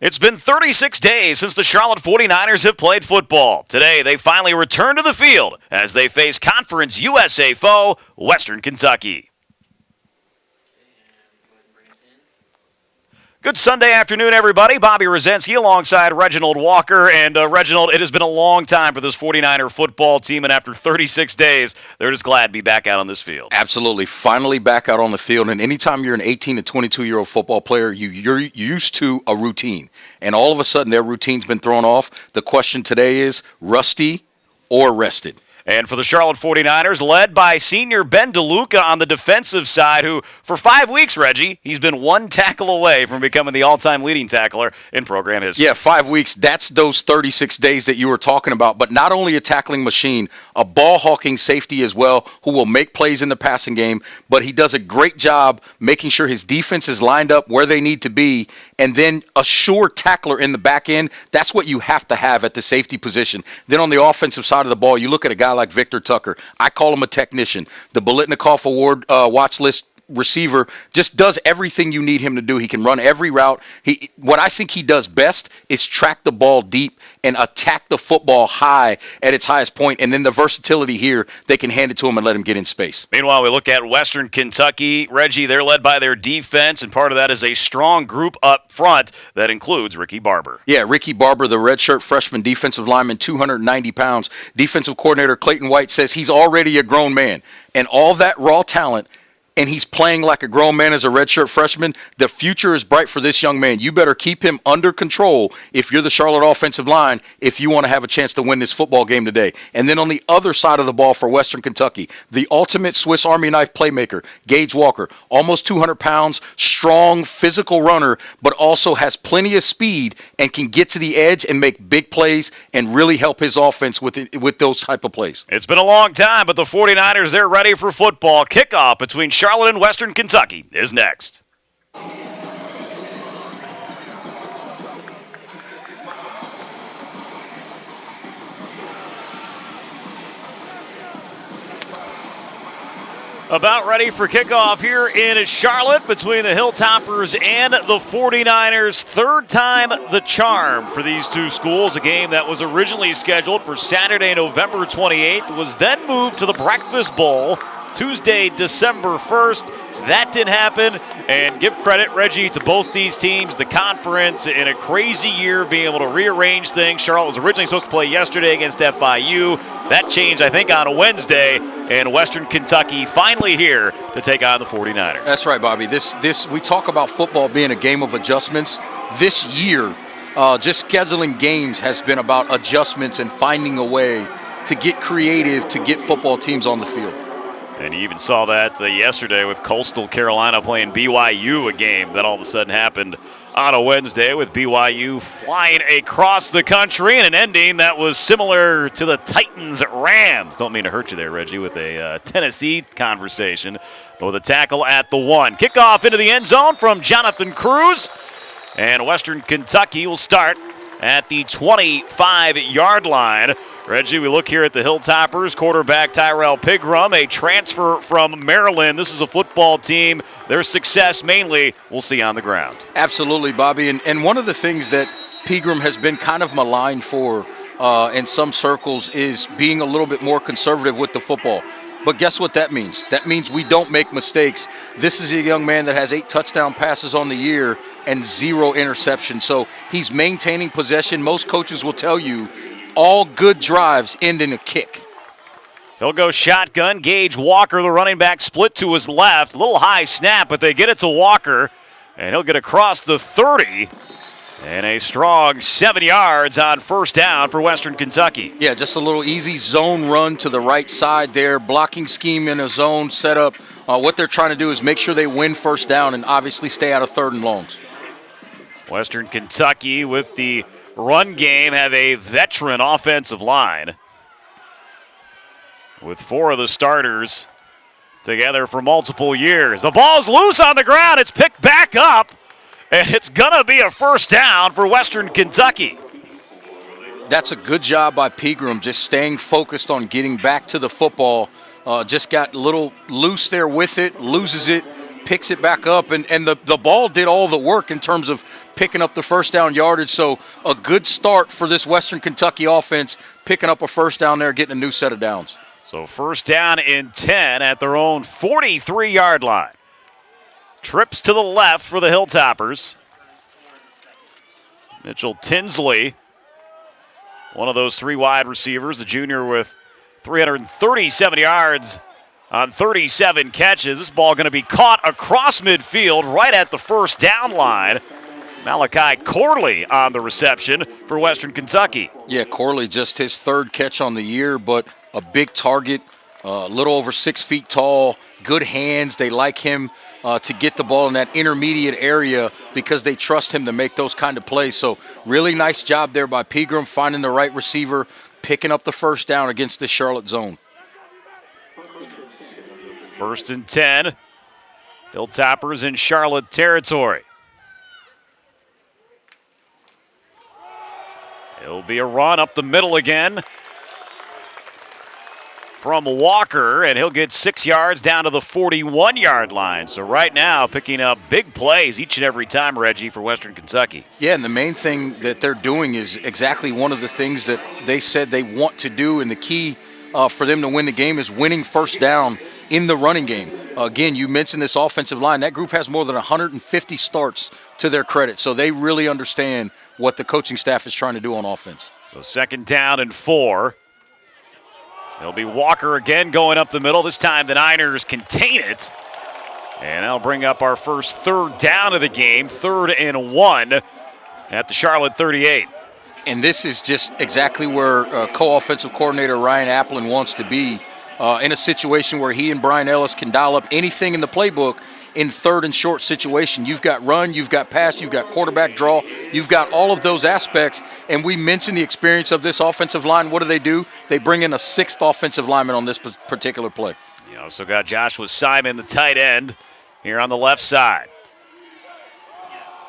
It's been 36 days since the Charlotte 49ers have played football. Today, they finally return to the field as they face Conference USA foe, Western Kentucky. Good Sunday afternoon, everybody. Bobby Rosinski alongside Reginald Walker. And Reginald, it has been a long time for this 49er football team, and after 36 days, they're just glad to be back out on this field. Absolutely. Finally back out on the field. And anytime you're an 18 to 22-year-old football player, you're used to a routine. And all of a sudden, their routine's been thrown off. The question today is, rusty or rested? And for the Charlotte 49ers, led by senior Ben DeLuca on the defensive side, who, for 5 weeks, Reggie, he's been one tackle away from becoming the all-time leading tackler in program history. Yeah, 5 weeks. That's those 36 days that you were talking about. But not only a tackling machine, a ball-hawking safety as well, who will make plays in the passing game, but he does a great job making sure his defense is lined up where they need to be, and then a sure tackler in the back end. That's what you have to have at the safety position. Then on the offensive side of the ball, you look at a guy like Victor Tucker. I call him a technician. The Bolitnikoff Award watch list receiver just does everything you need him to do. He can run every route. What I think he does best is track the ball deep and attack the football high at its highest point. And then the versatility here, they can hand it to him and let him get in space. Meanwhile, we look at Western Kentucky. Reggie, they're led by their defense, and part of that is a strong group up front that includes Ricky Barber. Yeah, Ricky Barber, the redshirt freshman defensive lineman, 290 pounds. Defensive coordinator Clayton White says he's already a grown man. And all that raw talent, and he's playing like a grown man as a redshirt freshman, the future is bright for this young man. You better keep him under control if you're the Charlotte offensive line if you want to have a chance to win this football game today. And then on the other side of the ball for Western Kentucky, the ultimate Swiss Army knife playmaker, Gage Walker, almost 200 pounds, strong, physical runner, but also has plenty of speed and can get to the edge and make big plays and really help his offense with those type of plays. It's been a long time, but the 49ers, they're ready for football. Kickoff between Charlotte and Western Kentucky is next. About ready for kickoff here in Charlotte between the Hilltoppers and the 49ers. Third time the charm for these two schools. A game that was originally scheduled for Saturday, November 28th, was then moved to the Breakfast Bowl Tuesday, December 1st. That didn't happen, and give credit, Reggie, to both these teams. The conference, in a crazy year, being able to rearrange things. Charlotte was originally supposed to play yesterday against FIU. That changed, I think, on a Wednesday, and Western Kentucky finally here to take on the 49ers. That's right, Bobby. This we talk about football being a game of adjustments. This year, just scheduling games has been about adjustments and finding a way to get creative to get football teams on the field. And you even saw that yesterday with Coastal Carolina playing BYU, a game that all of a sudden happened on a Wednesday with BYU flying across the country in an ending that was similar to the Titans-Rams. Don't mean to hurt you there, Reggie, with a Tennessee conversation, but with a tackle at the 1. Kickoff into the end zone from Jonathan Cruz, and Western Kentucky will start at the 25-yard line. Reggie, we look here at the Hilltoppers. Quarterback Tyrell Pigram, a transfer from Maryland. This is a football team. Their success mainly we'll see on the ground. Absolutely, Bobby. And one of the things that Pigram has been kind of maligned for in some circles is being a little bit more conservative with the football. But guess what that means? That means we don't make mistakes. This is a young man that has 8 touchdown passes on the year and 0 interceptions. So he's maintaining possession. Most coaches will tell you all good drives end in a kick. He'll go shotgun. Gage Walker, the running back, split to his left. A little high snap, but they get it to Walker. And he'll get across the 30. And a strong 7 yards on first down for Western Kentucky. Yeah, just a little easy zone run to the right side there. Blocking scheme in a zone setup. What they're trying to do is make sure they win first down and obviously stay out of third and longs. Western Kentucky with the run game have a veteran offensive line with 4 of the starters together for multiple years. The ball's loose on the ground. It's picked back up, and it's going to be a first down for Western Kentucky. That's a good job by Pigram, just staying focused on getting back to the football. Just got a little loose there with it, loses it, picks it back up, and the ball did all the work in terms of picking up the first down yardage. So a good start for this Western Kentucky offense, picking up a first down there, getting a new set of downs. So first down and 10 at their own 43-yard line. Trips to the left for the Hilltoppers. Mitchell Tinsley, one of those three wide receivers, the junior with 337 yards on 37 catches. This ball going to be caught across midfield right at the first down line. Malachi Corley on the reception for Western Kentucky. Yeah, Corley just his third catch on the year, but a big target, a little over 6 feet tall, good hands. They like him to get the ball in that intermediate area because they trust him to make those kind of plays. So really nice job there by Pegram, finding the right receiver, picking up the first down against the Charlotte zone. First and 10. Hilltoppers in Charlotte territory. It'll be a run up the middle again from Walker, and he'll get 6 yards down to the 41-yard line. So right now, picking up big plays each and every time, Reggie, for Western Kentucky. Yeah, and the main thing that they're doing is exactly one of the things that they said they want to do, and the key for them to win the game is winning first down in the running game. Again, you mentioned this offensive line. That group has more than 150 starts to their credit, so they really understand what the coaching staff is trying to do on offense. So second down and 4. It'll be Walker again going up the middle. This time the Niners contain it. And that'll bring up our first third down of the game, 3rd and 1 at the Charlotte 38. And this is just exactly where co-offensive coordinator Ryan Applin wants to be, in a situation where he and Brian Ellis can dial up anything in the playbook in third and short situation. You've got run, you've got pass, you've got quarterback draw, you've got all of those aspects. And we mentioned the experience of this offensive line. What do? They bring in a 6th offensive lineman on this particular play. You also got Joshua Simon, the tight end, here on the left side.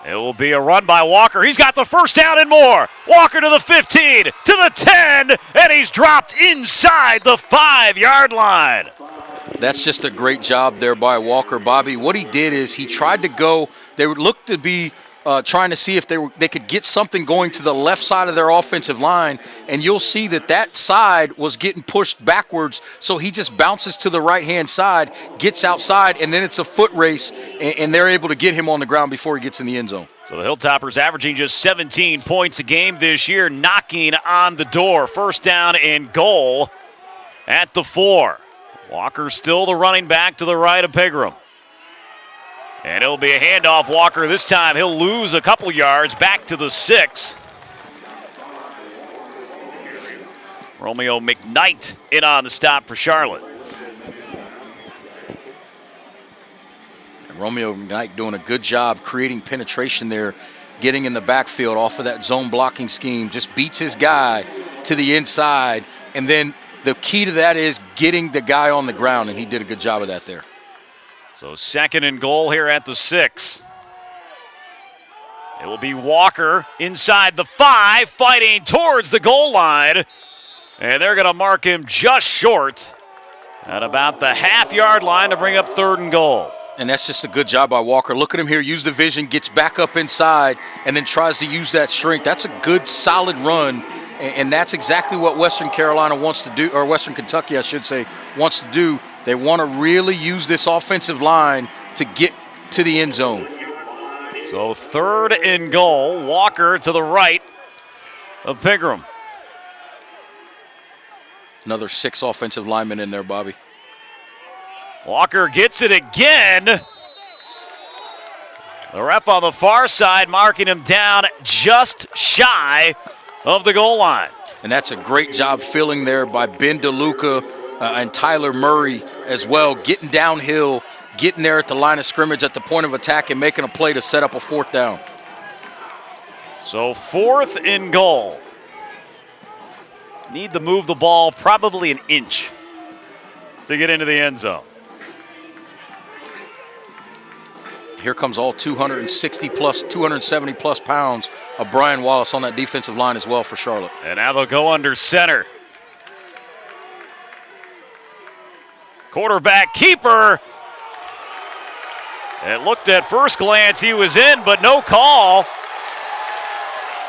It will be a run by Walker. He's got the first down and more. Walker to the 15, to the 10, and he's dropped inside the 5-yard line. That's just a great job there by Walker. Bobby, what he did is he tried to go, they would look to be trying to see if they could get something going to the left side of their offensive line, and you'll see that side was getting pushed backwards, so he just bounces to the right-hand side, gets outside, and then it's a foot race, and they're able to get him on the ground before he gets in the end zone. So the Hilltoppers averaging just 17 points a game this year, knocking on the door. First down and goal at the 4. Walker still the running back to the right of Pegram. And it'll be a handoff. Walker this time, he'll lose a couple yards back to the 6. Romeo McKnight in on the stop for Charlotte. And Romeo McKnight doing a good job creating penetration there, getting in the backfield off of that zone blocking scheme, just beats his guy to the inside, and then the key to that is getting the guy on the ground, and he did a good job of that there. So second and goal here at the 6. It will be Walker inside the 5, fighting towards the goal line. And they're going to mark him just short at about the half-yard line to bring up 3rd and goal. And that's just a good job by Walker. Look at him here, use the vision, gets back up inside, and then tries to use that strength. That's a good, solid run. And that's exactly what Western Carolina wants to do, or Western Kentucky, I should say, wants to do. They want to really use this offensive line to get to the end zone. So 3rd and goal, Walker to the right of Pegram. Another 6 offensive linemen in there, Bobby. Walker gets it again. The ref on the far side marking him down just shy of the goal line. And that's a great job filling there by Ben DeLuca and Tyler Murray as well, getting downhill, getting there at the line of scrimmage at the point of attack and making a play to set up a 4th down. So 4th and goal. Need to move the ball probably an inch to get into the end zone. Here comes all 270 plus pounds of Brian Wallace on that defensive line as well for Charlotte. And now they'll go under center. Quarterback keeper. It looked at first glance he was in, but no call.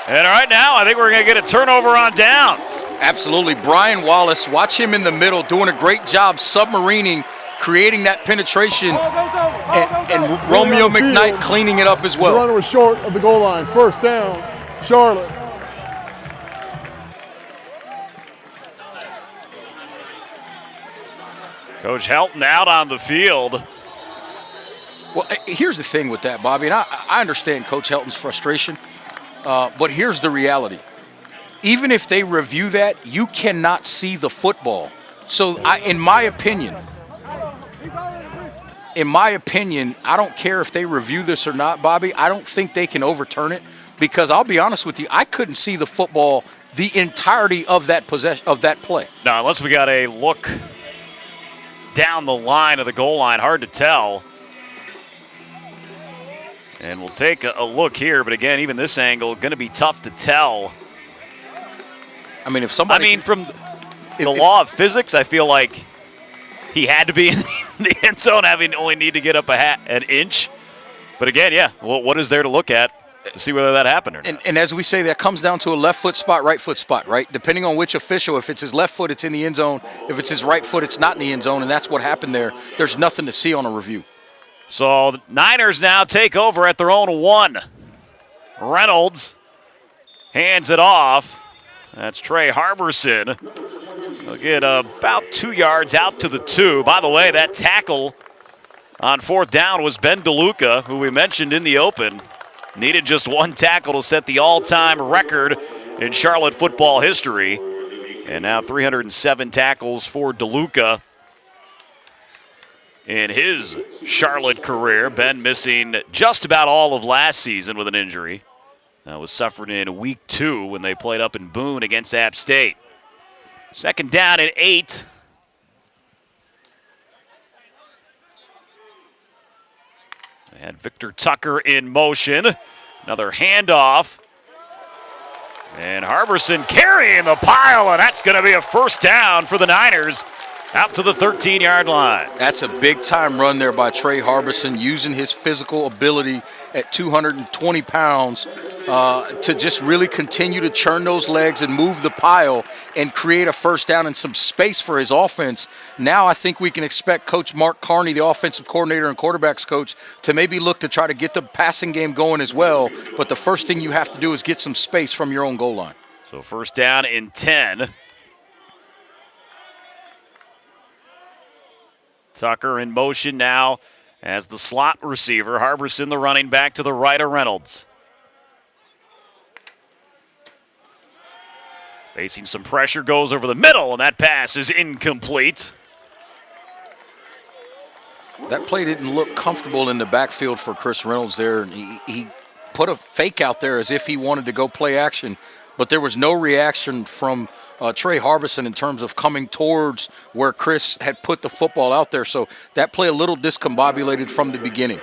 And right now, I think we're going to get a turnover on downs. Absolutely. Brian Wallace, watch him in the middle, doing a great job submarining, creating that penetration, and Romeo McKnight cleaning it up as well. The runner was short of the goal line. First down, Charlotte. Coach Helton out on the field. Well, here's the thing with that, Bobby, and I understand Coach Helton's frustration, but here's the reality. Even if they review that, you cannot see the football. So, in my opinion, I don't care if they review this or not, Bobby. I don't think they can overturn it because I'll be honest with you, I couldn't see the football the entirety of that play. Now, unless we got a look down the line of the goal line, hard to tell. And we'll take a look here, but again, even this angle, going to be tough to tell. I mean, from the law of physics, I feel like he had to be in the end zone, having only need to get up an inch. But again, yeah, well, what is there to look at to see whether that happened or not? And as we say, that comes down to a left foot spot, right foot spot, right? Depending on which official, if it's his left foot, it's in the end zone. If it's his right foot, it's not in the end zone, and that's what happened there. There's nothing to see on a review. So the Niners now take over at their own 1. Reynolds hands it off. That's Trey Harbison. They'll get about 2 yards out to the 2. By the way, that tackle on 4th down was Ben DeLuca, who we mentioned in the open. Needed just 1 tackle to set the all-time record in Charlotte football history. And now 307 tackles for DeLuca in his Charlotte career. Ben missing just about all of last season with an injury. That was suffered in week 2 when they played up in Boone against App State. 2nd down and 8. They had Victor Tucker in motion. Another handoff. And Harbison carrying the pile, and that's going to be a first down for the Niners out to the 13-yard line. That's a big-time run there by Trey Harbison, using his physical ability at 220 pounds to just really continue to churn those legs and move the pile and create a first down and some space for his offense. Now I think we can expect Coach Mark Carney, the offensive coordinator and quarterbacks coach, to maybe look to try to get the passing game going as well. But the first thing you have to do is get some space from your own goal line. So first down and 10. Tucker in motion now as the slot receiver. Harbison, the running back, to the right of Reynolds. Facing some pressure, goes over the middle, and that pass is incomplete. That play didn't look comfortable in the backfield for Chris Reynolds there. He put a fake out there as if he wanted to go play action, but there was no reaction from Trey Harbison in terms of coming towards where Chris had put the football out there. So that play a little discombobulated from the beginning.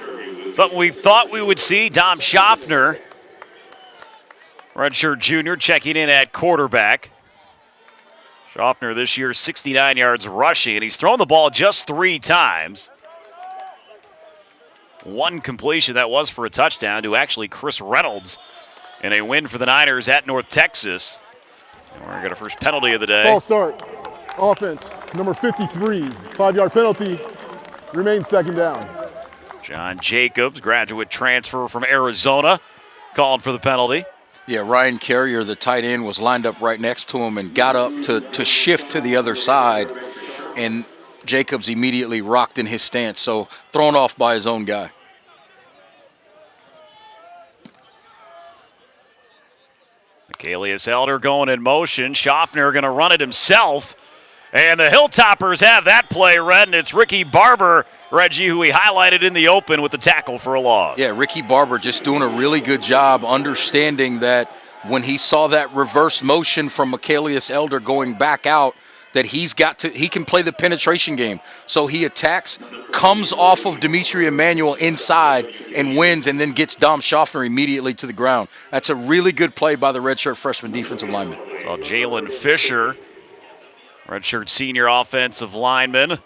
Something we thought we would see. Dom Schaffner, redshirt junior, checking in at quarterback. Schaffner this year 69 yards rushing, and he's thrown the ball just 3 times. 1 completion, that was for a touchdown to actually Chris Reynolds in a win for the Niners at North Texas. And we're going to get our first penalty of the day. Ball start. Offense, number 53, 5-yard penalty. Remains 2nd down. John Jacobs, graduate transfer from Arizona, called for the penalty. Yeah, Ryan Carrier, the tight end, was lined up right next to him and got up to shift to the other side. And Jacobs immediately rocked in his stance, so thrown off by his own guy. Michaelius Elder going in motion. Schaffner going to run it himself. And the Hilltoppers have that play, Red, and it's Ricky Barber, Reggie, who we highlighted in the open with the tackle for a loss. Yeah, Ricky Barber just doing a really good job understanding that when he saw that reverse motion from Michaelius Elder going back out, that he can play the penetration game. So he attacks, comes off of Dimitri Emmanuel inside and wins, and then gets Dom Schaffner immediately to the ground. That's a really good play by the redshirt freshman defensive lineman. Saw Jalen Fisher, redshirt senior offensive lineman,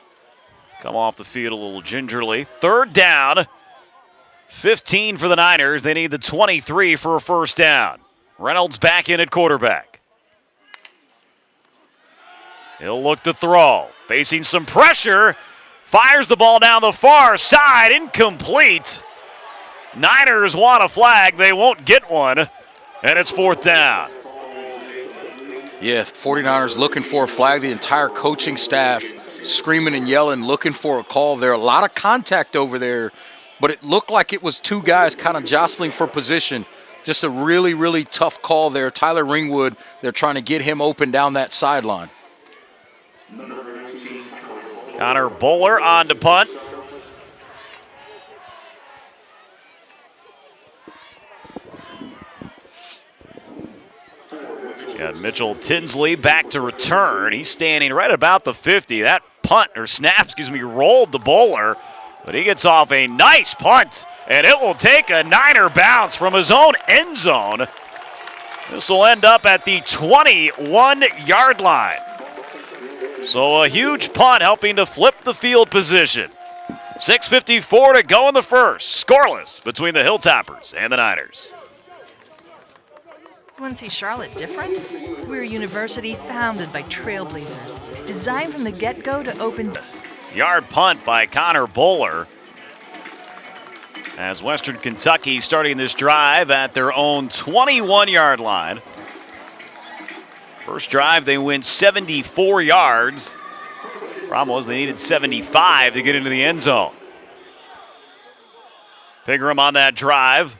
come off the field a little gingerly. 3rd down 15 for the Niners. They need the 23 for a first down. Reynolds back in at quarterback. He'll look to throw. Facing some pressure. Fires the ball down the far side. Incomplete. Niners want a flag. They won't get one. And it's fourth down. Yeah, 49ers looking for a flag. The entire coaching staff screaming and yelling, looking for a call there. A lot of contact over there, but it looked like it was two guys kind of jostling for position. Just a really, really tough call there. Tyler Ringwood, they're trying to get him open down that sideline. Connor Bowler on to punt. Got Mitchell Tinsley back to return. He's standing right about the 50. That punt, or snap, rolled the Bowler. But he gets off a nice punt, and it will take a Niner bounce from his own end zone. This will end up at the 21-yard line. So a huge punt helping to flip the field position. 6:54 to go in the first. Scoreless between the Hilltoppers and the Niners. Want to see Charlotte different? We're a university founded by trailblazers, designed from the get-go to open. Yard punt by Connor Bowler. As Western Kentucky starting this drive at their own 21-yard line. First drive, they went 74 yards. Problem was they needed 75 to get into the end zone. Pigram on that drive.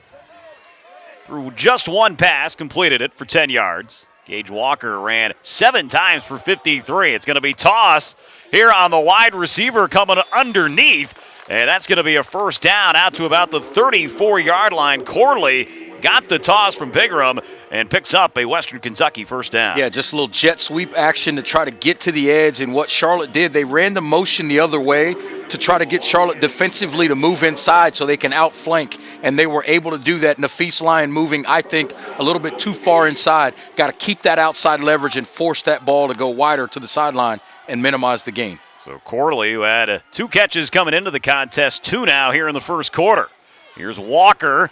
Threw just one pass, completed it for 10 yards. Gage Walker ran 7 times for 53. It's going to be toss here on the wide receiver coming underneath. And that's going to be a first down out to about the 34-yard line. Corley got the toss from Pigram and picks up a Western Kentucky first down. Yeah, just a little jet sweep action to try to get to the edge. And what Charlotte did, they ran the motion the other way to try to get Charlotte defensively to move inside so they can outflank. And they were able to do that. Nafis Lyon moving, I think, a little bit too far inside. Got to keep that outside leverage and force that ball to go wider to the sideline and minimize the gain. So Corley, who had 2 catches coming into the contest, 2 now here in the first quarter. Here's Walker,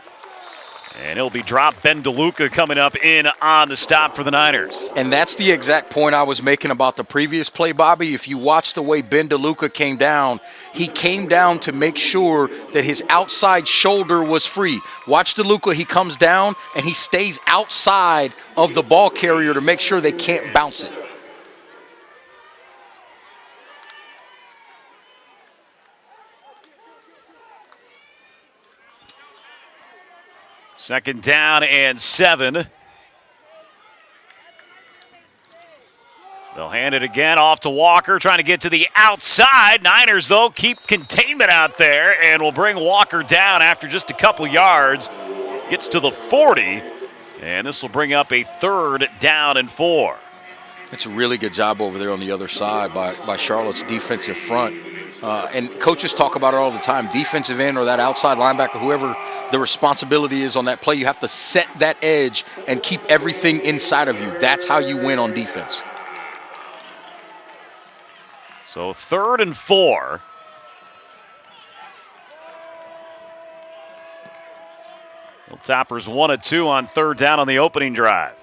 and he'll be dropped. Ben DeLuca coming up in on the stop for the Niners. And that's the exact point I was making about the previous play, Bobby. If you watch the way Ben DeLuca came down, he came down to make sure that his outside shoulder was free. Watch DeLuca, he comes down, and he stays outside of the ball carrier to make sure they can't bounce it. Second down and 7. They'll hand it again off to Walker, trying to get to the outside. Niners, though, keep containment out there and will bring Walker down after just a couple yards. Gets to the 40, and this will bring up a 3rd down and 4. It's a really good job over there on the other side by Charlotte's defensive front. And coaches talk about it all the time. Defensive end or that outside linebacker, whoever the responsibility is on that play, you have to set that edge and keep everything inside of you. That's how you win on defense. So 3rd and 4. Hilltoppers 1 of 2 on 3rd down on the opening drive.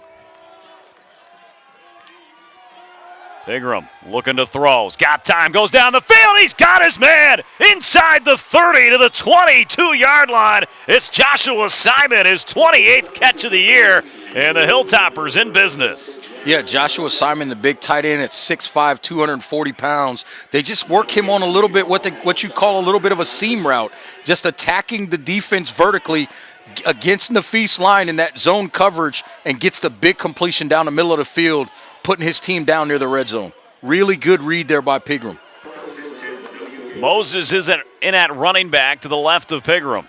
Pigram looking to throw. He's got time. Goes down the field. He's got his man inside the 30 to the 22-yard line. It's Joshua Simon, his 28th catch of the year, and the Hilltoppers in business. Yeah, Joshua Simon, the big tight end at 6'5", 240 pounds. They just work him on a little bit, what you call a little bit of a seam route, just attacking the defense vertically against Nafis Lyon in that zone coverage and gets the big completion down the middle of the field, putting his team down near the red zone. Really good read there by Pigram. Moses is in at running back to the left of Pigram.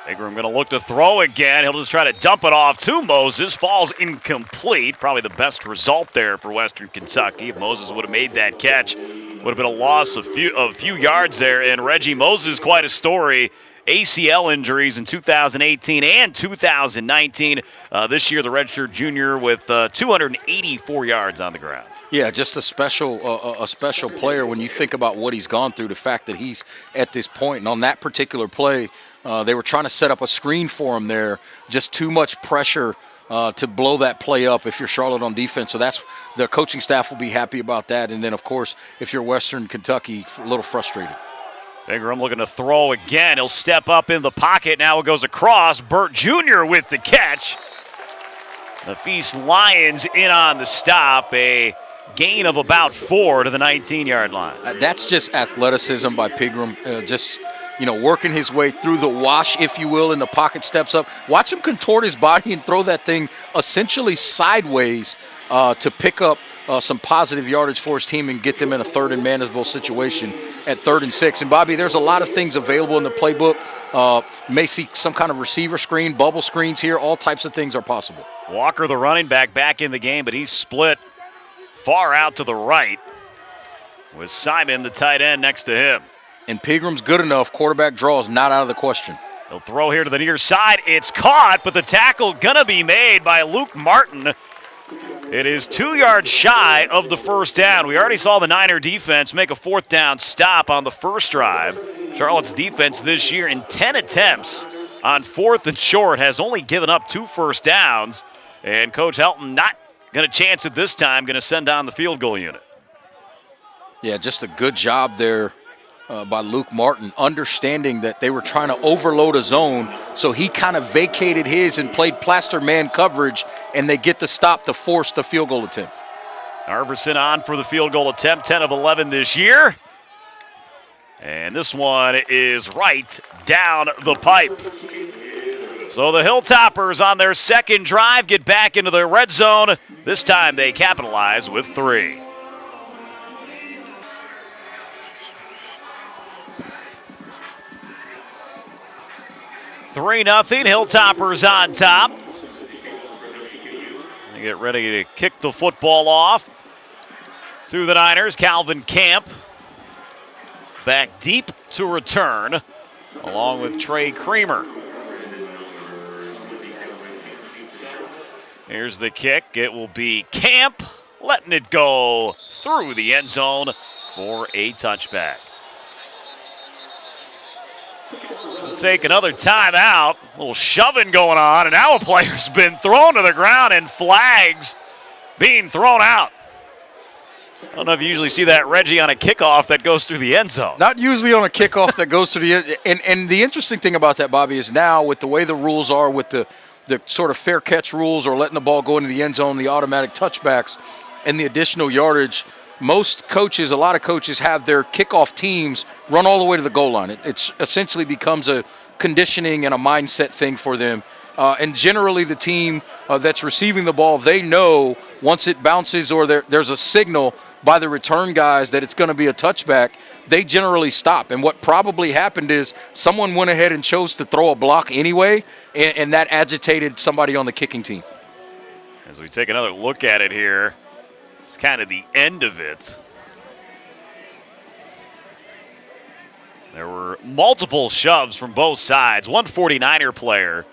Pigram going to look to throw again. He'll just try to dump it off to Moses. Falls incomplete. Probably the best result there for Western Kentucky. If Moses would have made that catch, would have been a loss of a few yards there. And Reggie Moses, quite a story. ACL injuries in 2018 and 2019. This year, the redshirt junior with 284 yards on the ground. Yeah, just a special player when you think about what he's gone through, the fact that he's at this point. And on that particular play, they were trying to set up a screen for him there. Just too much pressure to blow that play up if you're Charlotte on defense. So that's the coaching staff will be happy about that. And then, of course, if you're Western Kentucky, a little frustrated. Ingram looking to throw again. He'll step up in the pocket. Now it goes across. Burt Jr. with the catch. The Feast Lions in on the stop. A gain of about 4 to the 19-yard line. That's just athleticism by Pigram. Working his way through the wash, if you will, in the pocket, steps up. Watch him contort his body and throw that thing essentially sideways to pick up some positive yardage for his team and get them in a third and manageable situation at 3rd and 6. And, Bobby, there's a lot of things available in the playbook. May see some kind of receiver screen, bubble screens here. All types of things are possible. Walker, the running back in the game, but he's split far out to the right with Simon, the tight end, next to him. And Pigram's good enough. Quarterback draw is not out of the question. He'll throw here to the near side. It's caught, but the tackle gonna be made by Luke Martin. It is 2 yards shy of the first down. We already saw the Niner defense make a 4th down stop on the first drive. Charlotte's defense this year in 10 attempts on 4th and short has only given up 2 first downs. And Coach Helton not going to chance it this time, going to send down the field goal unit. Yeah, just a good job there by Luke Martin, understanding that they were trying to overload a zone, so he kind of vacated his and played plaster man coverage, and they get the stop to force the field goal attempt. Arverson on for the field goal attempt, 10 of 11 this year. And this one is right down the pipe. So the Hilltoppers on their second drive get back into their red zone. This time they capitalize with 3. (3-0), Hilltoppers on top. They get ready to kick the football off to the Niners. Calvin Camp back deep to return, along with Trey Creamer. Here's the kick. It will be Camp letting it go through the end zone for a touchback. We'll take another timeout. A little shoving going on, and now a player's been thrown to the ground and flags being thrown out. I don't know if you usually see that, Reggie, on a kickoff that goes through the end zone. Not usually on a kickoff that goes through the end. And the interesting thing about that, Bobby, is now with the way the rules are, with the sort of fair catch rules or letting the ball go into the end zone, the automatic touchbacks, and the additional yardage, most coaches, a lot of coaches have their kickoff teams run all the way to the goal line. It essentially becomes a conditioning and a mindset thing for them. And generally the team that's receiving the ball, they know once it bounces or there's a signal by the return guys that it's going to be a touchback, they generally stop. And what probably happened is someone went ahead and chose to throw a block anyway, and that agitated somebody on the kicking team. As we take another look at it here, it's kind of the end of it. There were multiple shoves from both sides. One 49er player.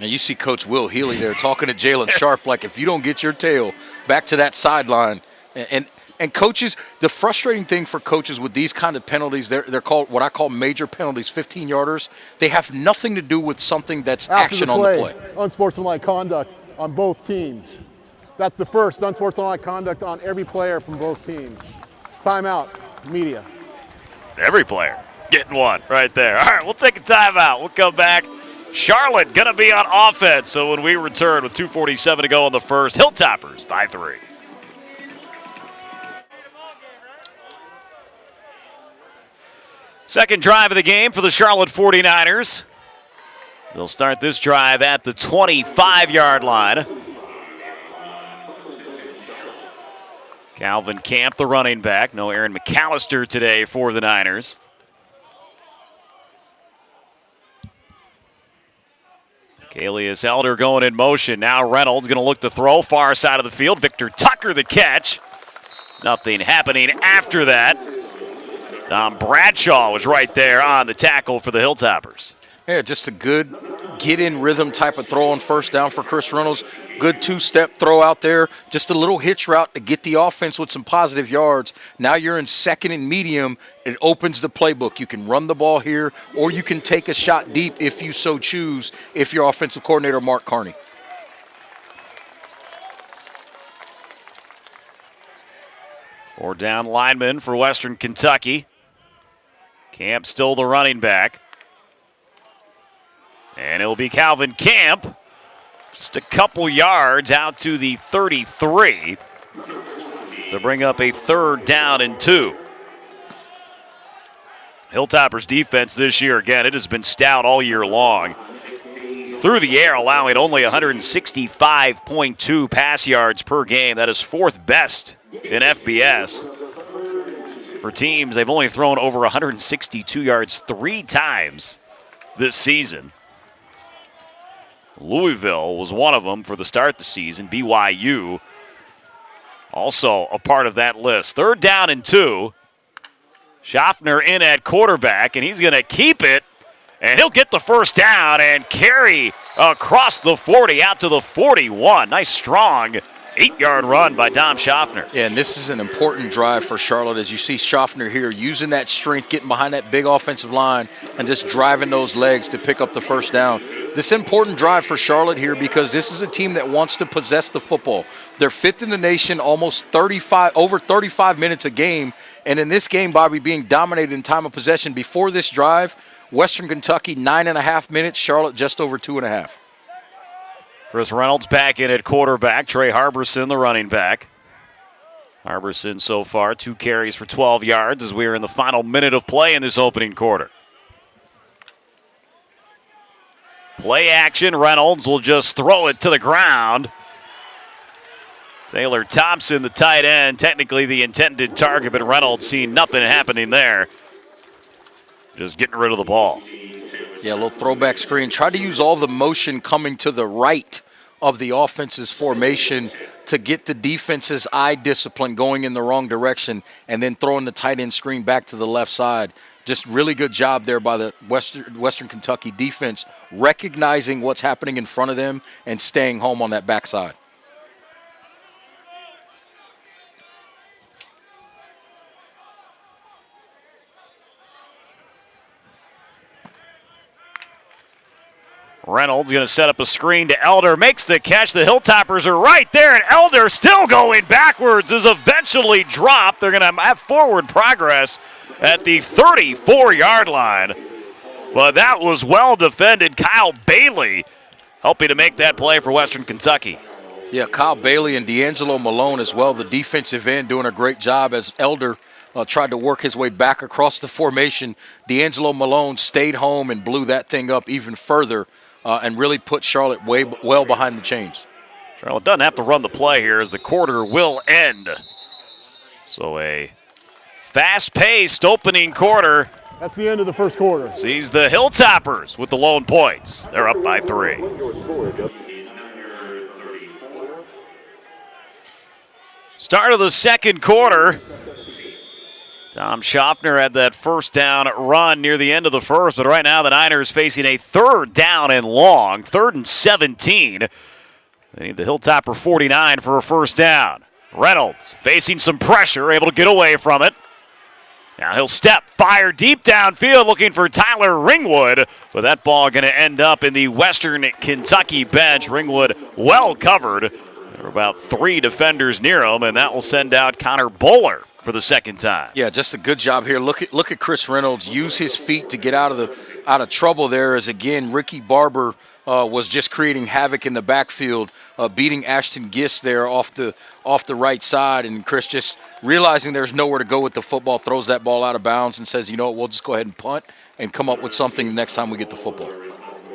And you see Coach Will Healy there talking to Jalen Sharp like, if you don't get your tail back to that sideline. And coaches, the frustrating thing for coaches with these kind of penalties, they're called what I call major penalties, 15-yarders. They have nothing to do with something that's action on the play. Unsportsmanlike conduct on both teams. That's the first unsportsmanlike conduct on every player from both teams. Timeout, media. Every player getting one right there. All right, we'll take a timeout. We'll come back. Charlotte going to be on offense. So when we return with 2:47 to go in the first, Hilltoppers by 3. Second drive of the game for the Charlotte 49ers. They'll start this drive at the 25-yard line. Calvin Camp, the running back. No Aaron McAllister today for the Niners. Kalius Elder going in motion. Now Reynolds going to look to throw. Far side of the field. Victor Tucker the catch. Nothing happening after that. Bradshaw was right there on the tackle for the Hilltoppers. Yeah, just a good get in rhythm type of throw on first down for Chris Reynolds. Good two-step throw out there. Just a little hitch route to get the offense with some positive yards. Now you're in second and medium. It opens the playbook. You can run the ball here, or you can take a shot deep if you so choose, if you're offensive coordinator Mark Carney. Four down lineman for Western Kentucky. Camp still the running back. And it'll be Calvin Camp. Just a couple yards out to the 33 to bring up a 3rd down and 2. Hilltoppers defense this year, again, it has been stout all year long. Through the air, allowing only 165.2 pass yards per game. That is 4th best in FBS. For teams, they've only thrown over 162 yards 3 times this season. Louisville was one of them for the start of the season. BYU also a part of that list. 3rd down and 2. Schaffner in at quarterback, and he's going to keep it, and he'll get the first down and carry across the 40 out to the 41. Nice, strong 8-yard run by Dom Schaffner. Yeah, and this is an important drive for Charlotte, as you see Schaffner here using that strength, getting behind that big offensive line and just driving those legs to pick up the first down. This important drive for Charlotte here because this is a team that wants to possess the football. They're 5th in the nation, almost over 35 minutes a game. And in this game, Bobby, being dominated in time of possession before this drive, Western Kentucky 9.5 minutes, Charlotte just over 2.5. Chris Reynolds back in at quarterback. Trey Harbison, the running back. Harbison so far 2 carries for 12 yards as we are in the final minute of play in this opening quarter. Play action. Reynolds will just throw it to the ground. Taylor Thompson, the tight end, technically the intended target, but Reynolds seeing nothing happening there. Just getting rid of the ball. Yeah, a little throwback screen. Tried to use all the motion coming to the right of the offense's formation to get the defense's eye discipline going in the wrong direction and then throwing the tight end screen back to the left side. Just really good job there by the Western Kentucky defense, recognizing what's happening in front of them and staying home on that backside. Reynolds going to set up a screen to Elder, makes the catch. The Hilltoppers are right there, and Elder still going backwards is eventually dropped. They're going to have forward progress at the 34-yard line. But that was well defended. Kyle Bailey helping to make that play for Western Kentucky. Yeah, Kyle Bailey and D'Angelo Malone as well, the defensive end, doing a great job as Elder tried to work his way back across the formation. D'Angelo Malone stayed home and blew that thing up even further. And really put Charlotte well behind the chains. Charlotte doesn't have to run the play here as the quarter will end. So a fast-paced opening quarter. That's the end of the first quarter. Sees the Hilltoppers with the lone points. They're up by 3. Start of the second quarter. Tom Schaffner had that first down run near the end of the first, but right now the Niners facing a 3rd down and long, 3rd and 17. They need the Hilltopper 49 for a first down. Reynolds facing some pressure, able to get away from it. Now he'll step, fire deep downfield, looking for Tyler Ringwood, but that ball going to end up in the Western Kentucky bench. Ringwood well covered. There were about 3 defenders near him, and that will send out Connor Bowler for the second time. Yeah, just a good job here. Look at Chris Reynolds use his feet to get out of trouble there. As again, Ricky Barber was just creating havoc in the backfield, beating Ashton Gist there off the right side, and Chris just realizing there's nowhere to go with the football, throws that ball out of bounds and says, you know what, we'll just go ahead and punt and come up with something the next time we get the football.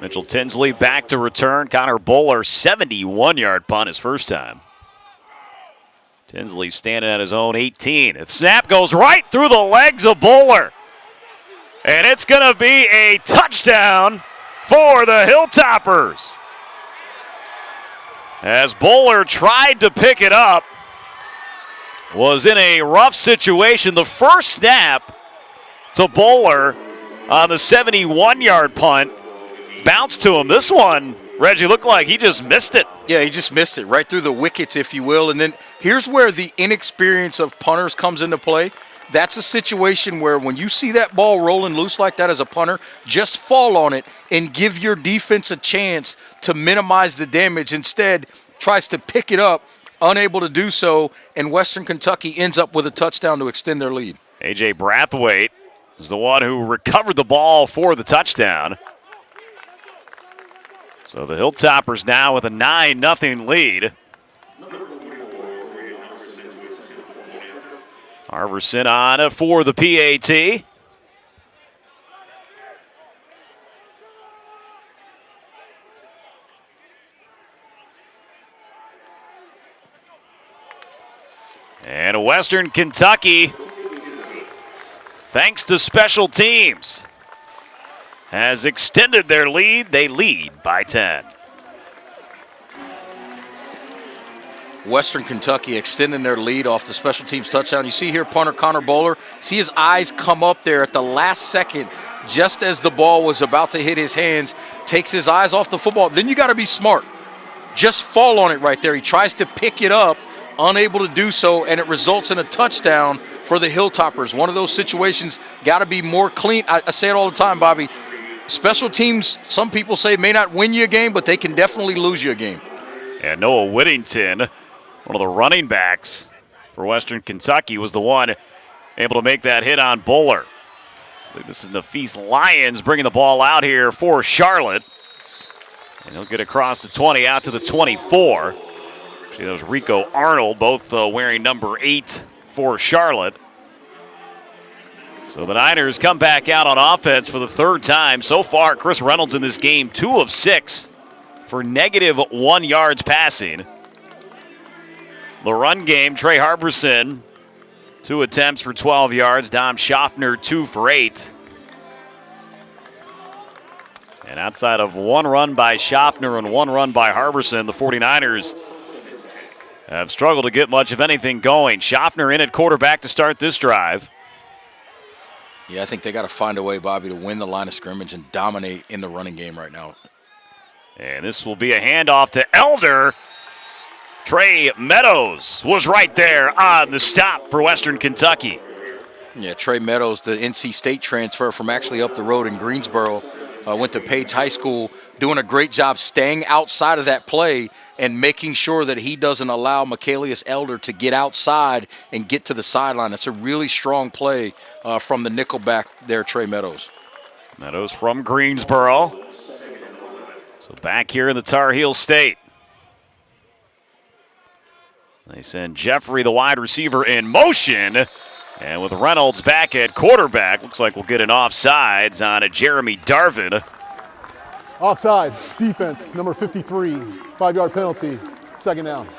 Mitchell Tinsley back to return. Connor Bowler 71-yard punt his first time. Tinsley standing at his own 18. The snap goes right through the legs of Bowler. And it's going to be a touchdown for the Hilltoppers. As Bowler tried to pick it up, was in a rough situation. The first snap to Bowler on the 71-yard punt bounce to him. This one, Reggie, looked like he just missed it. Yeah, he just missed it right through the wickets, if you will. And then here's where the inexperience of punters comes into play. That's a situation where when you see that ball rolling loose like that as a punter, just fall on it and give your defense a chance to minimize the damage. Instead, tries to pick it up, unable to do so, and Western Kentucky ends up with a touchdown to extend their lead. A.J. Brathwaite is the one who recovered the ball for the touchdown. So the Hilltoppers now with a 9-0 lead. Harverson on for the PAT. And Western Kentucky, thanks to special teams, has extended their lead. They lead by 10. Western Kentucky extending their lead off the special teams touchdown. You see here punter Connor Bowler, see his eyes come up there at the last second just as the ball was about to hit his hands, takes his eyes off the football. Then you got to be smart. Just fall on it right there. He tries to pick it up, unable to do so, and it results in a touchdown for the Hilltoppers. One of those situations, got to be more clean. I say it all the time, Bobby. Special teams, some people say, may not win you a game, but they can definitely lose you a game. And Noah Whittington, one of the running backs for Western Kentucky, was the one able to make that hit on Bowler. I think this is Nafis Lyons bringing the ball out here for Charlotte. And he'll get across the 20 out to the 24. See, that was Rico Arnold, both wearing number 8 for Charlotte. So the Niners come back out on offense for the third time. So far, Chris Reynolds in this game, 2 of 6 for -1 yards passing. The run game, Trey Harberson, 2 attempts for 12 yards. Dom Schaffner, 2 for 8. And outside of 1 run by Schaffner and 1 run by Harberson, the 49ers have struggled to get much of anything going. Schaffner in at quarterback to start this drive. Yeah, I think they got to find a way, Bobby, to win the line of scrimmage and dominate in the running game right now. And this will be a handoff to Elder. Trey Meadows was right there on the stop for Western Kentucky. Yeah, Trey Meadows, the NC State transfer from actually up the road in Greensboro, went to Page High School, doing a great job staying outside of that play and making sure that he doesn't allow Michaelius Elder to get outside and get to the sideline. It's a really strong play from the nickelback there, Trey Meadows. Meadows from Greensboro. So back here in the Tar Heel State. They send Jeffrey, the wide receiver, in motion. And with Reynolds back at quarterback, looks like we'll get an offsides on a Jeremy Darvin. Offside, defense, number 53, 5-yard penalty, second down.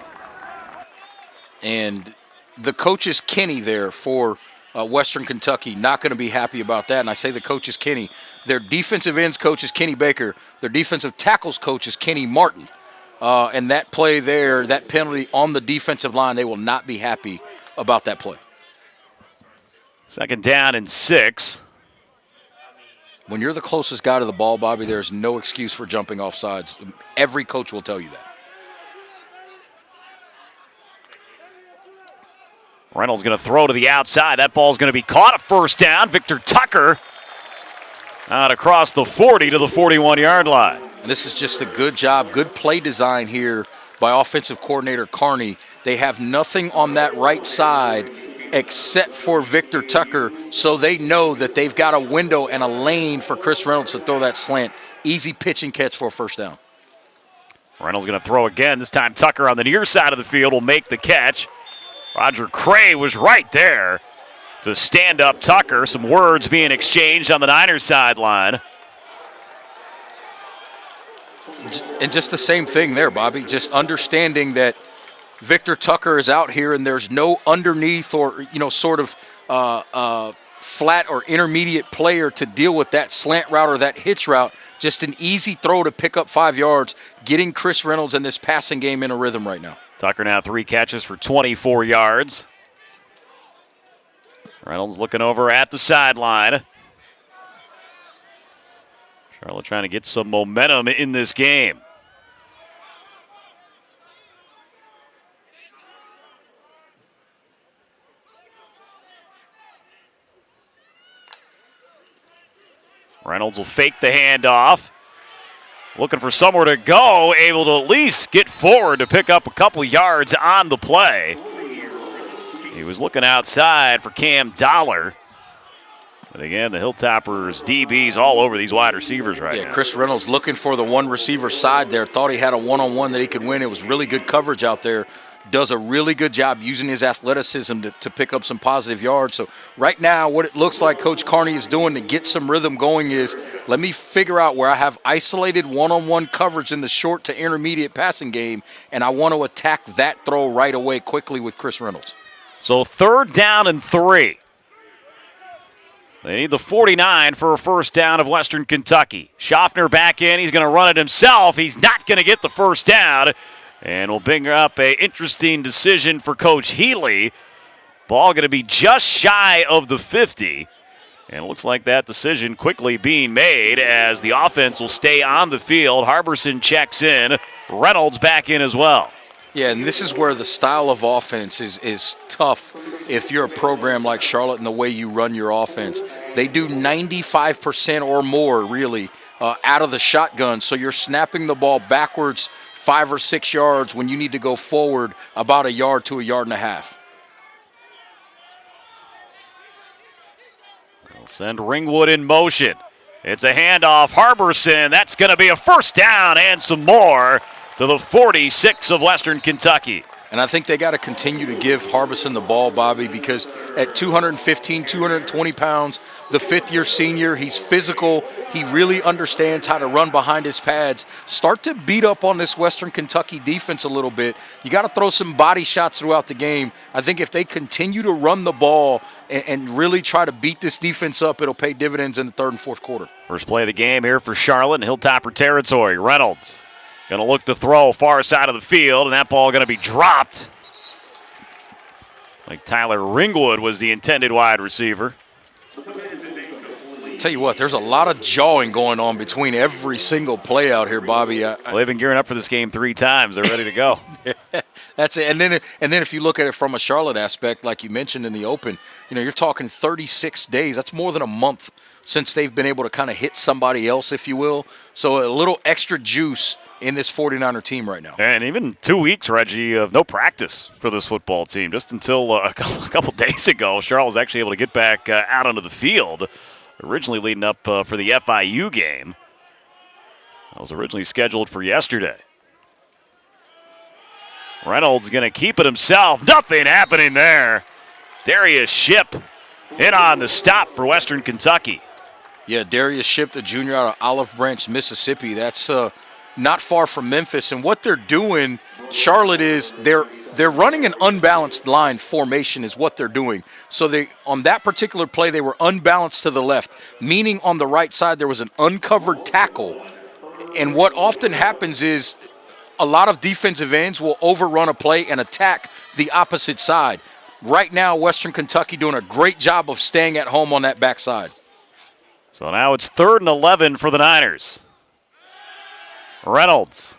And the coach's Kenny there for Western Kentucky, not going to be happy about that. And I say the coach is Kenny. Their defensive ends coach is Kenny Baker. Their defensive tackles coach is Kenny Martin. And that play there, that penalty on the defensive line, they will not be happy about that play. Second down and 6. When you're the closest guy to the ball, Bobby, there's no excuse for jumping off sides. Every coach will tell you that. Reynolds going to throw to the outside. That ball's going to be caught. A first down. Victor Tucker out across the 40 to the 41-yard line. And this is just a good job, good play design here by offensive coordinator Carney. They have nothing on that right side except for Victor Tucker, so they know that they've got a window and a lane for Chris Reynolds to throw that slant. Easy pitch and catch for a first down. Reynolds going to throw again. This time Tucker on the near side of the field will make the catch. Roger Cray was right there to stand up Tucker. Some words being exchanged on the Niners sideline. And just the same thing there, Bobby, just understanding that Victor Tucker is out here and there's no underneath or, sort of flat or intermediate player to deal with that slant route or that hitch route. Just an easy throw to pick up 5 yards, getting Chris Reynolds in this passing game in a rhythm right now. Tucker now 3 catches for 24 yards. Reynolds looking over at the sideline. Charlotte trying to get some momentum in this game. Reynolds will fake the handoff. Looking for somewhere to go, able to at least get forward to pick up a couple yards on the play. He was looking outside for Cam Dollar. But again, the Hilltoppers DBs all over these wide receivers right now. Chris Reynolds looking for the one receiver side there. Thought he had a one-on-one that he could win. It was really good coverage out there. Does a really good job using his athleticism to pick up some positive yards. So right now, what it looks like Coach Carney is doing to get some rhythm going is, let me figure out where I have isolated one-on-one coverage in the short to intermediate passing game, and I want to attack that throw right away quickly with Chris Reynolds. So 3rd down and 3. They need the 49 for a first down of Western Kentucky. Schaffner back in. He's going to run it himself. He's not going to get the first down. And we'll bring up an interesting decision for Coach Healy. Ball going to be just shy of the 50. And it looks like that decision quickly being made as the offense will stay on the field. Harbison checks in. Reynolds back in as well. Yeah, and this is where the style of offense is tough if you're a program like Charlotte and the way you run your offense. They do 95% or more, really, out of the shotgun. So you're snapping the ball backwards 5 or 6 yards when you need to go forward about a yard to a yard and a half. They'll send Ringwood in motion. It's a handoff. Harbison. That's going to be a first down and some more to the 46 of Western Kentucky. And I think they got to continue to give Harbison the ball, Bobby, because at 215, 220 pounds, the fifth-year senior, he's physical. He really understands how to run behind his pads. Start to beat up on this Western Kentucky defense a little bit. You got to throw some body shots throughout the game. I think if they continue to run the ball and really try to beat this defense up, it'll pay dividends in the 3rd and 4th quarter. First play of the game here for Charlotte in Hilltopper territory. Reynolds going to look to throw far side of the field, and that ball going to be dropped. Like Tyler Ringwood was the intended wide receiver. Tell you what, there's a lot of jawing going on between every single play out here, Bobby. Well, they've been gearing up for this game 3 times. They're ready to go. That's it. And then if you look at it from a Charlotte aspect, like you mentioned in the open, you're talking 36 days. That's more than a month since they've been able to kind of hit somebody else, if you will. So a little extra juice in this 49er team right now. And even 2 weeks, Reggie, of no practice for this football team. Just until a couple days ago, Charlotte was actually able to get back out onto the field, originally leading up for the FIU game. That was originally scheduled for yesterday. Reynolds going to keep it himself. Nothing happening there. Darius Shipp in on the stop for Western Kentucky. Yeah, Darius Shipp, the junior out of Olive Branch, Mississippi. That's not far from Memphis. And what they're doing, Charlotte, is they're running an unbalanced line formation is what they're doing. So on that particular play, they were unbalanced to the left, meaning on the right side there was an uncovered tackle. And what often happens is a lot of defensive ends will overrun a play and attack the opposite side. Right now, Western Kentucky doing a great job of staying at home on that backside. So now it's 3rd and 11 for the Niners. Reynolds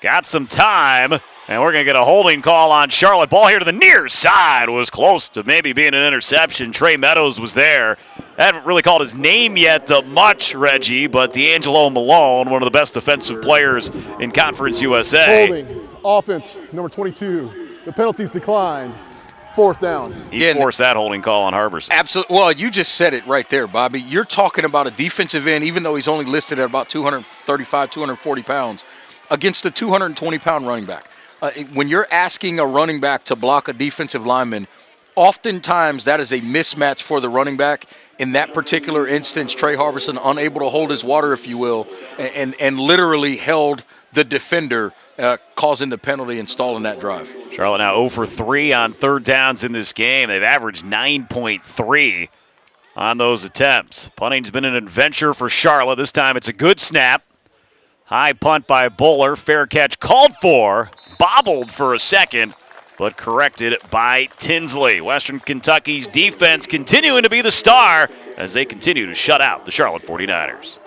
got some time, and we're going to get a holding call on Charlotte. Ball here to the near side was close to maybe being an interception. Trey Meadows was there. I haven't really called his name yet much, Reggie, but D'Angelo Malone, one of the best defensive players in Conference USA. Holding, offense, number 22. The penalties declined. 4th down. He forced that holding call on Harbison. Absolutely. Well, you just said it right there, Bobby. You're talking about a defensive end, even though he's only listed at about 235, 240 pounds, against a 220-pound running back. When you're asking a running back to block a defensive lineman, oftentimes that is a mismatch for the running back. In that particular instance, Trey Harbison unable to hold his water, if you will, and literally held the defender, causing the penalty and stalling that drive. Charlotte now 0 for 3 on 3rd downs in this game. They've averaged 9.3 on those attempts. Punting's been an adventure for Charlotte. This time it's a good snap. High punt by Buller. Fair catch called for. Bobbled for a second, but corrected by Tinsley. Western Kentucky's defense continuing to be the star as they continue to shut out the Charlotte 49ers.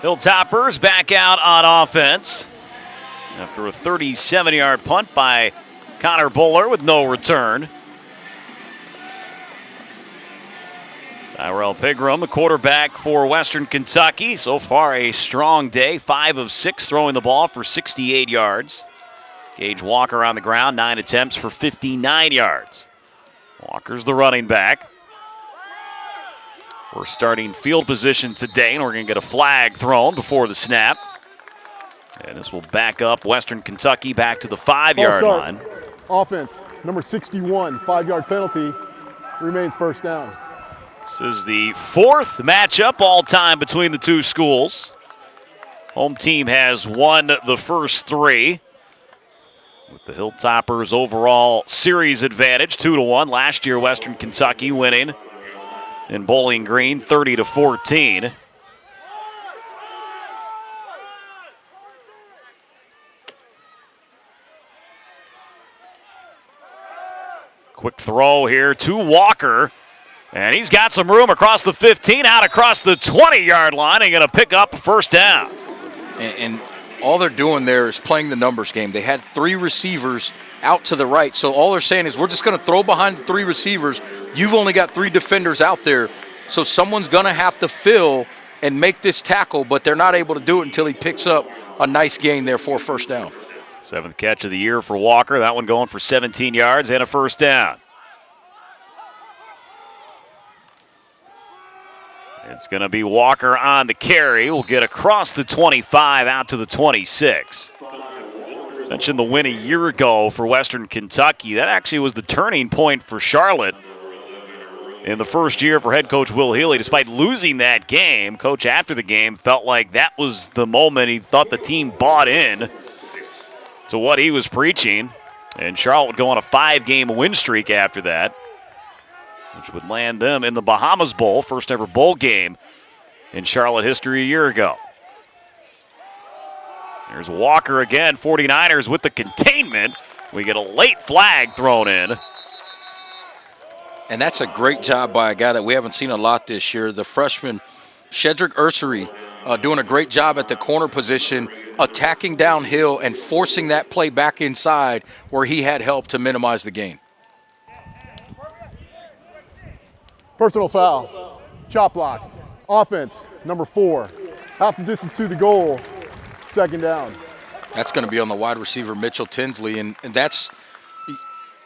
Hilltoppers back out on offense after a 37-yard punt by Connor Buller with no return. Tyrell Pigram, the quarterback for Western Kentucky. So far a strong day, 5 of 6 throwing the ball for 68 yards. Gage Walker on the ground, 9 attempts for 59 yards. Walker's the running back. We're starting field position today, and we're going to get a flag thrown before the snap. And this will back up Western Kentucky back to the 5-yard line. Offense, number 61, 5-yard penalty, remains first down. This is the 4th matchup all time between the two schools. Home team has won the first 3. With the Hilltoppers' overall series advantage, 2-1. Last year, Western Kentucky winning in Bowling Green, 30-14. Quick throw here to Walker. And he's got some room across the 15, out across the 20-yard line, and going to pick up a first down. And all they're doing there is playing the numbers game. They had 3 receivers out to the right, so all they're saying is we're just going to throw behind the 3 receivers. You've only got 3 defenders out there, so someone's going to have to fill and make this tackle, but they're not able to do it until he picks up a nice gain there for a first down. 7th catch of the year for Walker. That one going for 17 yards and a first down. It's going to be Walker on the carry. We'll get across the 25 out to the 26. Mentioned the win a year ago for Western Kentucky. That actually was the turning point for Charlotte in the first year for head coach Will Healy. Despite losing that game, coach after the game felt like that was the moment he thought the team bought in to what he was preaching. And Charlotte would go on a 5-game win streak after that, which would land them in the Bahamas Bowl, first ever bowl game in Charlotte history a year ago. There's Walker again, 49ers with the containment. We get a late flag thrown in. And that's a great job by a guy that we haven't seen a lot this year, the freshman Shedrick Ursery, doing a great job at the corner position, attacking downhill and forcing that play back inside where he had help to minimize the gain. Personal foul, chop block, offense, number 4, half the distance to the goal, second down. That's going to be on the wide receiver, Mitchell Tinsley, and that's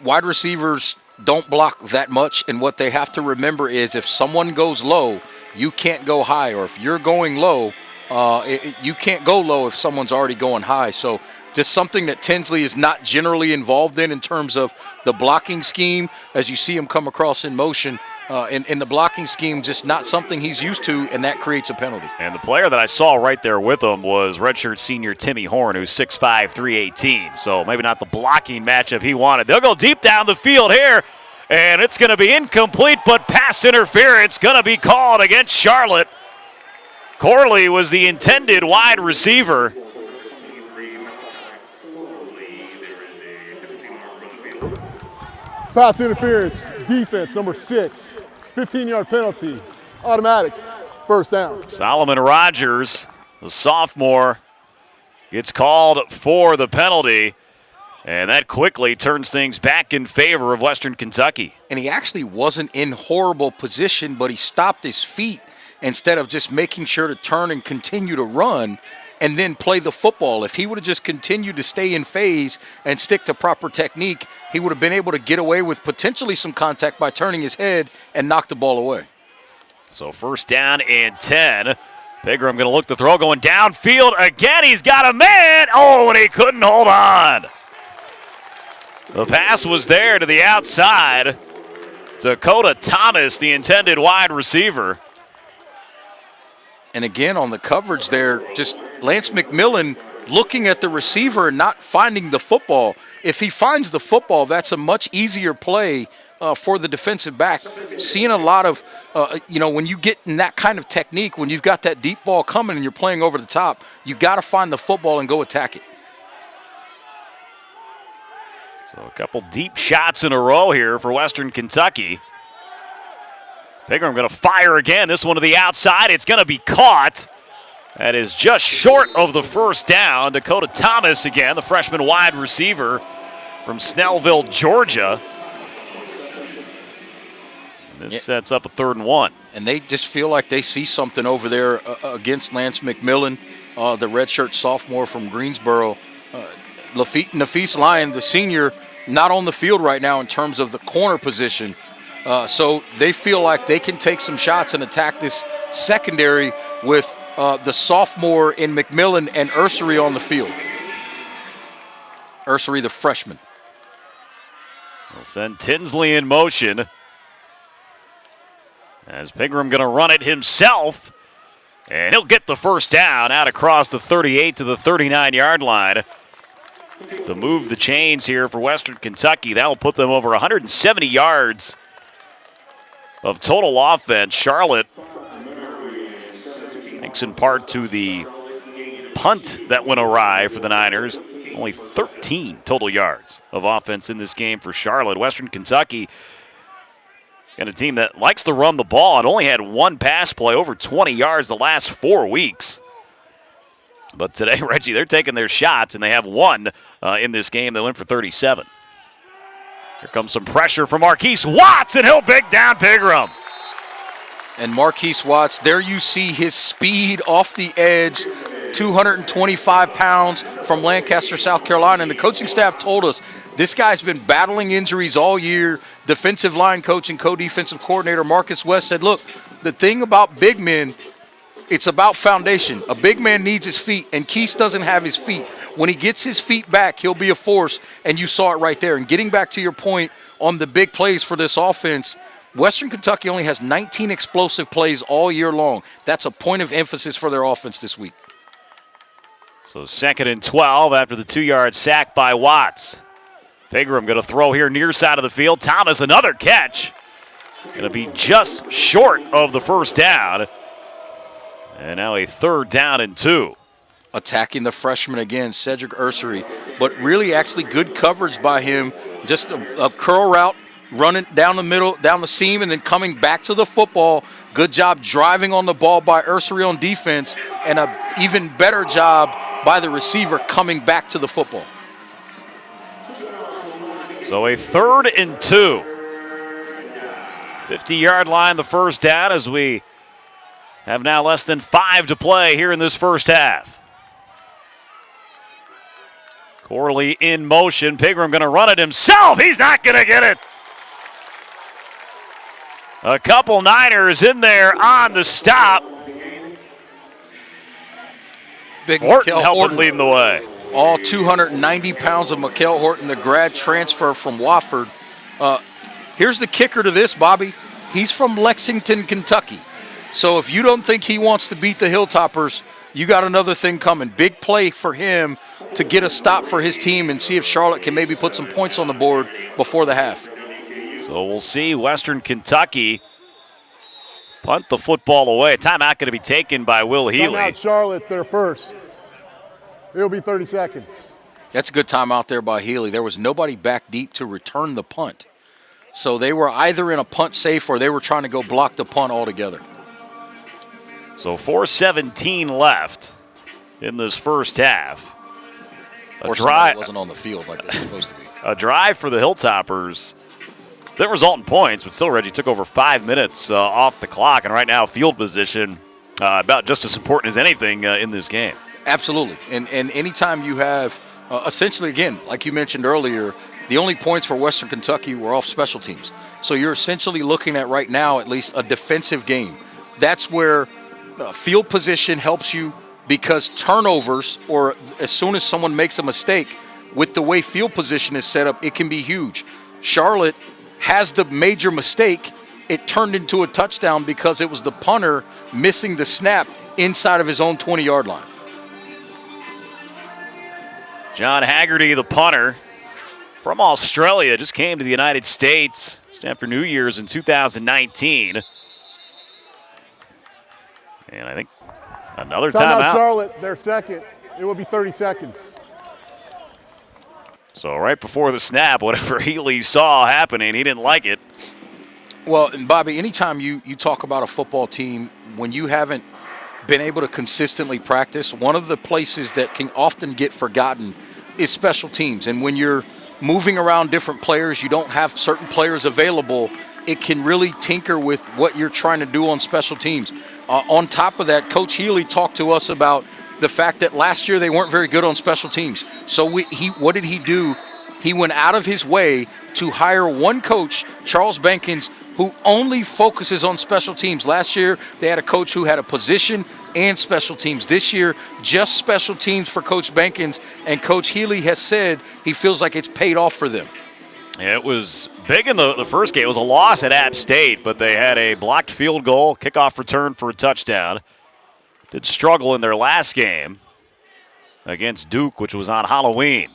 wide receivers don't block that much, and what they have to remember is if someone goes low, you can't go high, or if you're going low, you can't go low if someone's already going high. So just something that Tinsley is not generally involved in terms of the blocking scheme. As you see him come across in motion, in the blocking scheme, just not something he's used to, and that creates a penalty. And the player that I saw right there with him was redshirt senior Timmy Horn, who's 6'5", 318. So maybe not the blocking matchup he wanted. They'll go deep down the field here, and it's going to be incomplete, but pass interference going to be called against Charlotte. Corley was the intended wide receiver. Pass interference, defense, number 6, 15-yard penalty, automatic, first down. Solomon Rogers, the sophomore, gets called for the penalty, and that quickly turns things back in favor of Western Kentucky. And he actually wasn't in horrible position, but he stopped his feet instead of just making sure to turn and continue to run and then play the football. If he would have just continued to stay in phase and stick to proper technique, he would have been able to get away with potentially some contact by turning his head and knock the ball away. So first down and 10. Pigram going to look the throw, going downfield again. He's got a man. Oh, and he couldn't hold on. The pass was there to the outside. Dakota Thomas, the intended wide receiver. And again, on the coverage there, just Lance McMillan looking at the receiver and not finding the football. If he finds the football, that's a much easier play for the defensive back. Seeing a lot of, when you get in that kind of technique, when you've got that deep ball coming and you're playing over the top, you got to find the football and go attack it. So a couple deep shots in a row here for Western Kentucky. Pigram going to fire again. This one to the outside. It's going to be caught. That is just short of the first down. Dakota Thomas again, the freshman wide receiver from Snellville, Georgia. And this sets up a 3rd and 1. And they just feel like they see something over there against Lance McMillan, the redshirt sophomore from Greensboro. Nafis Lyon, the senior, not on the field right now in terms of the corner position. So they feel like they can take some shots and attack this secondary with the sophomore in McMillan and Ursery on the field. Ursery, the freshman. They'll send Tinsley in motion. As Pigram going to run it himself. And he'll get the first down out across the 38 to the 39-yard line. To move the chains here for Western Kentucky. That'll put them over 170 yards of total offense. Charlotte, thanks in part to the punt that went awry for the Niners, only 13 total yards of offense in this game for Charlotte. Western Kentucky, and a team that likes to run the ball and only had one pass play over 20 yards the last 4 weeks. But today, Reggie, they're taking their shots, and they have one in this game that went for 37. Here comes some pressure from Marquise Watts, and he'll big down Pigram. And Marquise Watts, there you see his speed off the edge, 225 pounds from Lancaster, South Carolina. And the coaching staff told us this guy's been battling injuries all year. Defensive line coach and co-defensive coordinator Marcus West said, look, the thing about big men, it's about foundation. A big man needs his feet, and Keese doesn't have his feet. When he gets his feet back, he'll be a force, and you saw it right there. And getting back to your point on the big plays for this offense, Western Kentucky only has 19 explosive plays all year long. That's a point of emphasis for their offense this week. So 2nd and 12 after the 2-yard sack by Watts. Pigram going to throw here near side of the field. Thomas, another catch. Going to be just short of the first down. And now a 3rd down and 2. Attacking the freshman again, Cedric Ursery. But really actually good coverage by him. Just a curl route, running down the middle, down the seam, and then coming back to the football. Good job driving on the ball by Ursery on defense, and an even better job by the receiver coming back to the football. So a 3rd and 2. 50-yard line, the first down, as we have now less than 5 to play here in this first half. Corley in motion. Pigram going to run it himself. He's not going to get it. A couple Niners in there on the stop. Big Horton leading the way. All 290 pounds of Mikhail Horton, the grad transfer from Wofford. Here's the kicker to this, Bobby. He's from Lexington, Kentucky. So if you don't think he wants to beat the Hilltoppers, you got another thing coming. Big play for him to get a stop for his team and see if Charlotte can maybe put some points on the board before the half. So we'll see Western Kentucky punt the football away. Timeout going to be taken by Will Healy. Timeout Charlotte, they're first. It'll be 30 seconds. That's a good timeout there by Healy. There was nobody back deep to return the punt. So they were either in a punt safe or they were trying to go block the punt altogether. So 4:17 left in this first half. Or drive wasn't on the field like they were supposed to be. A drive for the Hilltoppers. Didn't result in points, but still Reggie took over 5 minutes off the clock. And right now field position about just as important as anything in this game. Absolutely. And anytime you have essentially, again, like you mentioned earlier, the only points for Western Kentucky were off special teams. So you're essentially looking at right now at least a defensive game. That's where field position helps you, because turnovers, or as soon as someone makes a mistake, with the way field position is set up, it can be huge. Charlotte has the major mistake. It turned into a touchdown because it was the punter missing the snap inside of his own 20-yard line. John Haggerty, the punter from Australia, just came to the United States just after New Year's in 2019. And I think another timeout. Charlotte, they're second. It will be 30 seconds. So right before the snap, whatever Healy saw happening, he didn't like it. Well, and Bobby, anytime you talk about a football team, when you haven't been able to consistently practice. One of the places that can often get forgotten is special teams. And when you're moving around different players, you don't have certain players available, it can really tinker with what you're trying to do on special teams. On top of that, Coach Healy talked to us about the fact that last year they weren't very good on special teams. So what did he do? He went out of his way to hire one coach, Charles Bankins, who only focuses on special teams. Last year, they had a coach who had a position and special teams. This year, just special teams for Coach Bankins, and Coach Healy has said he feels like it's paid off for them. It was big in the first game. It was a loss at App State, but they had a blocked field goal, kickoff return for a touchdown. Did struggle in their last game against Duke, which was on Halloween.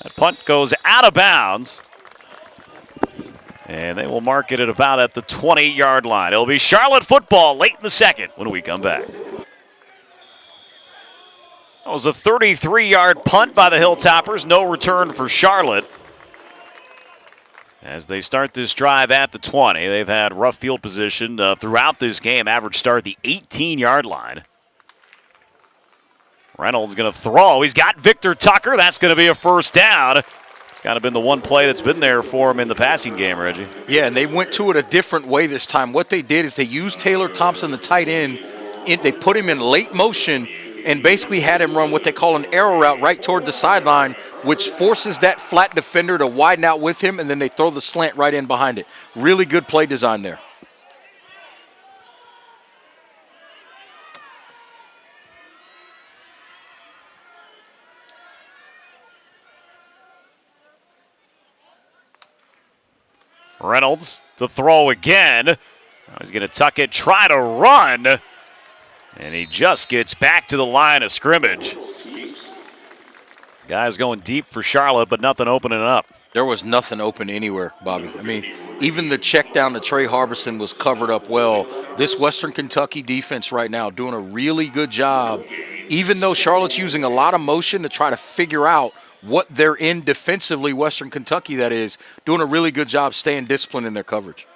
That punt goes out of bounds. And they will mark it at about at the 20-yard line. It'll be Charlotte football late in the second when we come back. That was a 33-yard punt by the Hilltoppers. No return for Charlotte. As they start this drive at the 20, they've had rough field position throughout this game. Average start at the 18-yard line. Reynolds going to throw. He's got Victor Tucker. That's going to be a first down. It's kind of been the one play that's been there for him in the passing game, Reggie. Yeah, and they went to it a different way this time. What they did is they used Taylor Thompson, the tight end. They put him in late motion and basically had him run what they call an arrow route right toward the sideline, which forces that flat defender to widen out with him, and then they throw the slant right in behind it. Really good play design there. Reynolds to throw again. Now he's going to tuck it, try to run, and he just gets back to the line of scrimmage. Guys going deep for Charlotte, but nothing opening up. There was nothing open anywhere, Bobby. I mean, even the check down to Trey Harbison was covered up well. This Western Kentucky defense right now doing a really good job, even though Charlotte's using a lot of motion to try to figure out what they're in defensively. Western Kentucky, that is, doing a really good job staying disciplined in their coverage.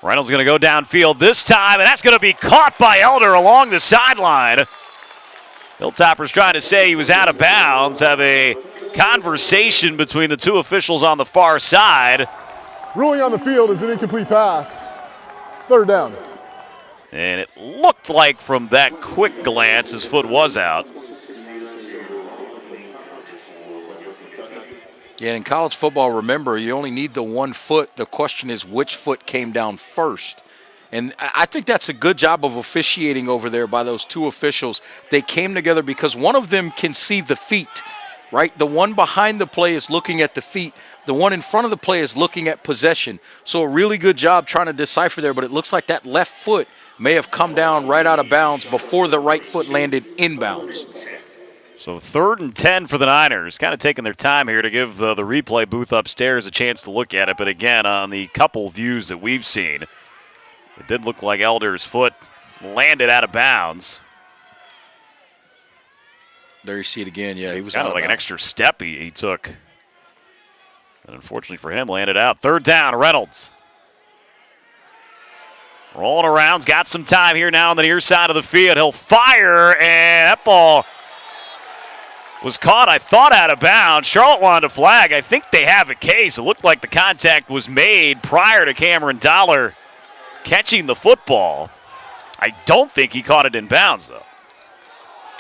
Reynolds going to go downfield this time, and that's going to be caught by Elder along the sideline. Hilltoppers trying to say he was out of bounds, have a conversation between the two officials on the far side. Ruling on the field is an incomplete pass. Third down. And it looked like from that quick glance his foot was out. Yeah, in college football, remember, you only need the 1 foot. The question is which foot came down first. And I think that's a good job of officiating over there by those two officials. They came together because one of them can see the feet, right? The one behind the play is looking at the feet. The one in front of the play is looking at possession. So a really good job trying to decipher there, but it looks like that left foot may have come down right out of bounds before the right foot landed inbounds. So 3rd and 10 for the Niners. Kind of taking their time here to give the replay booth upstairs a chance to look at it. But again, on the couple views that we've seen, it did look like Elder's foot landed out of bounds. There you see it again. Yeah, he was kind out of like bounds. An extra step he took. And unfortunately for him, landed out. 3rd down, Reynolds. Rolling around, he's got some time here now on the near side of the field. He'll fire, and that ball was caught, I thought, out of bounds. Charlotte wanted a flag. I think they have a case. It looked like the contact was made prior to Cameron Dollar catching the football. I don't think he caught it in bounds, though.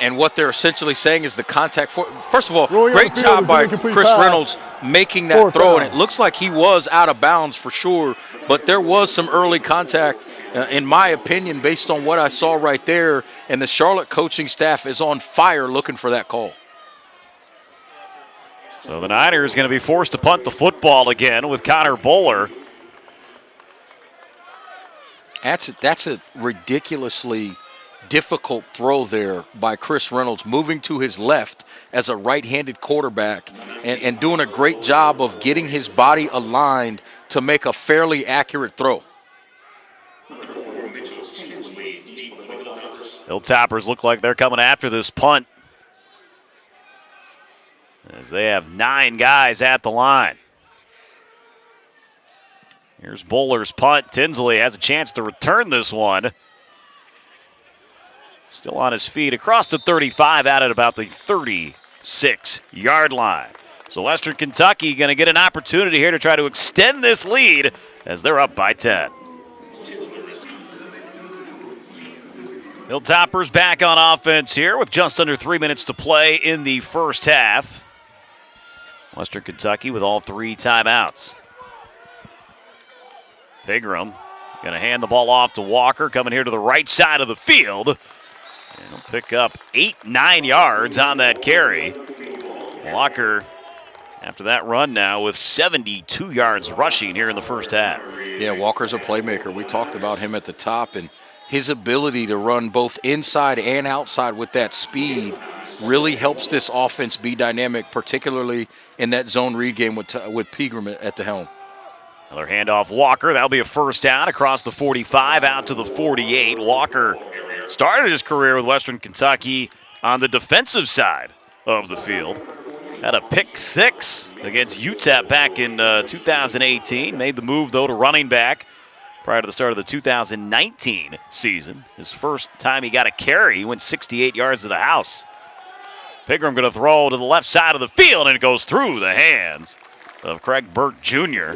And what they're essentially saying is the contact. First of all, Rolling great job by Chris pass. Reynolds making that throw. And it looks like he was out of bounds for sure. But there was some early contact, in my opinion, based on what I saw right there. And the Charlotte coaching staff is on fire looking for that call. So the Niners going to be forced to punt the football again with Connor Bowler. That's a ridiculously difficult throw there by Chris Reynolds, moving to his left as a right-handed quarterback and doing a great job of getting his body aligned to make a fairly accurate throw. Hilltoppers look like they're coming after this punt, as they have 9 guys at the line. Here's Bowler's punt. Tinsley has a chance to return this one. Still on his feet across the 35 out at about the 36-yard line. So Western Kentucky going to get an opportunity here to try to extend this lead as they're up by 10. Hilltoppers back on offense here with just under 3 minutes to play in the first half. Western Kentucky with all 3 timeouts. Pigram going to hand the ball off to Walker, coming here to the right side of the field. And he'll pick up 8-9 yards on that carry. Walker, after that run now, with 72 yards rushing here in the first half. Yeah, Walker's a playmaker. We talked about him at the top, and his ability to run both inside and outside with that speed really helps this offense be dynamic, particularly in that zone read game with Pigram at the helm. Another handoff, Walker. That'll be a first down across the 45 out to the 48. Walker started his career with Western Kentucky on the defensive side of the field. Had a pick 6 against UTEP back in 2018. Made the move, though, to running back prior to the start of the 2019 season. His first time he got a carry, he went 68 yards to the house. Pigram going to throw to the left side of the field, and it goes through the hands of Craig Burt Jr.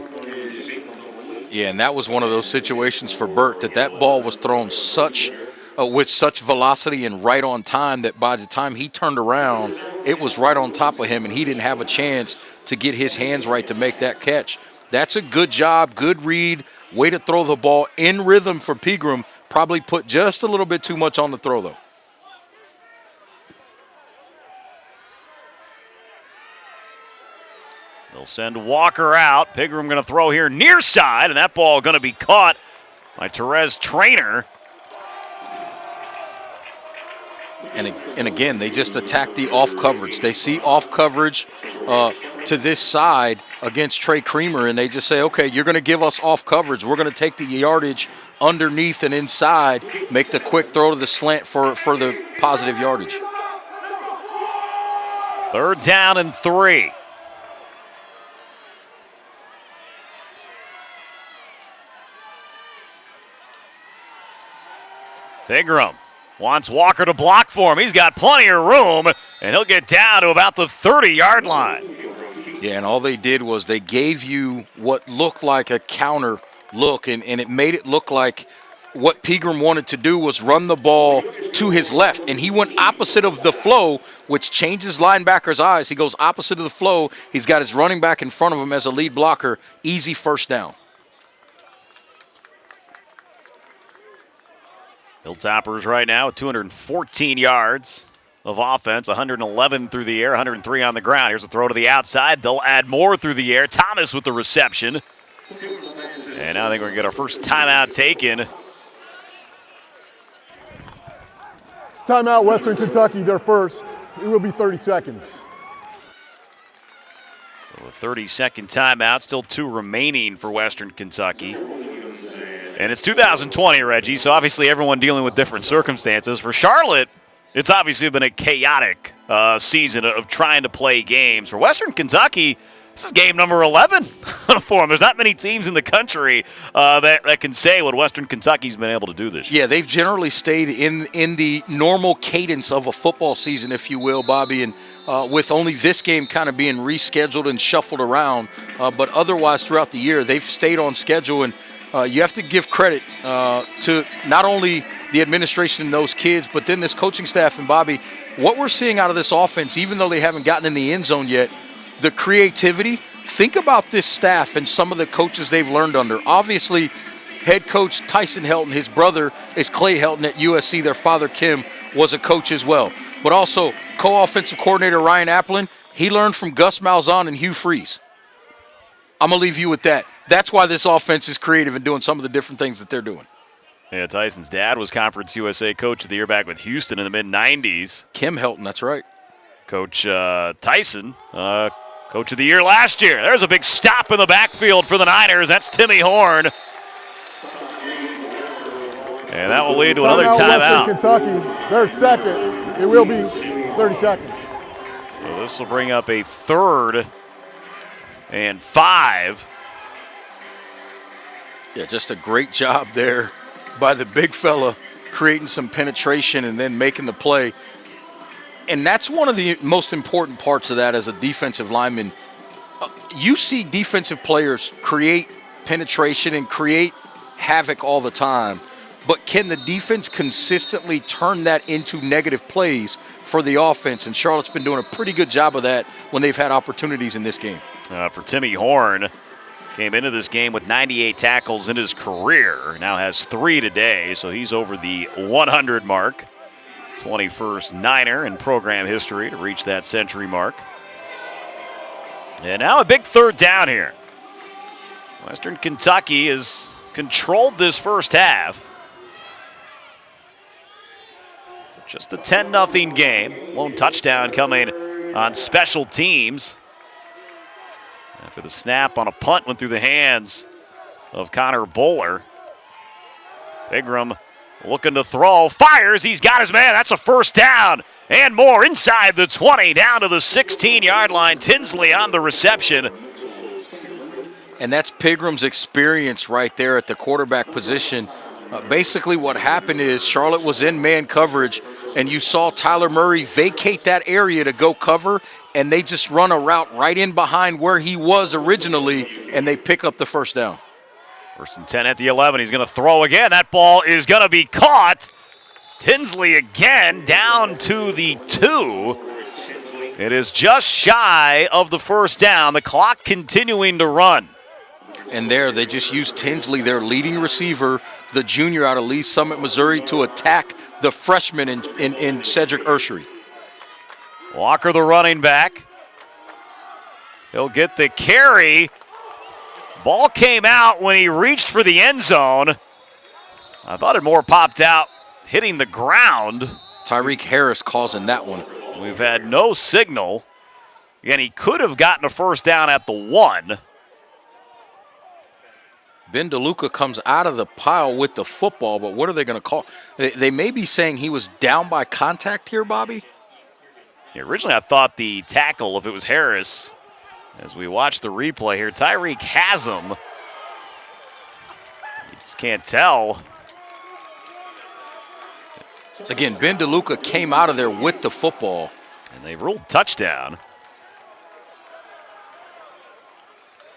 Yeah, and that was one of those situations for Burt that ball was thrown with such velocity and right on time that by the time he turned around, it was right on top of him, and he didn't have a chance to get his hands right to make that catch. That's a good job, good read, way to throw the ball in rhythm for Pigram. Probably put just a little bit too much on the throw, though. They'll send Walker out. Pigram going to throw here near side, and that ball going to be caught by Therese Traynor. And again, they just attack the off coverage. They see off coverage to this side against Trey Creamer, and they just say, okay, you're going to give us off coverage. We're going to take the yardage underneath and inside, make the quick throw to the slant for the positive yardage. 3rd down and 3. Pigram wants Walker to block for him. He's got plenty of room, and he'll get down to about the 30-yard line. Yeah, and all they did was they gave you what looked like a counter look, and it made it look like what Pigram wanted to do was run the ball to his left, and he went opposite of the flow, which changes linebackers' eyes. He goes opposite of the flow. He's got his running back in front of him as a lead blocker. Easy first down. Hilltoppers right now with 214 yards of offense, 111 through the air, 103 on the ground. Here's a throw to the outside. They'll add more through the air. Thomas with the reception. And now I think we're going to get our first timeout taken. Timeout, Western Kentucky, their first. It will be 30 seconds. So a 30-second timeout, still 2 remaining for Western Kentucky. And it's 2020, Reggie, so obviously everyone dealing with different circumstances. For Charlotte, it's obviously been a chaotic season of trying to play games. For Western Kentucky, this is game number 11 for them. There's not many teams in the country that can say what Western Kentucky's been able to do this year. Yeah, they've generally stayed in the normal cadence of a football season, if you will, Bobby, and with only this game kind of being rescheduled and shuffled around. But otherwise, throughout the year, they've stayed on schedule, and you have to give credit to not only the administration and those kids, but then this coaching staff. And, Bobby, what we're seeing out of this offense, even though they haven't gotten in the end zone yet, the creativity, think about this staff and some of the coaches they've learned under. Obviously, head coach Tyson Helton, his brother is Clay Helton at USC. Their father, Kim, was a coach as well. But also, co-offensive coordinator Ryan Applin, he learned from Gus Malzahn and Hugh Freeze. I'm going to leave you with that. That's why this offense is creative and doing some of the different things that they're doing. Yeah, Tyson's dad was Conference USA Coach of the Year back with Houston in the mid-'90s. Kim Helton, that's right. Coach Tyson, Coach of the Year last year. There's a big stop in the backfield for the Niners. That's Timmy Horn. And that will lead to another timeout. Kentucky, their second. It will be 30 seconds. So this will bring up a 3rd and 5. Yeah, just a great job there by the big fella, creating some penetration and then making the play. And that's one of the most important parts of that as a defensive lineman. You see defensive players create penetration and create havoc all the time, but can the defense consistently turn that into negative plays for the offense? And Charlotte's been doing a pretty good job of that when they've had opportunities in this game. For Timmy Horn, came into this game with 98 tackles in his career. Now has 3 today, so he's over the 100 mark. 21st Niner in program history to reach that century mark. And now a big third down here. Western Kentucky has controlled this first half. Just a 10-0 game. Lone touchdown coming on special teams. After the snap on a punt went through the hands of Connor Bowler. Bigram looking to throw, fires, he's got his man, that's a first down. And more inside the 20, down to the 16-yard line. Tinsley on the reception. And that's Pigram's experience right there at the quarterback position. Basically what happened is Charlotte was in man coverage, and you saw Tyler Murray vacate that area to go cover, and they just run a route right in behind where he was originally, and they pick up the first down. First and 10 at the 11. He's going to throw again. That ball is going to be caught. Tinsley again down to the 2. It is just shy of the first down. The clock continuing to run. And there, they just used Tinsley, their leading receiver, the junior out of Lee Summit, Missouri, to attack the freshman in Cedric Ursery. Walker, the running back. He'll get the carry. Ball came out when he reached for the end zone. I thought it more popped out, hitting the ground. Tyreek Harris causing that one. We've had no signal. Again, he could have gotten a first down at the 1. Ben DeLuca comes out of the pile with the football, but what are they going to call? They may be saying he was down by contact here, Bobby? Yeah, originally, I thought the tackle, if it was Harris, as we watch the replay here, Tyreek has him. You just can't tell. Again, Ben DeLuca came out of there with the football. And they ruled touchdown.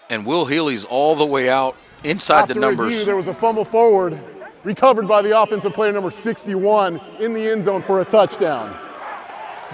And Will Healy's all the way out inside the numbers. Review, there was a fumble forward, recovered by the offensive player number 61 in the end zone for a touchdown.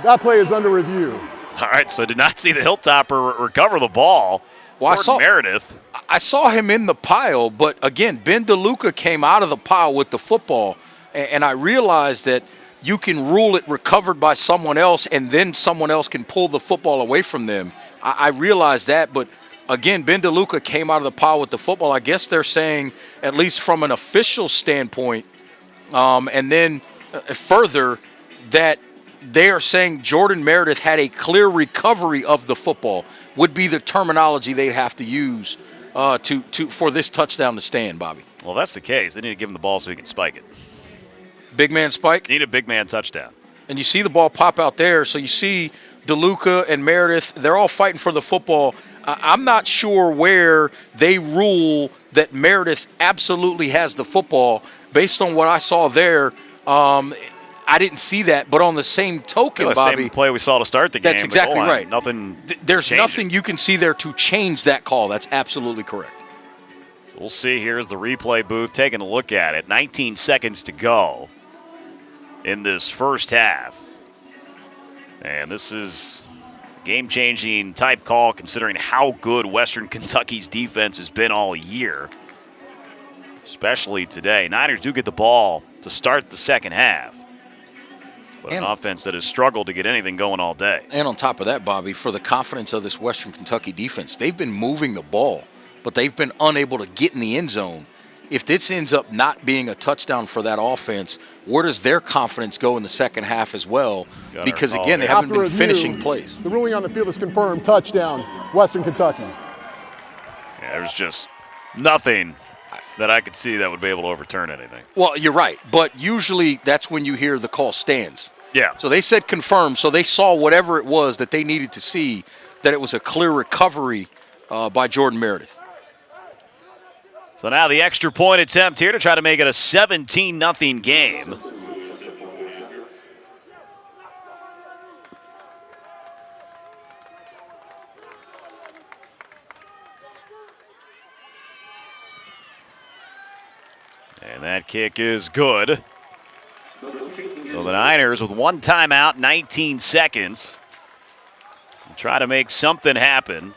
That play is under review. All right, so did not see the Hilltopper recover the ball. Well, Meredith. I saw him in the pile, but again, Ben DeLuca came out of the pile with the football, and I realized that you can rule it recovered by someone else, and then someone else can pull the football away from them. I realized that, but again, Ben DeLuca came out of the pile with the football. I guess they're saying, at least from an official standpoint, and then further, that they are saying Jordan Meredith had a clear recovery of the football, would be the terminology they'd have to use for this touchdown to stand, Bobby. Well, if that's the case, they need to give him the ball so he can spike it. Big man spike? Need a big man touchdown. And you see the ball pop out there, so you see DeLuca and Meredith, they're all fighting for the football. I'm not sure where they rule that Meredith absolutely has the football. Based on what I saw there, I didn't see that. But on the same token, Bobby, same play we saw to start the game. That's exactly right. There's changing. nothing you can see there to change that call. That's absolutely correct. So we'll see. Here's the replay booth taking a look at it. 19 seconds to go in this first half. And this is a game-changing type call considering how good Western Kentucky's defense has been all year, especially today. Niners do get the ball to start the second half, but an offense that has struggled to get anything going all day. And on top of that, Bobby, for the confidence of this Western Kentucky defense, they've been moving the ball, but they've been unable to get in the end zone. If this ends up not being a touchdown for that offense, where does their confidence go in the second half as well? Because, again, they haven't been finishing plays. The ruling on the field is confirmed. Touchdown, Western Kentucky. Yeah, there's just nothing that I could see that would be able to overturn anything. Well, you're right, but usually that's when you hear the call stands. Yeah. So they said confirmed, so they saw whatever it was that they needed to see, that it was a clear recovery by Jordan Meredith. So now the extra point attempt here to try to make it a 17-0 game. That kick is good. So the Niners with one timeout, 19 seconds. Try to make something happen.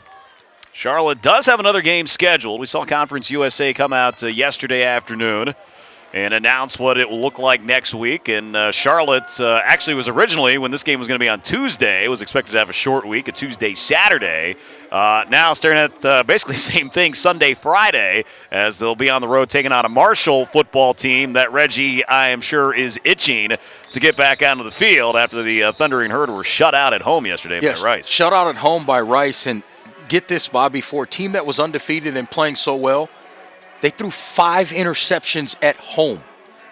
Charlotte does have another game scheduled. We saw Conference USA come out yesterday afternoon and announce what it will look like next week. And Charlotte actually was originally, when this game was going to be on Tuesday, was expected to have a short week, a Tuesday, Saturday. Now staring at basically the same thing, Sunday, Friday, as they'll be on the road taking on a Marshall football team that Reggie, I am sure, is itching to get back onto the field after the Thundering Herd were shut out at home yesterday by Rice. Shut out at home by Rice. And get this, Bobby, for a team that was undefeated and playing so well, they threw 5 interceptions at home.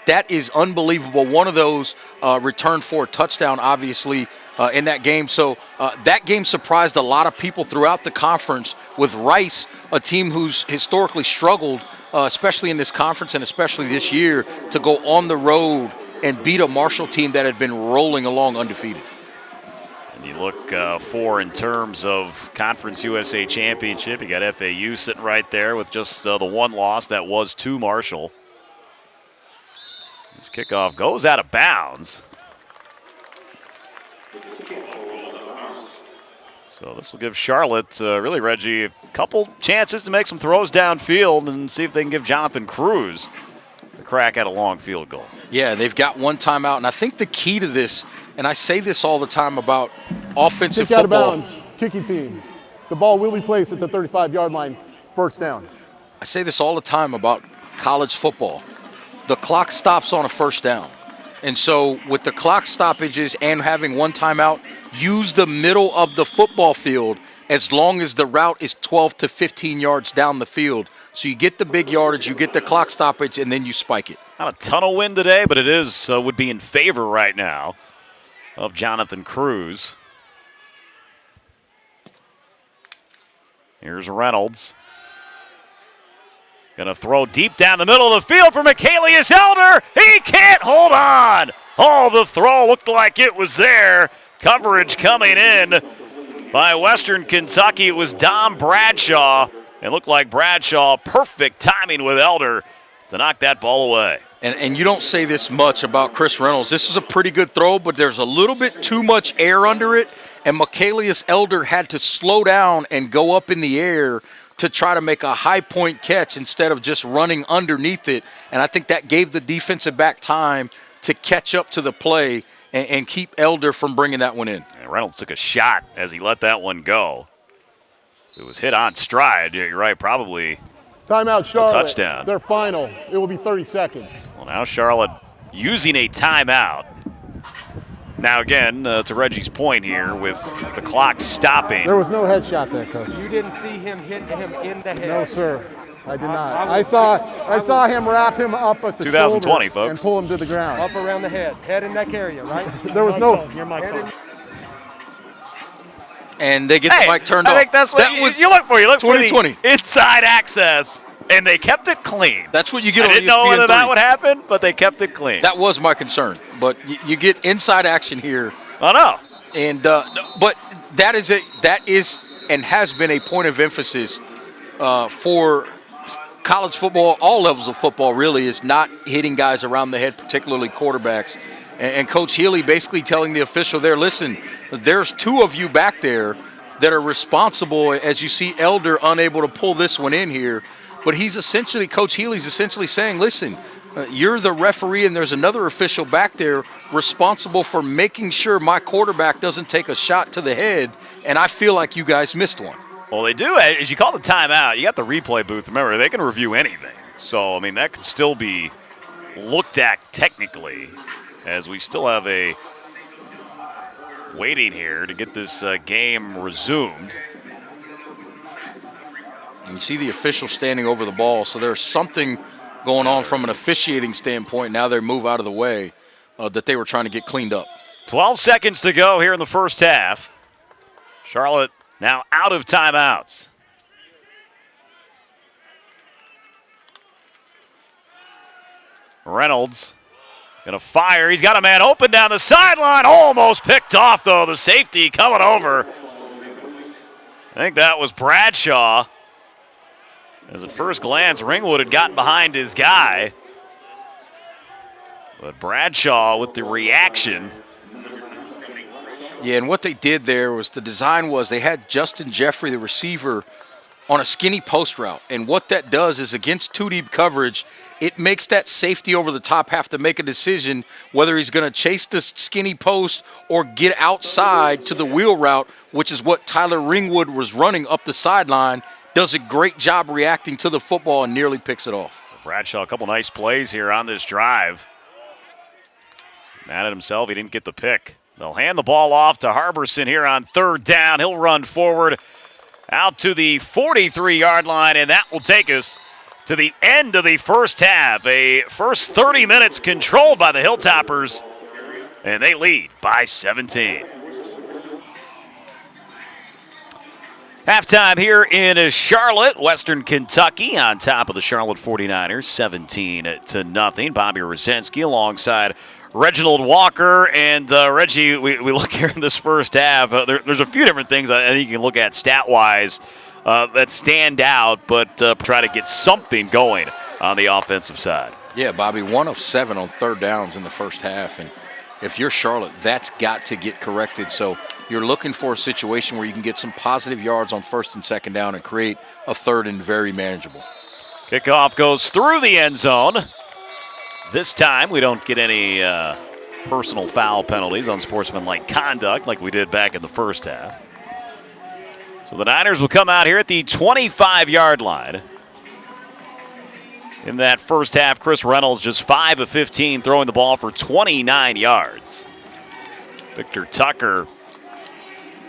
That is unbelievable. One of those returned for a touchdown, obviously, in that game. So that game surprised a lot of people throughout the conference, with Rice, a team who's historically struggled, especially in this conference and especially this year, to go on the road and beat a Marshall team that had been rolling along undefeated. And you look for, in terms of Conference USA Championship, you got FAU sitting right there with just the one loss that was to Marshall. This kickoff goes out of bounds. So this will give Charlotte, really, Reggie, a couple chances to make some throws downfield and see if they can give Jonathan Cruz a crack at a long field goal. Yeah, they've got one timeout, and I think the key to this, and I say this all the time about offensive Kick out football. of bounds, kicking team. The ball will be placed at the 35-yard line, first down. I say this all the time about college football. The clock stops on a first down. And so with the clock stoppages and having one timeout, use the middle of the football field as long as the route is 12 to 15 yards down the field. So you get the big yardage, you get the clock stoppage, and then you spike it. Not a ton of wind today, but it is would be in favor right now of Jonathan Cruz. Here's Reynolds. Going to throw deep down the middle of the field for Michaelius Elder. He can't hold on. Oh, the throw looked like it was there. Coverage coming in by Western Kentucky. It was Dom Bradshaw. It looked like Bradshaw, perfect timing with Elder to knock that ball away. And you don't say this much about Chris Reynolds. This is a pretty good throw, but there's a little bit too much air under it, and Michaelius Elder had to slow down and go up in the air to try to make a high point catch instead of just running underneath it. And I think that gave the defensive back time to catch up to the play and keep Elder from bringing that one in. And Reynolds took a shot as he let that one go. It was hit on stride. You're right, probably Timeout, Charlotte. touchdown. Their final. It will be 30 seconds. Well, now Charlotte using a timeout. Now again, to Reggie's point here, with the clock stopping. There was no headshot there, Coach. You didn't see him hit him in the head. No, sir. I did not. I saw him wrap him up at the 2020, shoulders folks. and pull him to the ground. Up around the head and neck area, right? There was no. And they get the mic turned off. I think that's what you look for. You look 2020. for the inside access, and they kept it clean. That's what you get I on didn't know whether ESPN3. that would happen, but they kept it clean. That was my concern. But you get inside action here. I know. And but that is and has been a point of emphasis for college football, all levels of football really, is not hitting guys around the head, particularly quarterbacks. And Coach Healy basically telling the official there, listen, there's two of you back there that are responsible, as you see Elder unable to pull this one in here. But Coach Healy's essentially saying, listen, you're the referee and there's another official back there responsible for making sure my quarterback doesn't take a shot to the head, and I feel like you guys missed one. Well, they do. As you call the timeout, you got the replay booth. Remember, they can review anything. So, I mean, that could still be looked at technically, as we still have a waiting here to get this game resumed. And you see the official standing over the ball, so there's something going on from an officiating standpoint. Now they move out of the way that they were trying to get cleaned up. 12 seconds to go here in the first half. Charlotte now out of timeouts. Reynolds going to fire. He's got a man open down the sideline. Almost picked off, though. The safety coming over. I think that was Bradshaw. As at first glance, Ringwood had gotten behind his guy. But Bradshaw with the reaction. Yeah, and what they did there was the design was they had Justin Jeffrey, the receiver, on a skinny post route. And what that does is against two deep coverage, it makes that safety over the top have to make a decision whether he's going to chase the skinny post or get outside to the wheel route, which is what Tyler Ringwood was running up the sideline. Does a great job reacting to the football and nearly picks it off. Bradshaw, a couple nice plays here on this drive. Mad at himself, he didn't get the pick. They'll hand the ball off to Harbison here on third down. He'll run forward out to the 43-yard line, and that will take us to the end of the first half. A first 30 minutes controlled by the Hilltoppers, and they lead by 17. Halftime here in Charlotte, Western Kentucky, on top of the Charlotte 49ers, 17-0. Bobby Rosinski alongside Reginald Walker. And Reggie, we look here in this first half. There's a few different things I think you can look at stat-wise that stand out, but try to get something going on the offensive side. Yeah, Bobby, 1 of 7 on third downs in the first half. And if you're Charlotte, that's got to get corrected. So you're looking for a situation where you can get some positive yards on first and second down and create a third and very manageable. Kickoff goes through the end zone. This time we don't get any personal foul penalties on sportsmanlike conduct like we did back in the first half. So the Niners will come out here at the 25-yard line. In that first half, Chris Reynolds just 5 of 15, throwing the ball for 29 yards. Victor Tucker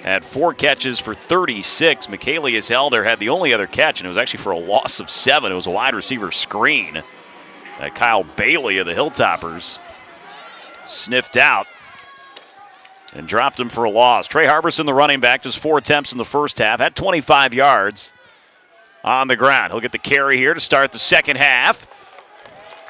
had 4 catches for 36. Michaelius Elder had the only other catch, and it was actually for a loss of 7. It was a wide receiver screen that Kyle Bailey of the Hilltoppers sniffed out and dropped him for a loss. Trey Harbison, the running back, just 4 attempts in the first half, had 25 yards on the ground. He'll get the carry here to start the second half.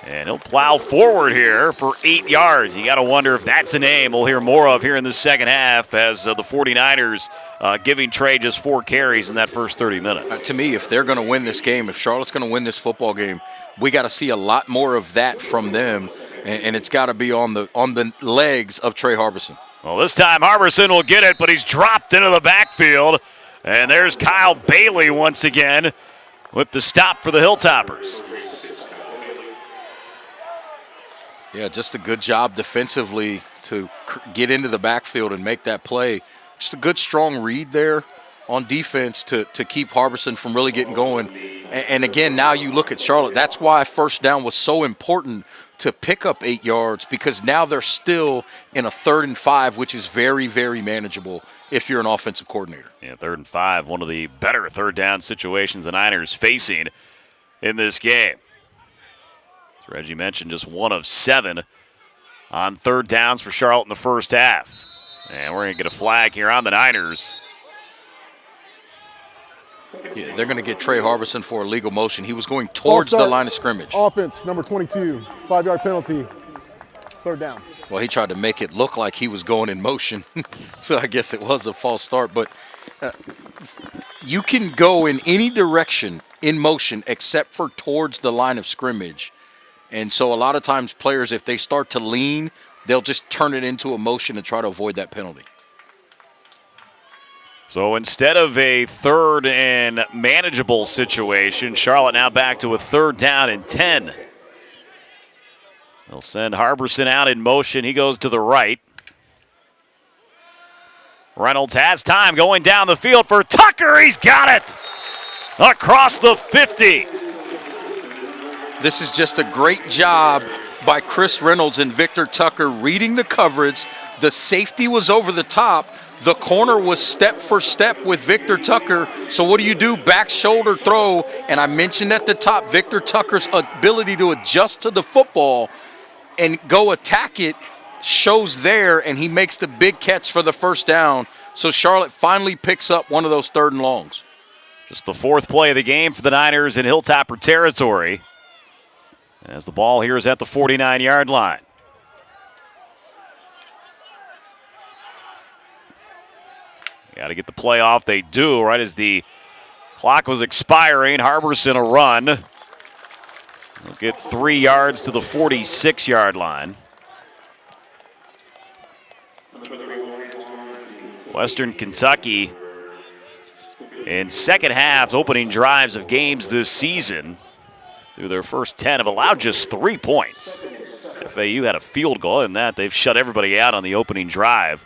And he'll plow forward here for 8 yards. You got to wonder if that's a name we'll hear more of here in the second half as the 49ers giving Trey just 4 carries in that first 30 minutes. To me, if they're going to win this game, if Charlotte's going to win this football game, we got to see a lot more of that from them, and it's got to be on the legs of Trey Harbison. Well, this time Harbison will get it, but he's dropped into the backfield. And there's Kyle Bailey once again with the stop for the Hilltoppers. Yeah, just a good job defensively to get into the backfield and make that play. Just a good, strong read there on defense to keep Harbison from really getting going. And again, now you look at Charlotte. That's why first down was so important to pick up 8 yards, because now they're still in a 3rd and 5, which is very, very manageable if you're an offensive coordinator. Yeah, 3rd and 5, one of the better third down situations the Niners facing in this game. As Reggie mentioned, just 1 of 7 on third downs for Charlotte in the first half. And we're going to get a flag here on the Niners. Yeah, they're going to get Trey Harbison for illegal motion. He was going towards the line of scrimmage. Offense, number 22, 5-yard penalty, 3rd down. Well, he tried to make it look like he was going in motion, so I guess it was a false start. But you can go in any direction in motion except for towards the line of scrimmage. And so a lot of times players, if they start to lean, they'll just turn it into a motion and try to avoid that penalty. So instead of a 3rd and manageable situation, Charlotte now back to a 3rd down and 10. They'll send Harbison out in motion. He goes to the right. Reynolds has time going down the field for Tucker. He's got it across the 50. This is just a great job by Chris Reynolds and Victor Tucker reading the coverage. The safety was over the top. The corner was step for step with Victor Tucker. So what do? Back shoulder throw. And I mentioned at the top, Victor Tucker's ability to adjust to the football and go attack it shows there, and he makes the big catch for the first down. So Charlotte finally picks up one of those 3rd and longs. Just the 4th play of the game for the Niners in Hilltopper territory, as the ball here is at the 49-yard line. Got to get the play off. They do, right as the clock was expiring. Harbison a run. He'll get 3 yards to the 46-yard line. Western Kentucky in second half opening drives of games this season, through their first 10, have allowed just 3 points. FAU had a field goal, and that they've shut everybody out on the opening drive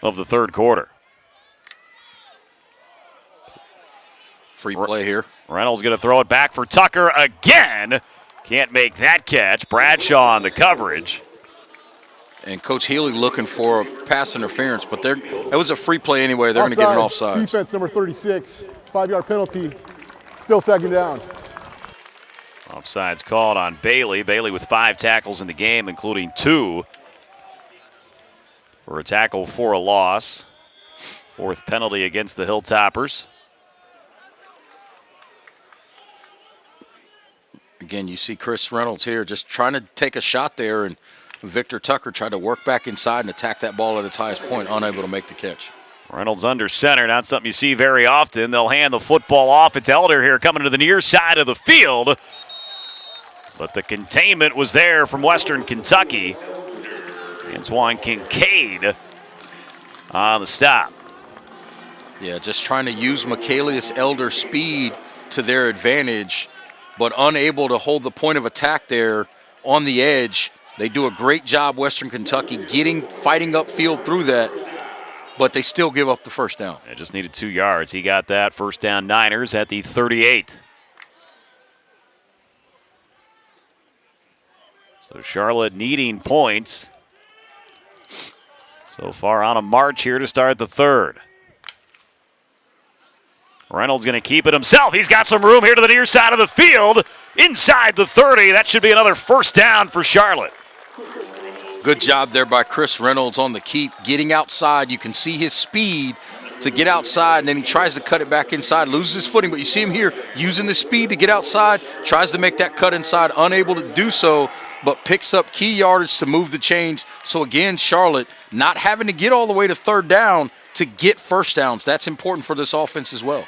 of the third quarter. Free play here. Reynolds going to throw it back for Tucker again. Can't make that catch. Bradshaw on the coverage. And Coach Healy looking for a pass interference, but that was a free play anyway. They're going to give an offside. Defense number 36, 5-yard penalty, still second down. Offside's called on Bailey. Bailey with 5 tackles in the game, including 2 for a tackle for a loss. 4th penalty against the Hilltoppers. Again, you see Chris Reynolds here just trying to take a shot there, and Victor Tucker tried to work back inside and attack that ball at its highest point, unable to make the catch. Reynolds under center, not something you see very often. They'll hand the football off. It's Elder here coming to the near side of the field. But the containment was there from Western Kentucky. Antoine Kincaid on the stop. Yeah, just trying to use Michaelius Elder's speed to their advantage, but unable to hold the point of attack there on the edge. They do a great job, Western Kentucky, fighting upfield through that, but they still give up the first down. They just needed 2 yards. He got that. First down, Niners at the 38. So Charlotte needing points. So far on a march here to start the third. Reynolds going to keep it himself. He's got some room here to the near side of the field. Inside the 30. That should be another first down for Charlotte. Good job there by Chris Reynolds on the keep, getting outside. You can see his speed to get outside, and then he tries to cut it back inside, loses his footing, but you see him here using the speed to get outside, tries to make that cut inside, unable to do so, but picks up key yardage to move the chains. So again, Charlotte not having to get all the way to third down to get first downs. That's important for this offense as well.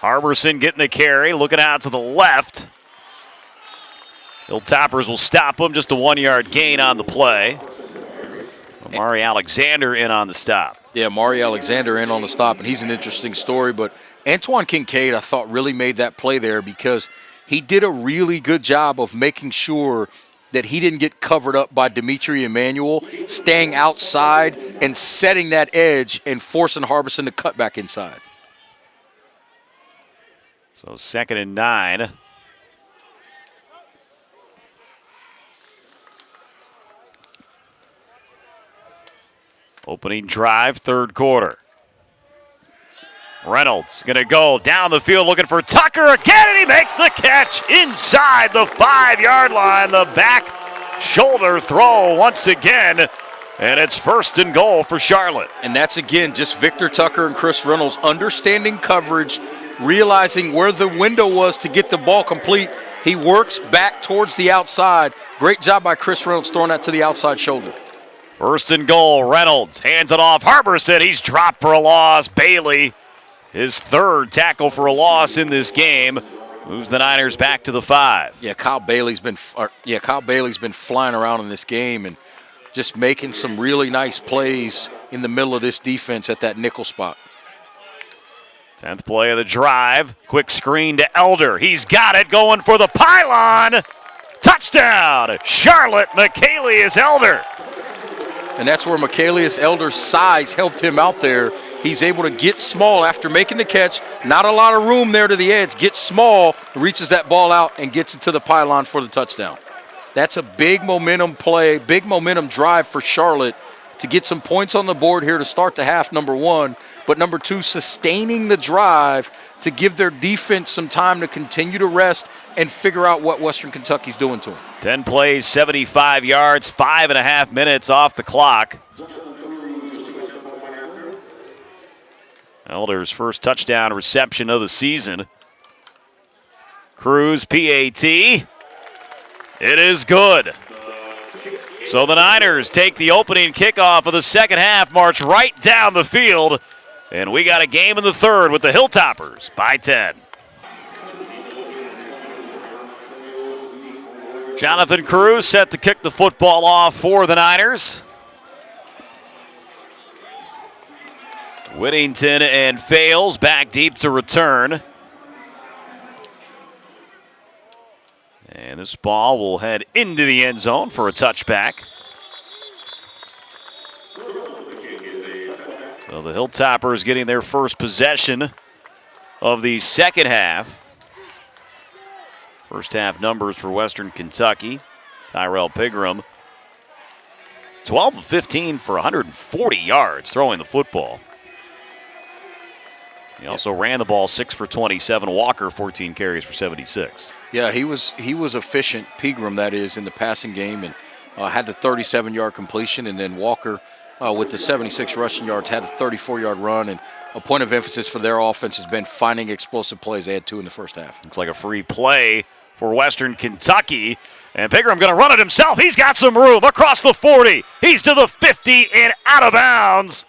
Harbison getting the carry, looking out to the left. Hilltoppers will stop him, just a 1-yard gain on the play. Amari Alexander in on the stop. Yeah, Amari Alexander in on the stop, and he's an interesting story. But Antoine Kincaid, I thought, really made that play there because he did a really good job of making sure that he didn't get covered up by Dimitri Emmanuel, staying outside and setting that edge and forcing Harbison to cut back inside. So 2nd and 9. Opening drive, third quarter. Reynolds going to go down the field looking for Tucker again, and he makes the catch inside the 5-yard line. The back shoulder throw once again, and it's 1st and goal for Charlotte. And that's, again, just Victor Tucker and Chris Reynolds understanding coverage, realizing where the window was to get the ball complete. He works back towards the outside. Great job by Chris Reynolds throwing that to the outside shoulder. 1st and goal, Reynolds hands it off. Harbison, he's dropped for a loss. Bailey, his 3rd tackle for a loss in this game, moves the Niners back to the 5. Yeah, Kyle Bailey's been flying around in this game and just making some really nice plays in the middle of this defense at that nickel spot. 10th play of the drive. Quick screen to Elder. He's got it, going for the pylon. Touchdown, Charlotte. Michaelius Elder. And that's where Michaelius Elder's size helped him out there. He's able to get small after making the catch. Not a lot of room there to the edge. Gets small, reaches that ball out, and gets it to the pylon for the touchdown. That's a big momentum play, big momentum drive for Charlotte to get some points on the board here to start the half, number 1. But number 2, sustaining the drive to give their defense some time to continue to rest and figure out what Western Kentucky's doing to them. 10 plays, 75 yards, 5.5 minutes off the clock. Elder's first touchdown reception of the season. Cruz, PAT. It is good. So the Niners take the opening kickoff of the second half, march right down the field, and we got a game in the third with the Hilltoppers by 10. Jonathan Cruz set to kick the football off for the Niners. Whittington and Fales back deep to return. And this ball will head into the end zone for a touchback. So the Hilltoppers getting their first possession of the second half. First half numbers for Western Kentucky. Tyrell Pigram, 12 of 15 for 140 yards throwing the football. He also ran the ball 6 for 27. Walker, 14 carries for 76. Yeah, he was efficient, Pigram that is, in the passing game, and had the 37-yard completion, and then Walker with the 76 rushing yards had a 34-yard run, and a point of emphasis for their offense has been finding explosive plays. They had 2 in the first half. Looks like a free play for Western Kentucky, and Pigram going to run it himself. He's got some room across the 40. He's to the 50 and out of bounds.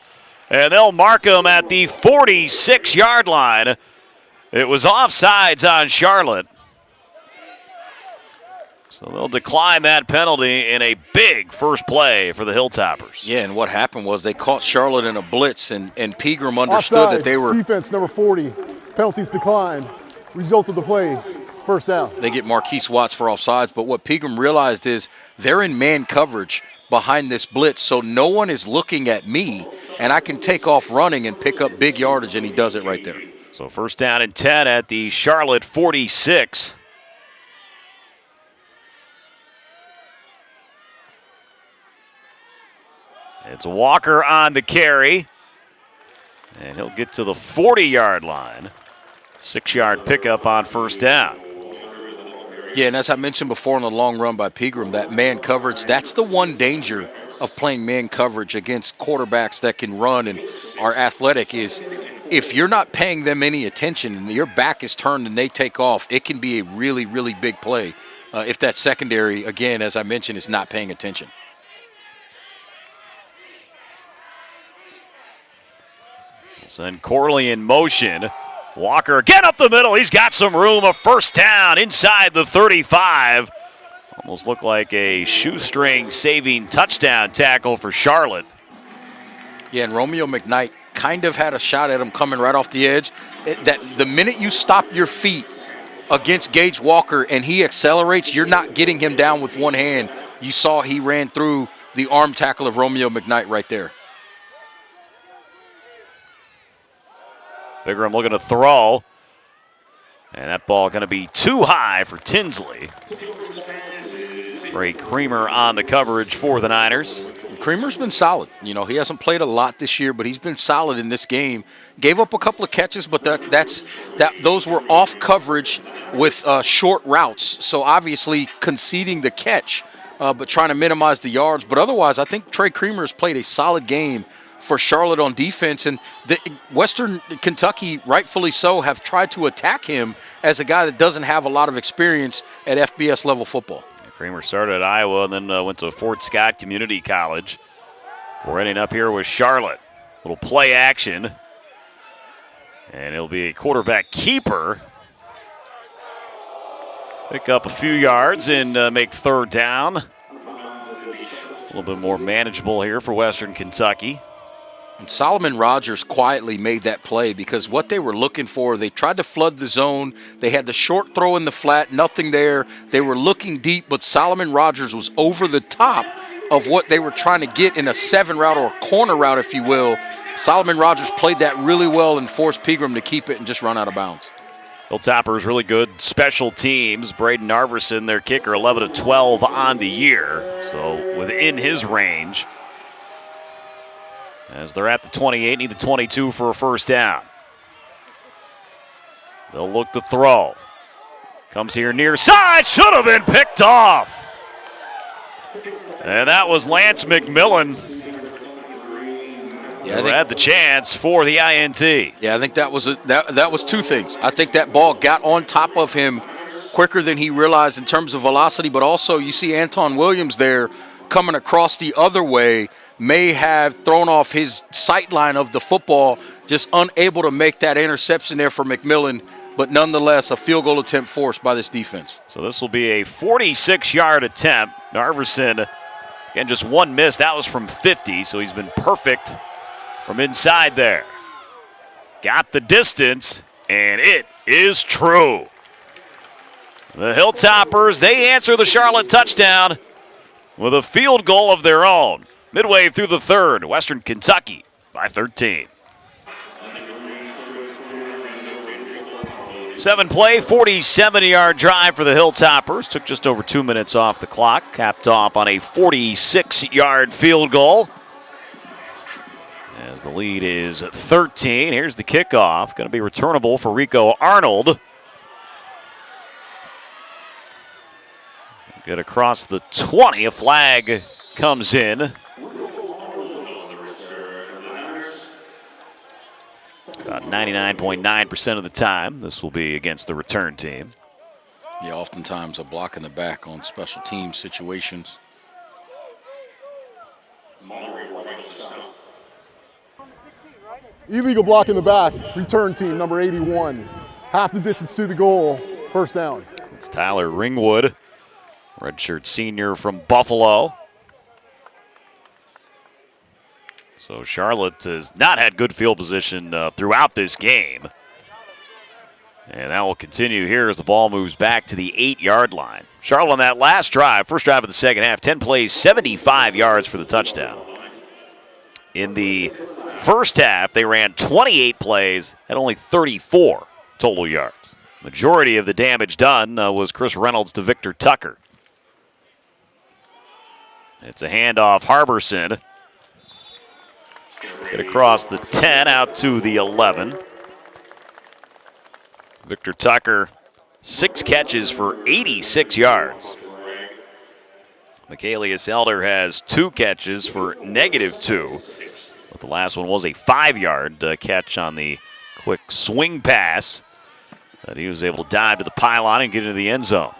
And they'll mark him at the 46-yard line. It was offsides on Charlotte. So they'll decline that penalty in a big first play for the Hilltoppers. Yeah, and what happened was they caught Charlotte in a blitz, and Pigram understood Offside, that they were. Defense number 40. Penalties declined. Result of the play, first down. They get Marquise Watts for offsides, but what Pigram realized is they're in man coverage behind this blitz, so no one is looking at me, and I can take off running and pick up big yardage, and he does it right there. So first down and 10 at the Charlotte 46. It's Walker on the carry, and he'll get to the 40-yard line. 6-yard pickup on first down. Yeah, and as I mentioned before in the long run by Pigram, that man coverage, that's the one danger of playing man coverage against quarterbacks that can run and are athletic is if you're not paying them any attention and your back is turned and they take off, it can be a really, really big play if that secondary, again, as I mentioned, is not paying attention. Send Corley in motion. Walker again up the middle. He's got some room. A first down inside the 35. Almost looked like a shoestring saving touchdown tackle for Charlotte. Yeah, and Romeo McKnight kind of had a shot at him coming right off the edge. That the minute you stop your feet against Gage Walker and he accelerates, you're not getting him down with one hand. You saw he ran through the arm tackle of Romeo McKnight right there. Pigram looking to throw. And that ball going to be too high for Tinsley. Trey Creamer on the coverage for the Niners. Creamer's been solid. You know, he hasn't played a lot this year, but he's been solid in this game. Gave up a couple of catches, but those were off coverage with short routes. So obviously conceding the catch, but trying to minimize the yards. But otherwise, I think Trey Creamer has played a solid game for Charlotte on defense, and Western Kentucky, rightfully so, have tried to attack him as a guy that doesn't have a lot of experience at FBS level football. Creamer started at Iowa and then went to Fort Scott Community College. We're ending up here with Charlotte. Little play action. And it'll be a quarterback keeper. Pick up a few yards and make third down. A little bit more manageable here for Western Kentucky. And Solomon Rogers quietly made that play because what they were looking for, they tried to flood the zone. They had the short throw in the flat, nothing there. They were looking deep, but Solomon Rogers was over the top of what they were trying to get in a 7 route or a corner route, if you will. Solomon Rogers played that really well and forced Pigram to keep it and just run out of bounds. Hilltoppers really good special teams. Braden Narverson, their kicker, 11 of 12 on the year, so within his range. As they're at the 28, need the 22 for a first down. They'll look to throw. Comes here near side, should have been picked off. And that was Lance McMillan. Who had the chance for the INT. Yeah, I think that was two things. I think that ball got on top of him quicker than he realized in terms of velocity, but also you see Anton Williams there coming across the other way may have thrown off his sight line of the football, just unable to make that interception there for McMillan, but nonetheless a field goal attempt forced by this defense. So this will be a 46-yard attempt. Narverson, again, just one miss. That was from 50, so he's been perfect from inside there. Got the distance, and it is true. The Hilltoppers, they answer the Charlotte touchdown with a field goal of their own. Midway through the third, Western Kentucky by 13. 7-play, 47-yard drive for the Hilltoppers. Took just over 2 minutes off the clock. Capped off on a 46-yard field goal. As the lead is 13. Here's the kickoff. Going to be returnable for Rico Arnold. Get across the 20. A flag comes in. About 99.9% of the time, this will be against the return team. Yeah, oftentimes a block in the back on special team situations. Illegal block in the back, return team, number 81. Half the distance to the goal, first down. It's Tyler Ringwood, redshirt senior from Buffalo. So Charlotte has not had good field position throughout this game. And that will continue here as the ball moves back to the 8-yard line. Charlotte on that last drive, first drive of the second half, 10 plays, 75 yards for the touchdown. In the first half, they ran 28 plays at only 34 total yards. Majority of the damage done was Chris Reynolds to Victor Tucker. It's a handoff, Harbison. Get across the 10 out to the 11. Victor Tucker, 6 catches for 86 yards. Michaelius Elder has 2 catches for -2. But the last one was a 5-yard catch on the quick swing pass that he was able to dive to the pylon and get into the end zone.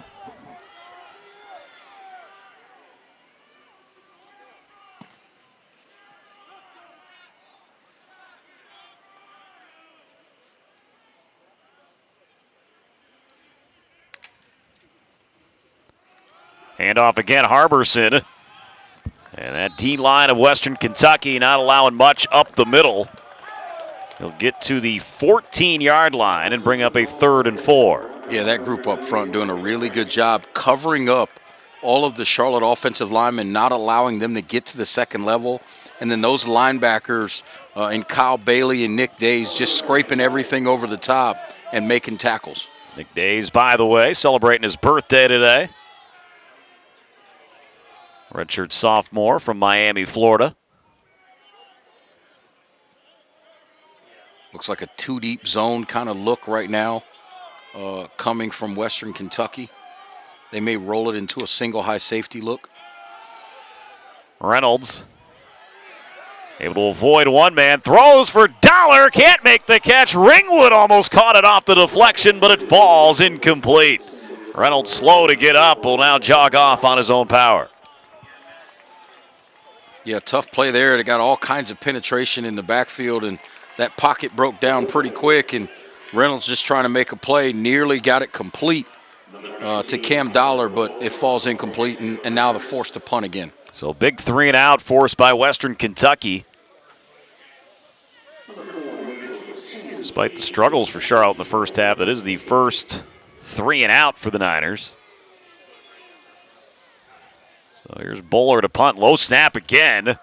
Handoff again, Harbison. And that D-line of Western Kentucky not allowing much up the middle. He'll get to the 14-yard line and bring up a 3rd and 4. Yeah, that group up front doing a really good job covering up all of the Charlotte offensive linemen, not allowing them to get to the second level. And then those linebackers and Kyle Bailey and Nick Days just scraping everything over the top and making tackles. Nick Days, by the way, celebrating his birthday today. Redshirt sophomore from Miami, Florida. Looks like a 2-deep zone kind of look right now coming from Western Kentucky. They may roll it into a single high safety look. Reynolds able to avoid one man, throws for Dollar, can't make the catch. Ringwood almost caught it off the deflection, but it falls incomplete. Reynolds slow to get up, will now jog off on his own power. Yeah, tough play there. They got all kinds of penetration in the backfield, and that pocket broke down pretty quick, and Reynolds just trying to make a play, nearly got it complete to Cam Dollar, but it falls incomplete, and now they're forced to punt again. So big 3 and out forced by Western Kentucky. Despite the struggles for Charlotte in the first half, that is the first 3 and out for the Niners. So here's Bowler to punt. Low snap again.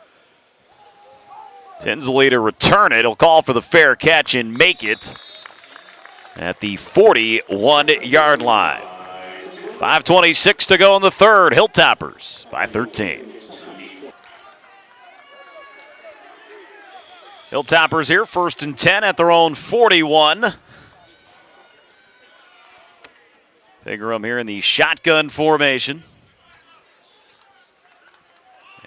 Tinsley to return it. He'll call for the fair catch and make it at the 41-yard line. 5:26 to go in the third. Hilltoppers by 13. Hilltoppers here, 1st and 10 at their own 41. Ingram here in the shotgun formation.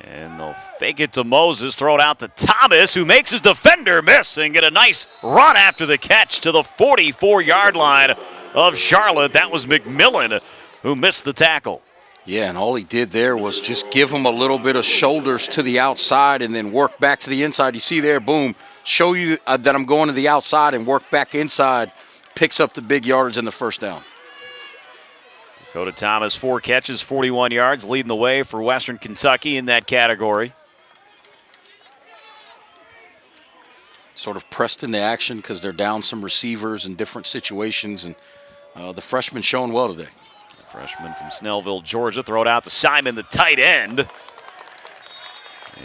And they'll fake it to Moses, throw it out to Thomas, who makes his defender miss and get a nice run after the catch to the 44-yard line of Charlotte. That was McMillan who missed the tackle. Yeah, and all he did there was just give him a little bit of shoulders to the outside and then work back to the inside. You see there, boom, show you that I'm going to the outside and work back inside. Picks up the big yardage in the first down. Dakota Thomas, 4 catches, 41 yards, leading the way for Western Kentucky in that category. Sort of pressed into action because they're down some receivers in different situations, and the freshman showing well today. Freshman from Snellville, Georgia. Throw it out to Simon, the tight end.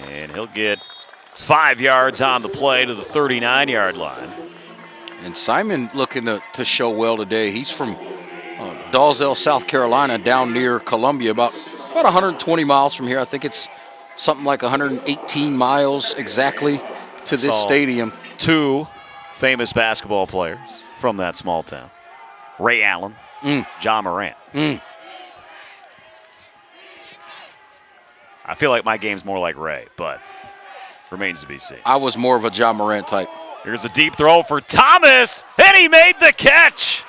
And he'll get 5 yards on the play to the 39-yard line. And Simon looking to show well today. He's from Dalzell, South Carolina, down near Columbia, about 120 miles from here. I think it's something like 118 miles exactly to this stadium. 2 famous basketball players from that small town. Ray Allen, John Morant. I feel like my game's more like Ray, but remains to be seen. I was more of a John Morant type. Here's a deep throw for Thomas, and he made the catch.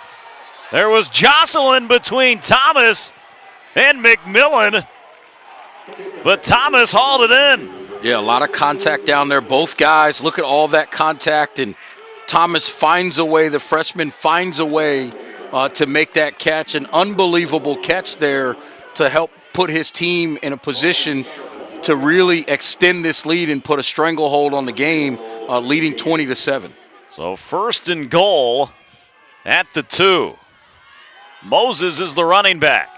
There was jostling between Thomas and McMillan, but Thomas hauled it in. Yeah, a lot of contact down there. Both guys, look at all that contact, and Thomas finds a way, the freshman finds a way to make that catch. An unbelievable catch there to help put his team in a position to really extend this lead and put a stranglehold on the game, leading 20-7. So 1st and goal at the 2. Moses is the running back,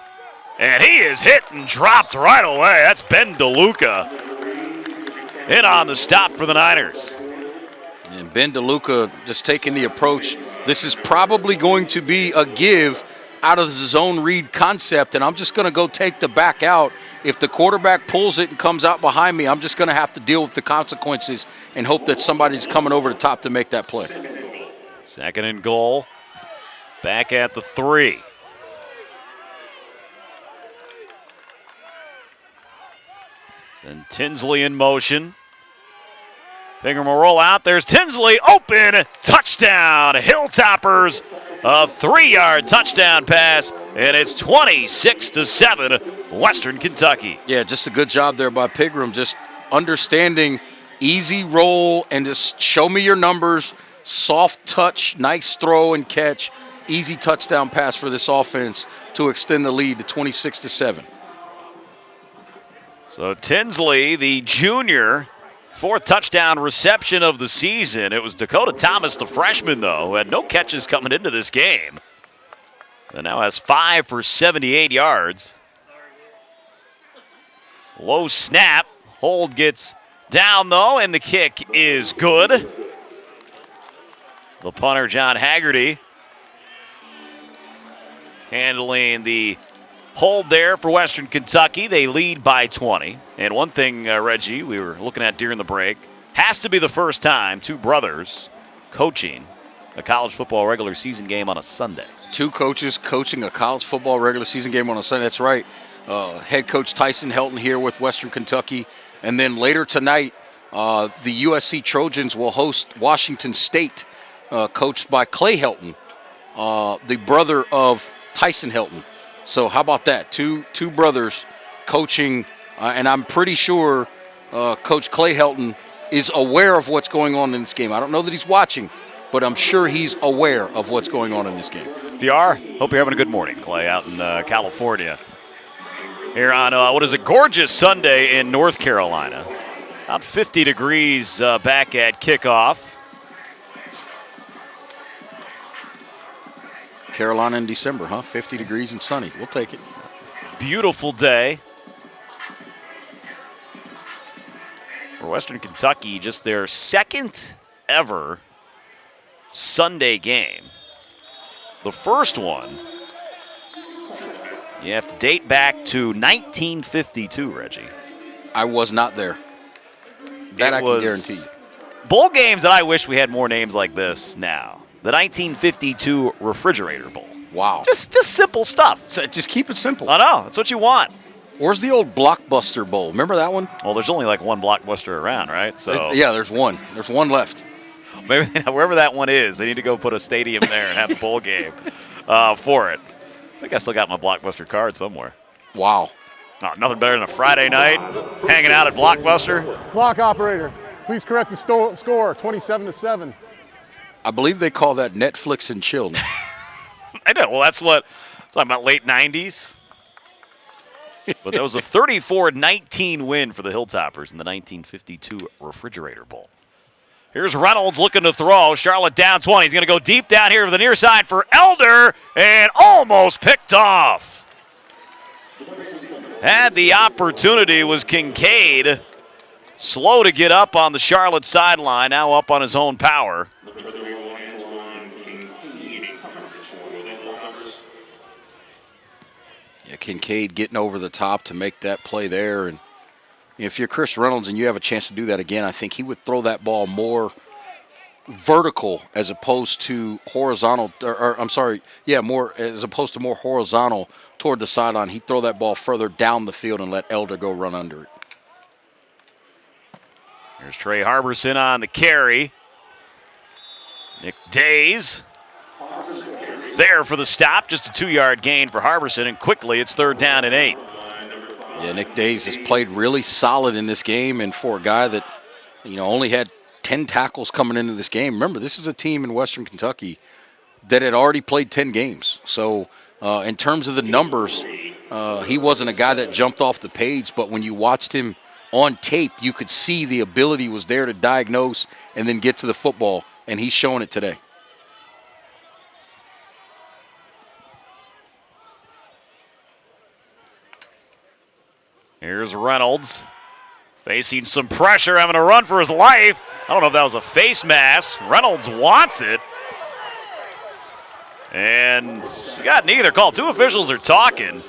and he is hit and dropped right away. That's Ben DeLuca in on the stop for the Niners. And Ben DeLuca just taking the approach. This is probably going to be a give out of the zone read concept, and I'm just going to go take the back out. If the quarterback pulls it and comes out behind me, I'm just going to have to deal with the consequences and hope that somebody's coming over the top to make that play. 2nd and goal, back at the 3. And Tinsley in motion. Pingham will roll out. There's Tinsley open. Touchdown. Hilltoppers. A 3-yard touchdown pass. And it's 26-7 Western Kentucky. Yeah, just a good job there by Pigram. Just understanding easy roll and just show me your numbers. Soft touch, nice throw and catch. Easy touchdown pass for this offense to extend the lead to 26-7. So Tinsley, the junior, 4th touchdown reception of the season. It was Dakota Thomas, the freshman, though, who had no catches coming into this game. And now has 5 for 78 yards. Low snap. Hold gets down, though, and the kick is good. The punter, John Haggerty, handling the hold there for Western Kentucky. They lead by 20. And one thing, Reggie, we were looking at during the break, has to be the first time 2 brothers coaching a college football regular season game on a Sunday. 2 coaches coaching a college football regular season game on a Sunday. That's right. Head coach Tyson Helton here with Western Kentucky. And then later tonight, the USC Trojans will host Washington State, coached by Clay Helton, the brother of Tyson Helton. So how about that? Two brothers coaching, and I'm pretty sure Coach Clay Helton is aware of what's going on in this game. I don't know that he's watching, but I'm sure he's aware of what's going on in this game. If you are, hope you're having a good morning, Clay, out in California. Here on what is a gorgeous Sunday in North Carolina. About 50 degrees back at kickoff. Carolina in December, huh? 50 degrees and sunny. We'll take it. Beautiful day. For Western Kentucky, just their 2nd ever Sunday game. The first one, you have to date back to 1952, Reggie. I was not there. That I can guarantee you. Bowl games that I wish we had more names like this now. The 1952 Refrigerator Bowl. Wow. Just simple stuff. So just keep it simple. I know. That's what you want. Where's the old Blockbuster Bowl? Remember that one? Well, there's only like one Blockbuster around, right? So yeah, there's one. There's one left. Maybe wherever that one is, they need to go put a stadium there and have a bowl game for it. I think I still got my Blockbuster card somewhere. Wow. Oh, nothing better than a Friday night hanging out at Blockbuster. Clock operator, please correct the score, 27-7. I believe they call that Netflix and chill now. I know. Well, that's what talking about late 90s. But that was a 34-19 win for the Hilltoppers in the 1952 Refrigerator Bowl. Here's Reynolds looking to throw. Charlotte down 20. He's going to go deep down here to the near side for Elder and almost picked off. Had the opportunity, was Kincaid. Slow to get up on the Charlotte sideline, now up on his own power. Yeah, Kincaid getting over the top to make that play there. And if you're Chris Reynolds and you have a chance to do that again, I think he would throw that ball more vertical as opposed to horizontal, more as opposed to more horizontal toward the sideline. He'd throw that ball further down the field and let Elder go run under it. Here's Trey Harbison on the carry. Nick Days there for the stop. Just a 2-yard gain for Harbison, and quickly it's 3rd down and 8. Yeah, Nick Days has played really solid in this game, and for a guy that, only had 10 tackles coming into this game. Remember, this is a team in Western Kentucky that had already played 10 games. So in terms of the numbers, he wasn't a guy that jumped off the page, but when you watched him on tape, you could see the ability was there to diagnose and then get to the football, and he's showing it today. Here's Reynolds facing some pressure, having to run for his life. I don't know if that was a face mask. Reynolds wants it. And you got neither call. 2 officials are talking.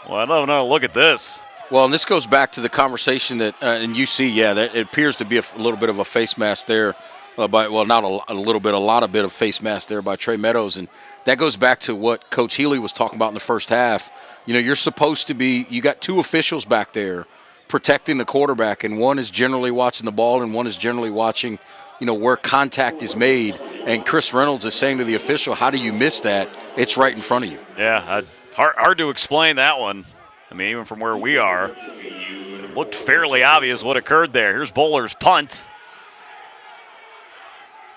Well, I don't know. Look at this. Well, and this goes back to the conversation that, and you see, that it appears to be a little bit of a face mask there. Not a little bit, a lot of bit of face mask there by Trey Meadows. And that goes back to what Coach Healy was talking about in the first half. You're supposed to be, you got 2 officials back there protecting the quarterback, and one is generally watching the ball and one is generally watching, where contact is made. And Chris Reynolds is saying to the official, how do you miss that? It's right in front of you. Yeah, hard to explain that one. I mean, even from where we are, it looked fairly obvious what occurred there. Here's Bowler's punt.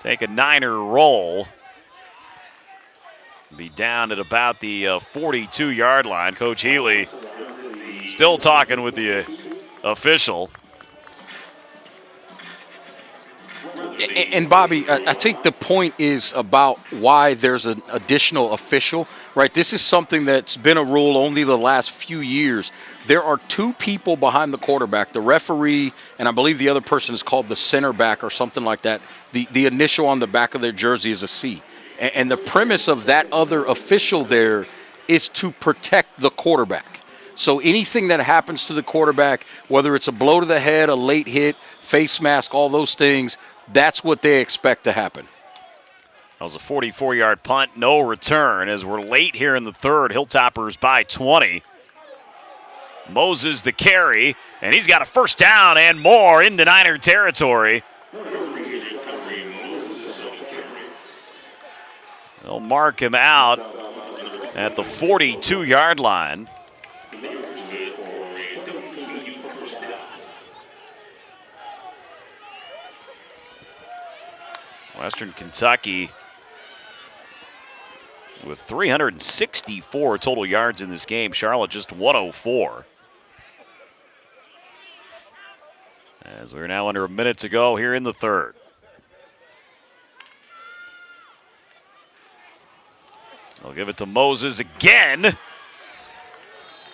Take a Niner roll. Be down at about the 42-yard line. Coach Healy still talking with the official. And Bobby, I think the point is about why there's an additional official, right? This is something that's been a rule only the last few years. There are 2 people behind the quarterback, the referee, and I believe the other person is called the center back or something like that. The initial on the back of their jersey is a C. And the premise of that other official there is to protect the quarterback. So anything that happens to the quarterback, whether it's a blow to the head, a late hit, face mask, all those things, that's what they expect to happen. That was a 44-yard punt, no return, as we're late here in the third. Hilltoppers by 20. Moses the carry, and he's got a first down and more into Niner territory. They'll mark him out at the 42-yard line. Western Kentucky with 364 total yards in this game. Charlotte just 104. As we're now under a minute to go here in the third. They'll give it to Moses again. And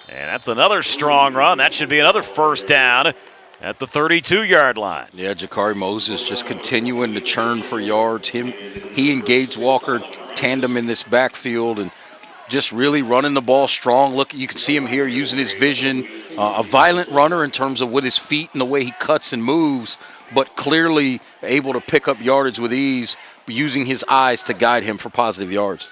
that's another strong run. That should be another first down at the 32-yard line. Yeah, Jakari Moses just continuing to churn for yards. He engaged Walker tandem in this backfield and just really running the ball strong. Look, you can see him here using his vision. A violent runner in terms of with his feet and the way he cuts and moves, but clearly able to pick up yardage with ease, using his eyes to guide him for positive yards.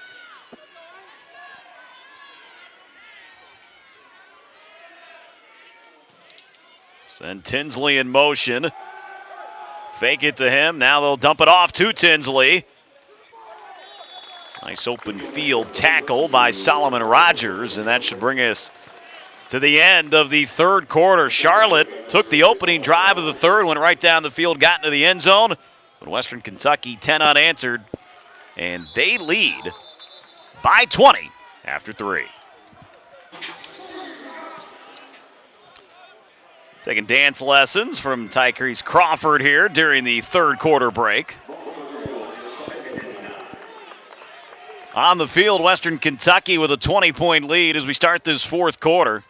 Send Tinsley in motion. Fake it to him. Now they'll dump it off to Tinsley. Nice open field tackle by Solomon Rogers, and that should bring us to the end of the third quarter. Charlotte took the opening drive of the third, went right down the field, got into the end zone. But Western Kentucky 10 unanswered, and they lead by 20 after 3. Taking dance lessons from Tyrese Crawford here during the third quarter break. On the field, Western Kentucky with a 20-point lead as we start this fourth quarter.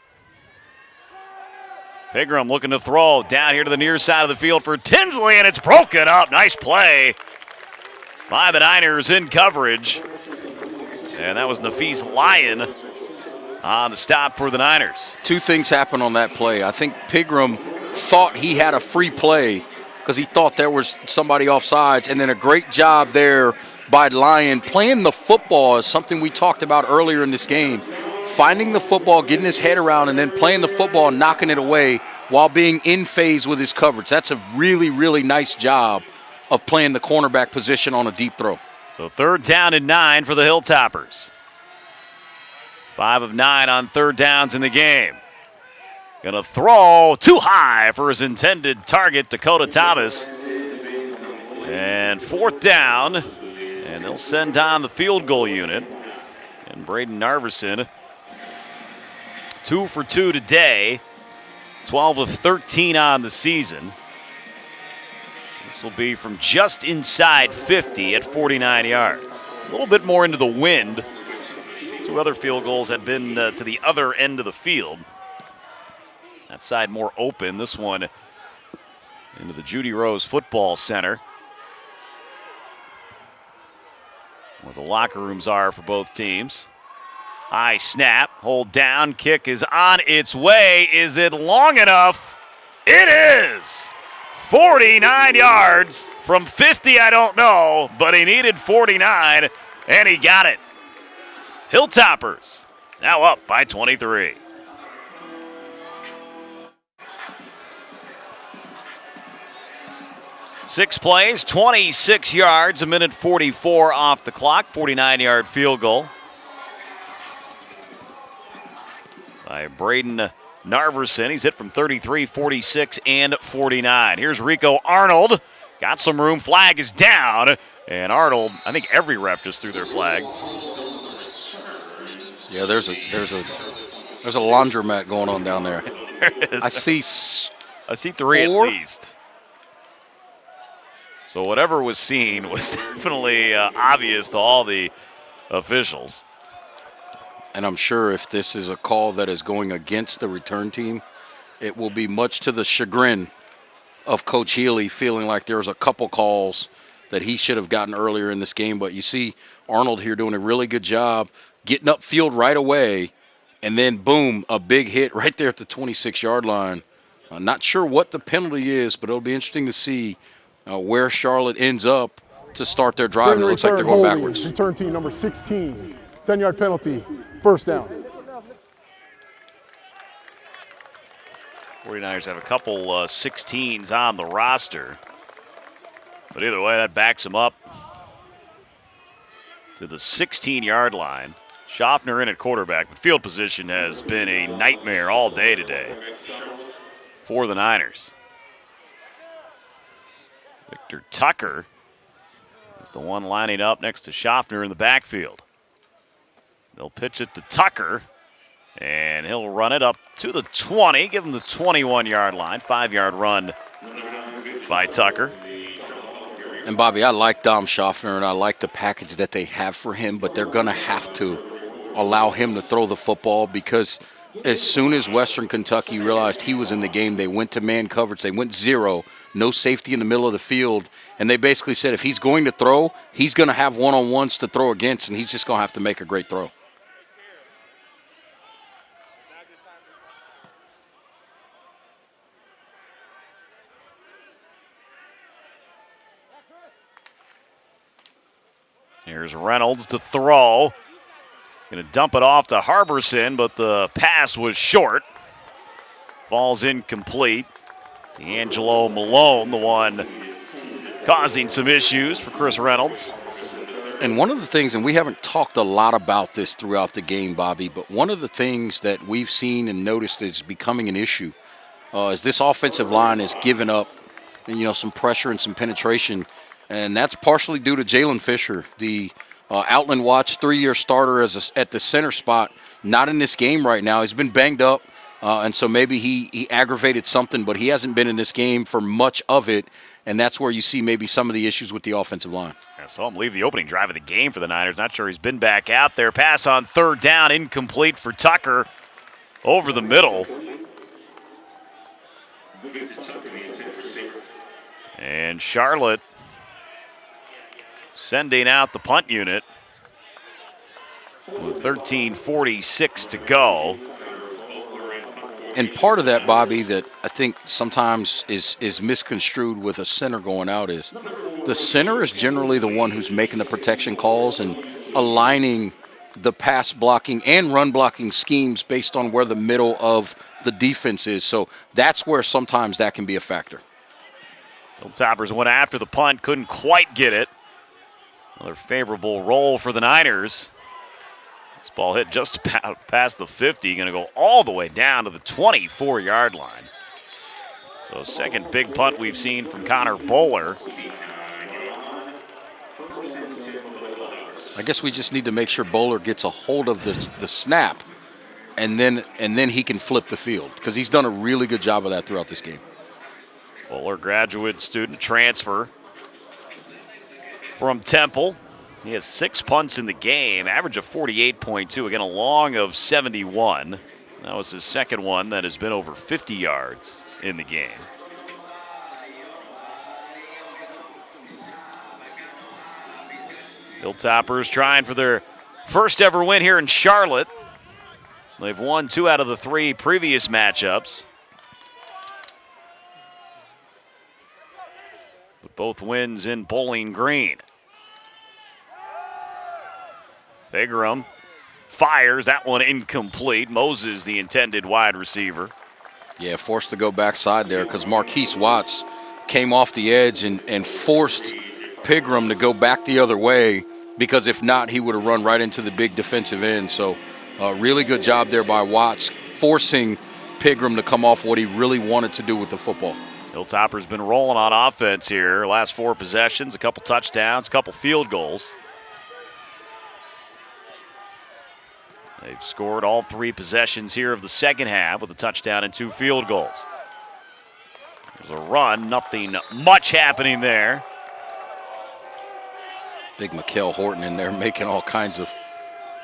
Pigram looking to throw down here to the near side of the field for Tinsley, and it's broken up. Nice play by the Niners in coverage. And that was Nafis Lyon on the stop for the Niners. Two things happened on that play. I think Pigram thought he had a free play because he thought there was somebody offsides, and then a great job there by Lyon. Playing the football is something we talked about earlier in this game. Finding the football, getting his head around, and then playing the football and knocking it away while being in phase with his coverage. That's a really, really nice job of playing the cornerback position on a deep throw. So 3rd down and 9 for the Hilltoppers. 5 of 9 on 3rd downs in the game. Gonna throw too high for his intended target, Dakota Thomas. And 4th down, and they'll send down the field goal unit. And Braden Narverson, 2 for 2 today, 12 of 13 on the season. This will be from just inside 50 at 49 yards. A little bit more into the wind. These 2 other field goals had been to the other end of the field. That side more open. This one into the Judy Rose Football Center, where the locker rooms are for both teams. High snap, hold down, kick is on its way. Is it long enough? It is! 49 yards from 50, I don't know, but he needed 49, and he got it. Hilltoppers now up by 23. Six plays, 26 yards, 1:44 off the clock, 49-yard field goal by Braden Narverson. He's hit from 33, 46, and 49. Here's Rico Arnold. Got some room. Flag is down. And Arnold, I think every ref just threw their flag. Yeah, there's a laundromat going on down there. I see 3 at least. So whatever was seen was definitely obvious to all the officials. And I'm sure if this is a call that is going against the return team, it will be much to the chagrin of Coach Healy, feeling like there was a couple calls that he should have gotten earlier in this game. But you see Arnold here doing a really good job getting upfield right away, and then boom, a big hit right there at the 26-yard line. Not sure what the penalty is, but it'll be interesting to see where Charlotte ends up to start their drive. And it looks like they're going backwards. Return team number 16, 10-yard penalty. 1st down. 49ers have a couple 16s on the roster. But either way, that backs them up to the 16-yard line. Schaffner in at quarterback, but field position has been a nightmare all day today for the Niners. Victor Tucker is the one lining up next to Schaffner in the backfield. They'll pitch it to Tucker, and he'll run it up to the 20, give him the 21-yard line. 5-yard run by Tucker. And, Bobby, I like Dom Schaffner, and I like the package that they have for him, but they're going to have to allow him to throw the football because as soon as Western Kentucky realized he was in the game, they went to man coverage. They went 0, no safety in the middle of the field, and they basically said if he's going to throw, he's going to have one-on-ones to throw against, and he's just going to have to make a great throw. Here's Reynolds to throw. Going to dump it off to Harbison, but the pass was short. Falls incomplete. D'Angelo Malone, the one causing some issues for Chris Reynolds. And one of the things, and we haven't talked a lot about this throughout the game, Bobby, but one of the things that we've seen and noticed is becoming an issue is this offensive line has given up, some pressure and some penetration, and that's partially due to Jalen Fisher, the Outland Watch 3-year starter at the center spot, not in this game right now. He's been banged up, and so maybe he aggravated something, but he hasn't been in this game for much of it, and that's where you see maybe some of the issues with the offensive line. I saw him leave the opening drive of the game for the Niners. Not sure he's been back out there. Pass on third down, incomplete for Tucker over the middle. And Charlotte sending out the punt unit with 13:46 to go. And part of that, Bobby, that I think sometimes is misconstrued with a center going out is the center is generally the one who's making the protection calls and aligning the pass blocking and run blocking schemes based on where the middle of the defense is. So that's where sometimes that can be a factor. Hilltoppers went after the punt, couldn't quite get it. Another favorable roll for the Niners. This ball hit just past the 50, going to go all the way down to the 24-yard line. So second big punt we've seen from Connor Bowler. I guess we just need to make sure Bowler gets a hold of the snap, and then he can flip the field, because he's done a really good job of that throughout this game. Bowler, graduate student transfer from Temple. He has 6 punts in the game, average of 48.2, again a long of 71. That was his second one that has been over 50 yards in the game. Hilltoppers trying for their first ever win here in Charlotte. They've won 2 out of the 3 previous matchups. But both wins in Bowling Green. Bigram fires, that one incomplete. Moses, the intended wide receiver. Yeah, forced to go backside there because Marquise Watts came off the edge and forced Pigram to go back the other way, because if not, he would have run right into the big defensive end. So really good job there by Watts, forcing Pigram to come off what he really wanted to do with the football. Hilltoppers been rolling on offense here. Last 4 possessions, a couple touchdowns, a couple field goals. They've scored all 3 possessions here of the second half with a touchdown and 2 field goals. There's a run, nothing much happening there. Big Mikael Horton in there making all kinds of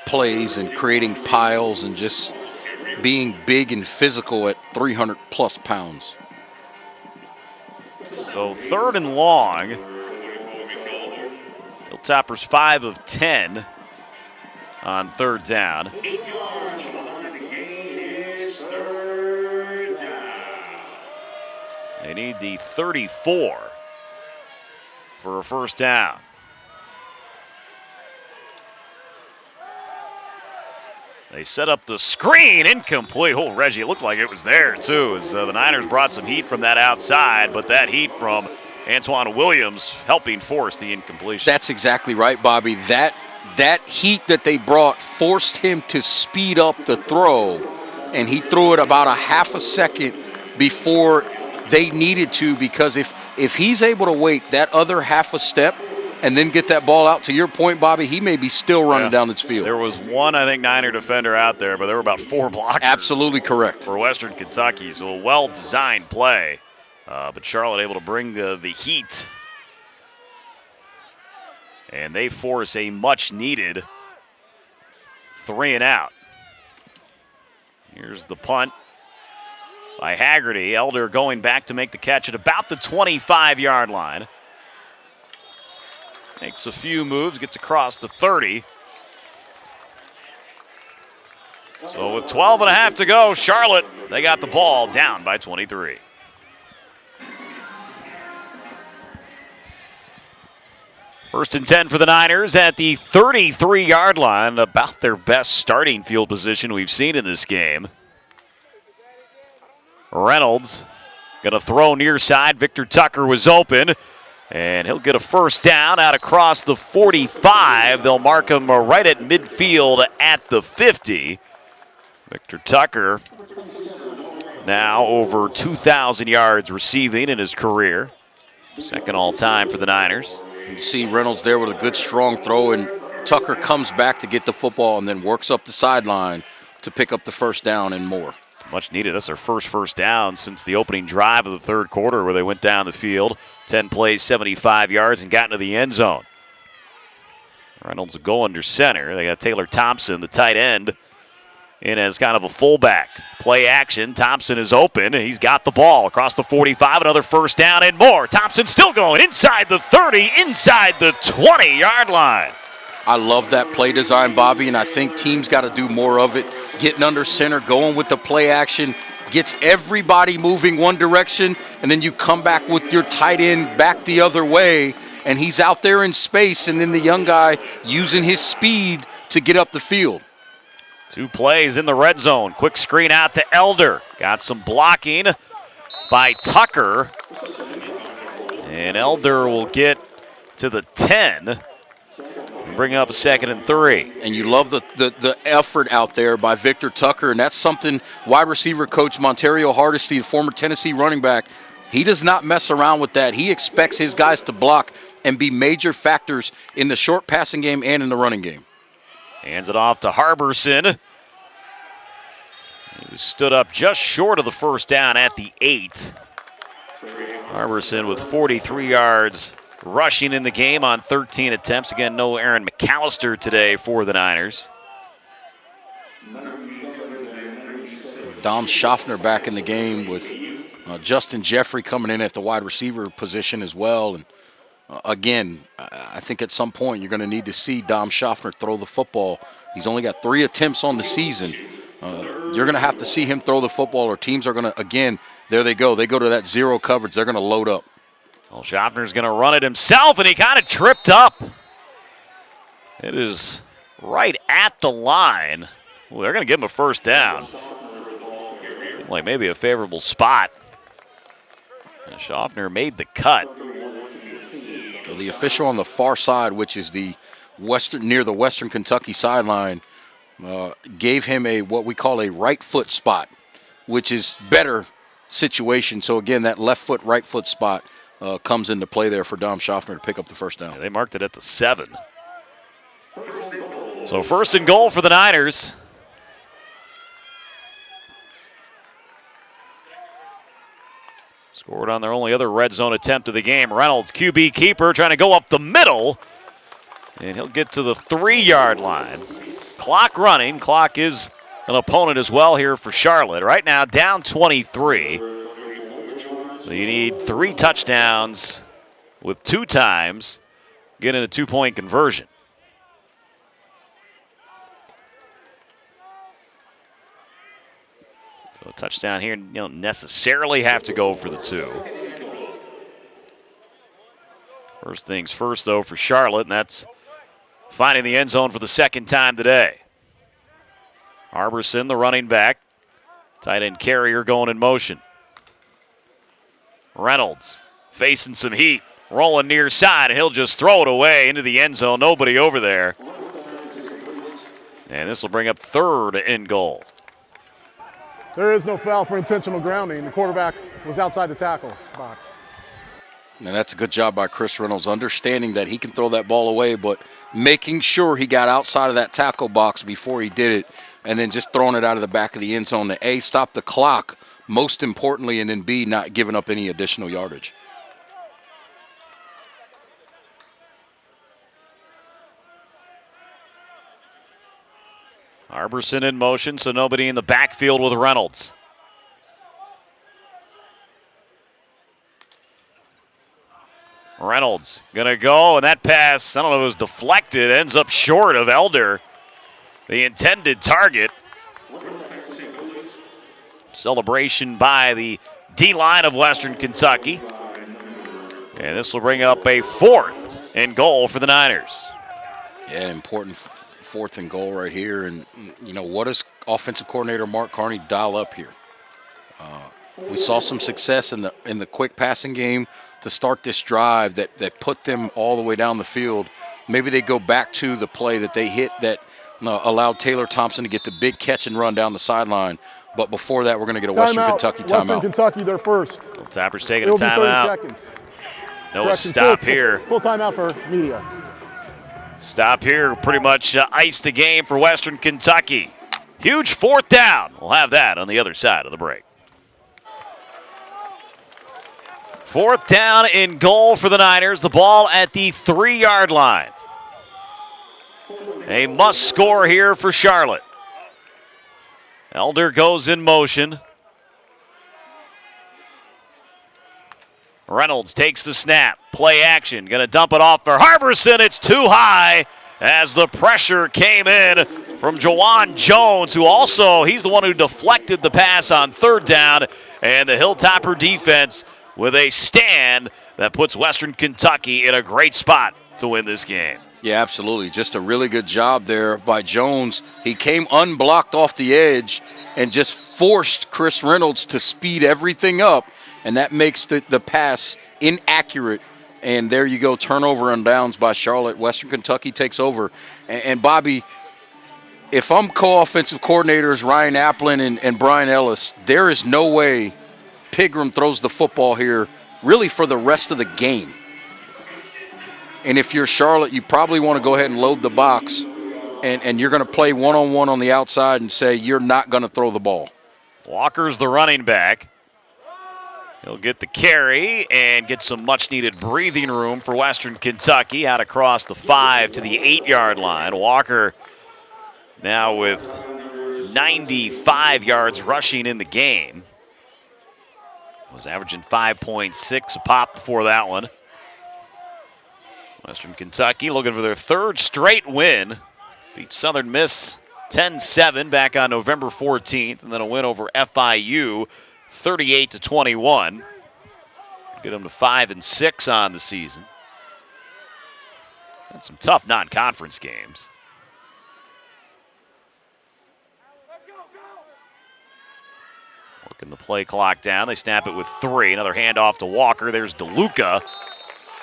plays and creating piles and just being big and physical at 300-plus pounds. So 3rd and long. Hilltoppers 5 of 10 on 3rd down. They need the 34 for a first down. They set up the screen, incomplete. Oh, Reggie, it looked like it was there too, as the Niners brought some heat from that outside, but that heat from Antoine Williams helping force the incompletion. That's exactly right, Bobby. That heat that they brought forced him to speed up the throw, and he threw it about a half a second before they needed to, because if he's able to wait that other half a step and then get that ball out, to your point, Bobby, he may be still running down this field. There was one, I think, Niner defender out there, but there were about 4 blockers. Absolutely correct. For Western Kentucky, so a well-designed play. But Charlotte able to bring the heat. And they force a much-needed 3 and out. Here's the punt by Haggerty. Elder going back to make the catch at about the 25-yard line. Makes a few moves, gets across the 30. So with 12 and a half to go, Charlotte, they got the ball down by 23. First and 10 for the Niners at the 33-yard line, about their best starting field position we've seen in this game. Reynolds going to throw near side. Victor Tucker was open. And he'll get a first down out across the 45. They'll mark him right at midfield at the 50. Victor Tucker now over 2,000 yards receiving in his career. Second all-time for the Niners. You see Reynolds there with a good strong throw, and Tucker comes back to get the football and then works up the sideline to pick up the first down and more. Much needed. That's their first down since the opening drive of the third quarter where they went down the field. 10 plays, 75 yards, and got into the end zone. Reynolds will go under center. They got Taylor Thompson, the tight end, in as kind of a fullback. Play action. Thompson is open. He's got the ball across the 45. Another first down and more. Thompson still going inside the 30, inside the 20-yard line. I love that play design, Bobby, and I think teams got to do more of it. Getting under center, going with the play action, gets everybody moving one direction, and then you come back with your tight end back the other way, and he's out there in space, and then the young guy using his speed to get up the field. 2 plays in the red zone. Quick screen out to Elder. Got some blocking by Tucker. And Elder will get to the 10. Bring up a 2nd and 3. And you love the effort out there by Victor Tucker, and that's something wide receiver coach Montario Hardesty, the former Tennessee running back, he does not mess around with that. He expects his guys to block and be major factors in the short passing game and in the running game. Hands it off to Harbison. He stood up just short of the first down at the 8. Harbison with 43 yards rushing in the game on 13 attempts. Again, no Aaron McAllister today for the Niners. Dom Schaffner back in the game with Justin Jeffrey coming in at the wide receiver position as well. And again, I think at some point you're going to need to see Dom Schaffner throw the football. He's only got 3 attempts on the season. You're going to have to see him throw the football, or teams are going to, again, there they go. They go to that zero coverage. They're going to load up. Well, Schaffner's going to run it himself, and he kind of tripped up. It is right at the line. Well, they're going to give him a first down. Like maybe a favorable spot. And Schaffner made the cut. Well, the official on the far side, which is the near the Western Kentucky sideline, gave him what we call a right foot spot, which is better situation. So again, that left foot, right foot spot comes into play there for Dom Schaffner to pick up the first down. Yeah, they marked it at the 7. So 1st and goal for the Niners. Scored on their only other red zone attempt of the game. Reynolds, QB keeper, trying to go up the middle. And he'll get to the 3-yard line. Clock running. Clock is an opponent as well here for Charlotte. Right now, down 23. So you need 3 touchdowns with 2 times. Get in a 2-point conversion. So a touchdown here, you don't necessarily have to go for the 2. First things first, though, for Charlotte, and that's finding the end zone for the 2nd time today. Harbison, the running back. Tight end carrier going in motion. Reynolds facing some heat, rolling near side, and he'll just throw it away into the end zone. Nobody over there. And this will bring up 3rd and goal. There is no foul for intentional grounding. The quarterback was outside the tackle box. And that's a good job by Chris Reynolds, understanding that he can throw that ball away, but making sure he got outside of that tackle box before he did it, and then just throwing it out of the back of the end zone to A, stop the clock, most importantly, and then B, not giving up any additional yardage. Harbison in motion, so nobody in the backfield with Reynolds. Reynolds gonna go, and that pass, I don't know if it was deflected, ends up short of Elder, the intended target. Celebration by the D-line of Western Kentucky. And this will bring up a 4th and goal for the Niners. Yeah, important 4th and goal right here. And, you know, what does offensive coordinator Mark Carney dial up here? We saw some success in the quick passing game to start this drive that put them all the way down the field. Maybe they go back to the play that they hit that allowed Taylor Thompson to get the big catch and run down the sideline. But before that, we're going to get a Western Kentucky timeout. Western Kentucky, they're first. Hilltoppers taking It'll a timeout. 30 seconds. No Correction, stop here. Full timeout for media. Stop here pretty much iced the game for Western Kentucky. Huge fourth down. We'll have that on the other side of the break. Fourth down and goal for the Niners. The ball at the 3-yard line. A must score here for Charlotte. Elder goes in motion. Reynolds takes the snap. Play action. Going to dump it off for Harbison. It's too high as the pressure came in from Jawan Jones, who also, he's the one who deflected the pass on third down. And the Hilltopper defense with a stand that puts Western Kentucky in a great spot to win this game. Yeah, absolutely. Just a really good job there by Jones. He came unblocked off the edge and just forced Chris Reynolds to speed everything up, and that makes the pass inaccurate. And there you go, turnover and downs by Charlotte. Western Kentucky takes over. And Bobby, if I'm co-offensive coordinators Ryan Applin and Brian Ellis, there is no way Pigram throws the football here really for the rest of the game. And if you're Charlotte, you probably want to go ahead and load the box, and you're going to play one-on-one on the outside and say you're not going to throw the ball. Walker's the running back. He'll get the carry and get some much-needed breathing room for Western Kentucky out across the 5 to the 8-yard line. Walker now with 95 yards rushing in the game. Was averaging 5.6 a pop before that one. Western Kentucky looking for their third straight win. Beat Southern Miss 10-7 back on November 14th, and then a win over FIU 38-21. Get them to 5-6 on the season. Had some tough non-conference games. Working the play clock down. They snap it with 3. Another handoff to Walker. There's DeLuca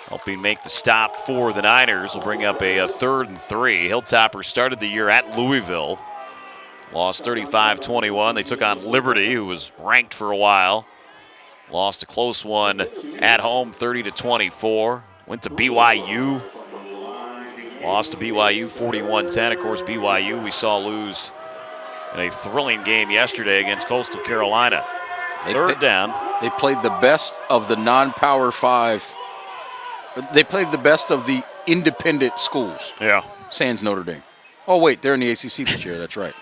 helping make the stop for the Niners. Will bring up a 3rd and 3. Hilltoppers started the year at Louisville. Lost 35-21. They took on Liberty, who was ranked for a while. Lost a close one at home, 30-24. Went to BYU. Lost to BYU 41-10. Of course, BYU we saw lose in a thrilling game yesterday against Coastal Carolina. Third down. They played the best of the non-Power 5. They played the best of the independent schools. Yeah. Sans Notre Dame. Oh, wait, they're in the ACC this year. That's right.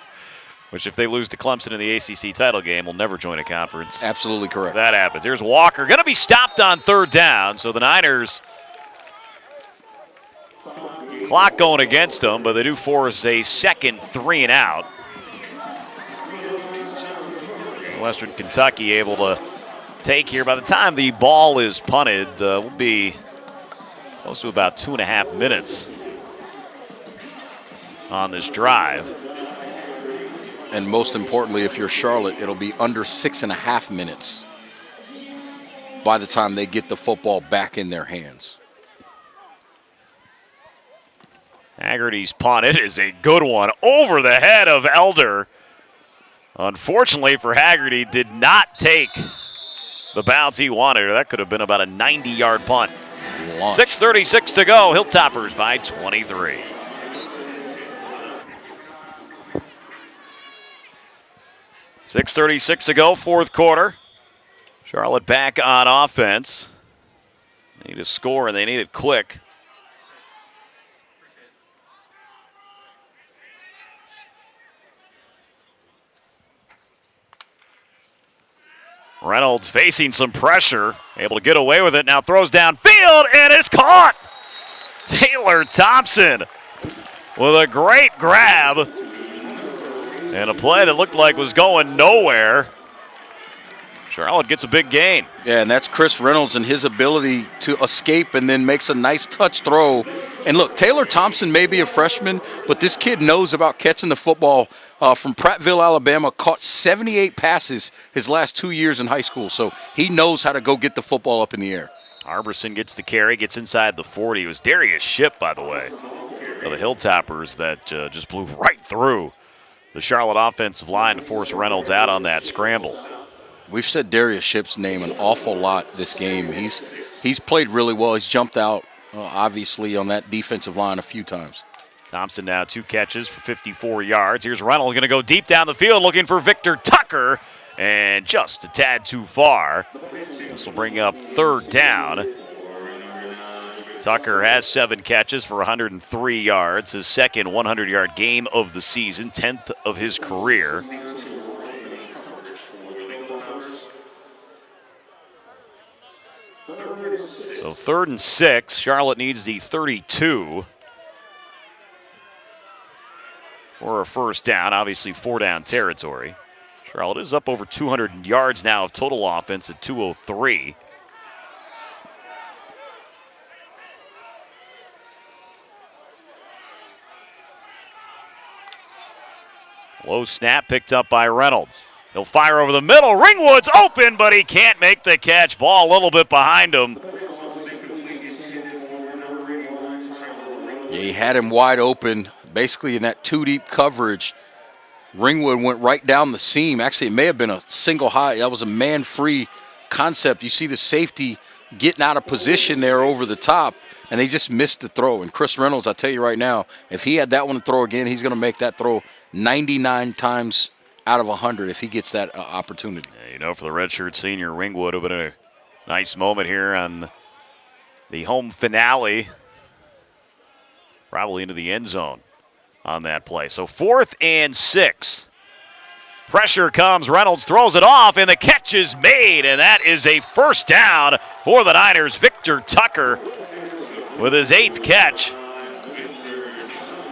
Which, if they lose to Clemson in the ACC title game, will never join a conference. Absolutely correct. That happens. Here's Walker. Going to be stopped on third down. So the Niners, clock going against them, but they do force a second 3 and out. Western Kentucky able to take here. By the time the ball is punted, will be close to about 2.5 minutes on this drive. And most importantly, if you're Charlotte, it'll be under 6.5 minutes by the time they get the football back in their hands. Haggerty's punt, it is a good one over the head of Elder. Unfortunately for Haggerty, did not take the bounce he wanted. That could have been about a 90-yard punt. 6:36 to go. Hilltoppers by 23. .636 to go, fourth quarter. Charlotte back on offense. They need a score, and they need it quick. Reynolds facing some pressure, able to get away with it. Now throws downfield, and it's caught. Taylor Thompson with a great grab and a play that looked like was going nowhere. Charlotte gets a big gain. Yeah, and that's Chris Reynolds and his ability to escape and then makes a nice touch throw. And look, Taylor Thompson may be a freshman, but this kid knows about catching the football. From Prattville, Alabama, caught 78 passes his last 2 years in high school. So he knows how to go get the football up in the air. Arberson gets the carry, gets inside the 40. It was Darius Shipp, by the way, of the Hilltoppers that just blew right through the Charlotte offensive line to force Reynolds out on that scramble. We've said Darius Shipp's name an awful lot this game. He's played really well. He's jumped out, obviously, on that defensive line a few times. Thompson now 2 catches for 54 yards. Here's Reynolds going to go deep down the field looking for Victor Tucker, and just a tad too far. This will bring up 3rd down. Tucker has 7 catches for 103 yards, his second 100-yard game of the season, 10th of his career. So 3rd and 6. Charlotte needs the 32 for a first down. Obviously 4-down territory. Charlotte is up over 200 yards now of total offense at 203. Low snap picked up by Reynolds. He'll fire over the middle. Ringwood's open, but he can't make the catch. Ball a little bit behind him. Yeah, he had him wide open, basically in that 2-deep coverage. Ringwood went right down the seam. Actually, it may have been a single high. That was a man-free concept. You see the safety getting out of position there over the top, and they just missed the throw. And Chris Reynolds, I tell you right now, if he had that one to throw again, he's going to make that throw 99 times out of 100 if he gets that opportunity. Yeah, you know, for the redshirt senior, Ringwood would have been a nice moment here on the home finale. Probably into the end zone on that play. So 4th and 6. Pressure comes. Reynolds throws it off, and the catch is made, and that is a first down for the Niners. Victor Tucker with his 8th catch.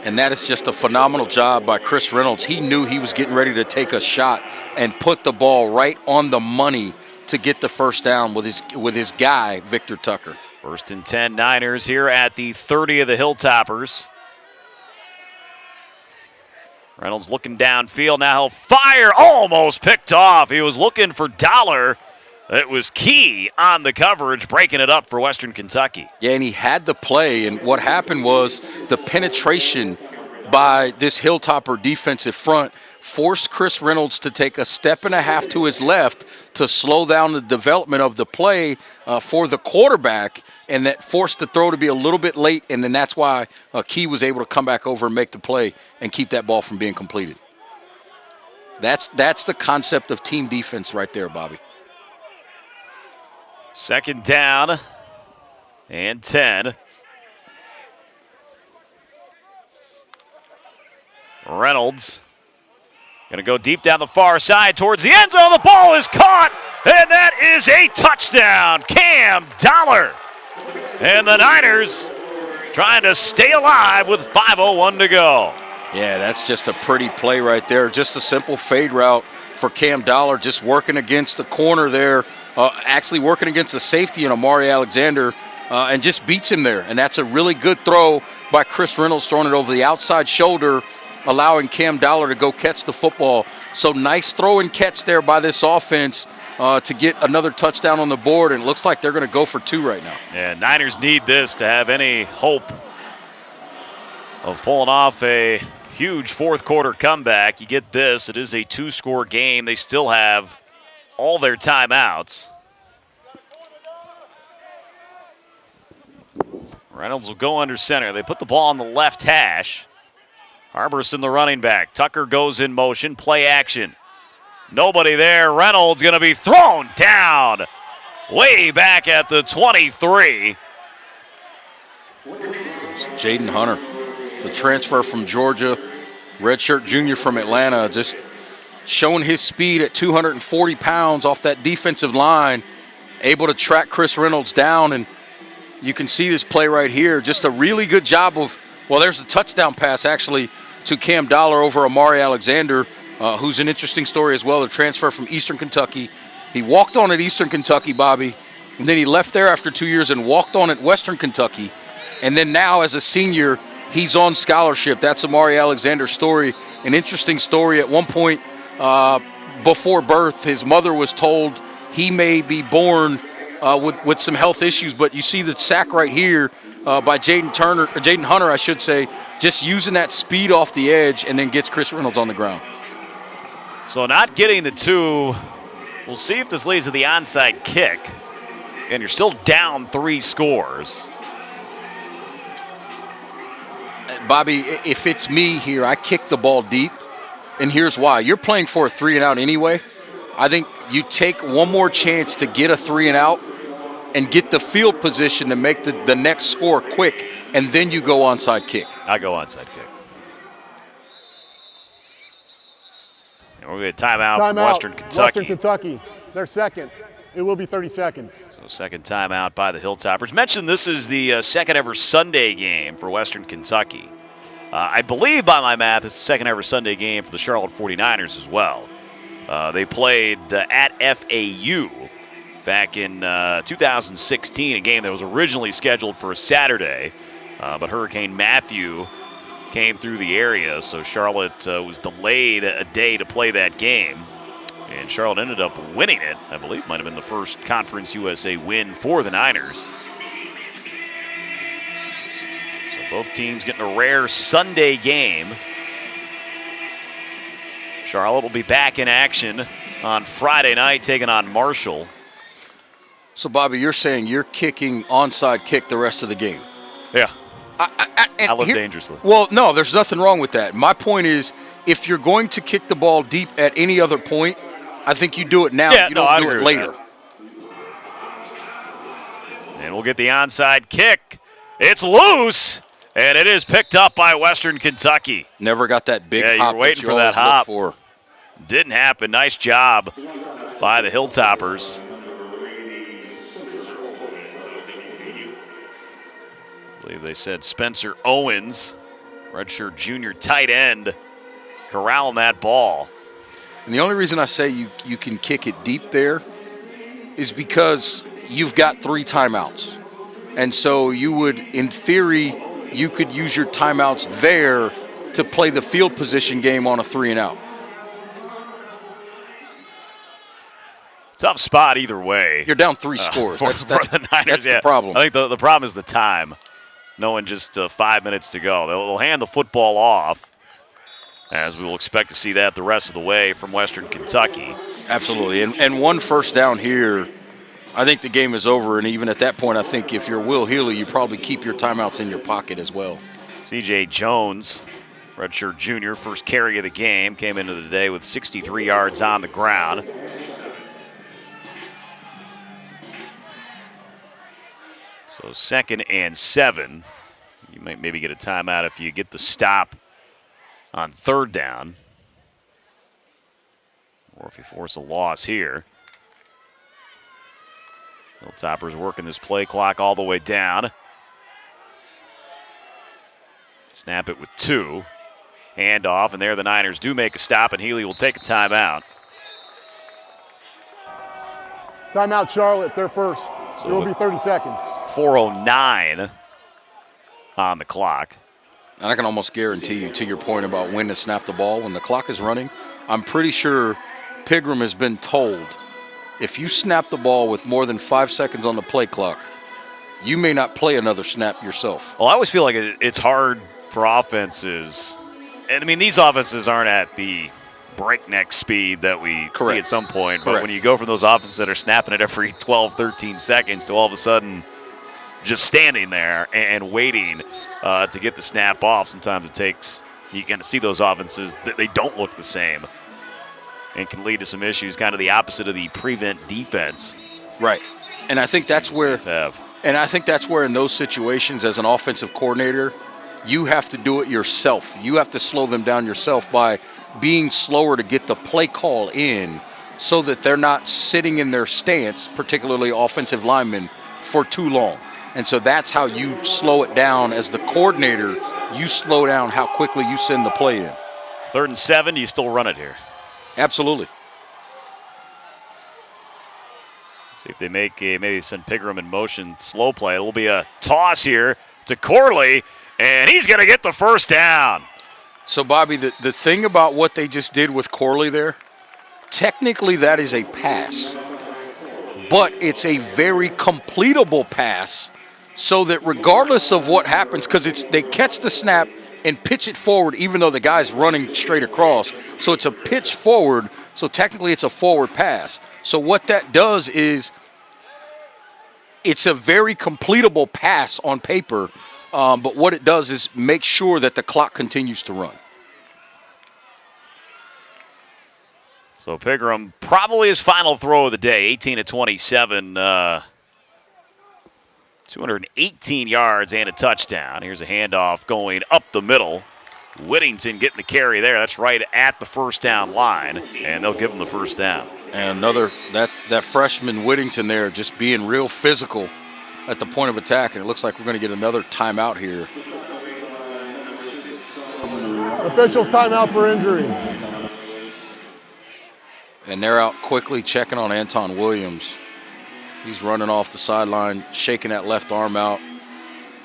And that is just a phenomenal job by Chris Reynolds. He knew he was getting ready to take a shot and put the ball right on the money to get the first down with his guy, Victor Tucker. 1st and 10 Niners here at the 30 of the Hilltoppers. Reynolds looking downfield. Now he'll fire. Almost picked off. He was looking for Dollar. It was Key on the coverage, breaking it up for Western Kentucky. Yeah, and he had the play, and what happened was the penetration by this Hilltopper defensive front forced Chris Reynolds to take a step and a half to his left to slow down the development of the play for the quarterback, and that forced the throw to be a little bit late, and then that's why Key was able to come back over and make the play and keep that ball from being completed. That's the concept of team defense right there, Bobby. 2nd down and 10. Reynolds going to go deep down the far side towards the end zone. The ball is caught, and that is a touchdown. Cam Dollar. And the Niners trying to stay alive with 5:01 to go. Yeah, that's just a pretty play right there. Just a simple fade route for Cam Dollar, just working against the corner there, actually working against the safety in Amari Alexander, and just beats him there. And that's a really good throw by Chris Reynolds, throwing it over the outside shoulder, allowing Cam Dollar to go catch the football. So nice throw and catch there by this offense to get another touchdown on the board, and it looks like they're going to go for 2 right now. Yeah, Niners need this to have any hope of pulling off a huge 4th quarter comeback. You get this, it is a 2-score game. They still have all their timeouts. Reynolds will go under center. They put the ball on the left hash. Arberson, the running back. Tucker goes in motion, play action. Nobody there. Reynolds going to be thrown down way back at the 23. Jaden Hunter, the transfer from Georgia, redshirt junior from Atlanta, just showing his speed at 240 pounds off that defensive line, able to track Chris Reynolds down, and you can see this play right here. Just a really good job of, well, there's the touchdown pass actually to Cam Dollar over Amari Alexander, who's an interesting story as well, the transfer from Eastern Kentucky. He walked on at Eastern Kentucky, Bobby, and then he left there after 2 years and walked on at Western Kentucky. And then now as a senior, he's on scholarship. That's Amari Alexander's story, an interesting story. At one point before birth, his mother was told he may be born with some health issues. But you see the sack right here by Jaden Hunter, I should say, just using that speed off the edge and then gets Chris Reynolds on the ground. So not getting the 2. We'll see if this leads to the onside kick. And you're still down 3 scores. Bobby, if it's me here, I kick the ball deep. And here's why. You're playing for a 3-and-out anyway. I think you take one more chance to get a 3-and-out and get the field position to make the next score quick, and then you go onside kick. I go onside kick. And we're going to timeout from Western Kentucky. Western Kentucky, they're second. It will be 30 seconds. So second timeout by the Hilltoppers. Mentioned this is the second ever Sunday game for Western Kentucky. I believe by my math it's the second ever Sunday game for the Charlotte 49ers as well. They played at FAU back in 2016, a game that was originally scheduled for a Saturday, but Hurricane Matthew came through the area, so Charlotte was delayed a day to play that game. And Charlotte ended up winning it. I believe might have been the first Conference USA win for the Niners. So both teams getting a rare Sunday game. Charlotte will be back in action on Friday night, taking on Marshall. So, Bobby, you're saying you're kicking onside kick the rest of the game? Yeah. I live dangerously. Well, no, there's nothing wrong with that. My point is, if you're going to kick the ball deep at any other point, I think you do it now. Yeah, you don't do it later. And we'll get the onside kick. It's loose, and it is picked up by Western Kentucky. Never got that big hop. You're waiting for that hop. For. Didn't happen. Nice job by the Hilltoppers. I believe they said Spencer Owens, redshirt junior tight end, corralling that ball. And the only reason I say you can kick it deep there is because you've got 3 timeouts. And so you would, in theory, you could use your timeouts there to play the field position game on a 3-and-out. Tough spot either way. You're down 3 scores. For the Niners, that's the problem. I think the problem is the time. Knowing just 5 minutes to go. They'll hand the football off, as we will expect to see that the rest of the way from Western Kentucky. Absolutely. And 1 first down here, I think the game is over. And even at that point, I think if you're Will Healy, you probably keep your timeouts in your pocket as well. C.J. Jones, redshirt junior, first carry of the game, came into the day with 63 yards on the ground. So 2nd and 7. You might maybe get a timeout if you get the stop on 3rd down. Or if you force a loss here. Hilltoppers working this play clock all the way down. Snap it with 2. Handoff, and there the Niners do make a stop, and Healy will take a timeout. Timeout Charlotte, they're first. So it will be 30 seconds. 4:09 on the clock. And I can almost guarantee you, to your point about when to snap the ball, when the clock is running, I'm pretty sure Pigram has been told, if you snap the ball with more than 5 seconds on the play clock, you may not play another snap yourself. Well, I always feel like it's hard for offenses. And, I mean, these offenses aren't at the breakneck speed that we see at some point. But when you go from those offenses that are snapping it every 12, 13 seconds to all of a sudden just standing there and waiting to get the snap off, sometimes it takes – you can see those offenses, they don't look the same and can lead to some issues, kind of the opposite of the prevent defense. Right. And I think that's where in those situations as an offensive coordinator, you have to do it yourself. You have to slow them down yourself by being slower to get the play call in so that they're not sitting in their stance, particularly offensive linemen, for too long. And so that's how you slow it down as the coordinator. You slow down how quickly you send the play in. 3rd and 7, do you still run it here? Absolutely. See if they maybe send Pigram in motion, slow play. It will be a toss here to Corley, and he's going to get the first down. So, Bobby, the thing about what they just did with Corley there, technically that is a pass. but it's a very completable pass so that regardless of what happens, because they catch the snap and pitch it forward even though the guy's running straight across. So it's a pitch forward, so technically it's a forward pass. So what that does is it's a very completable pass on paper, but what it does is make sure that the clock continues to run. So Pigram, probably his final throw of the day, 18 of 27, 218 yards and a touchdown. Here's a handoff going up the middle. Whittington getting the carry there. That's right at the first down line, and they'll give him the first down. And another, that freshman Whittington there just being real physical at the point of attack, and it looks like we're going to get another timeout here. Officials timeout for injury. And they're out quickly checking on Anton Williams. He's running off the sideline, shaking that left arm out. I'm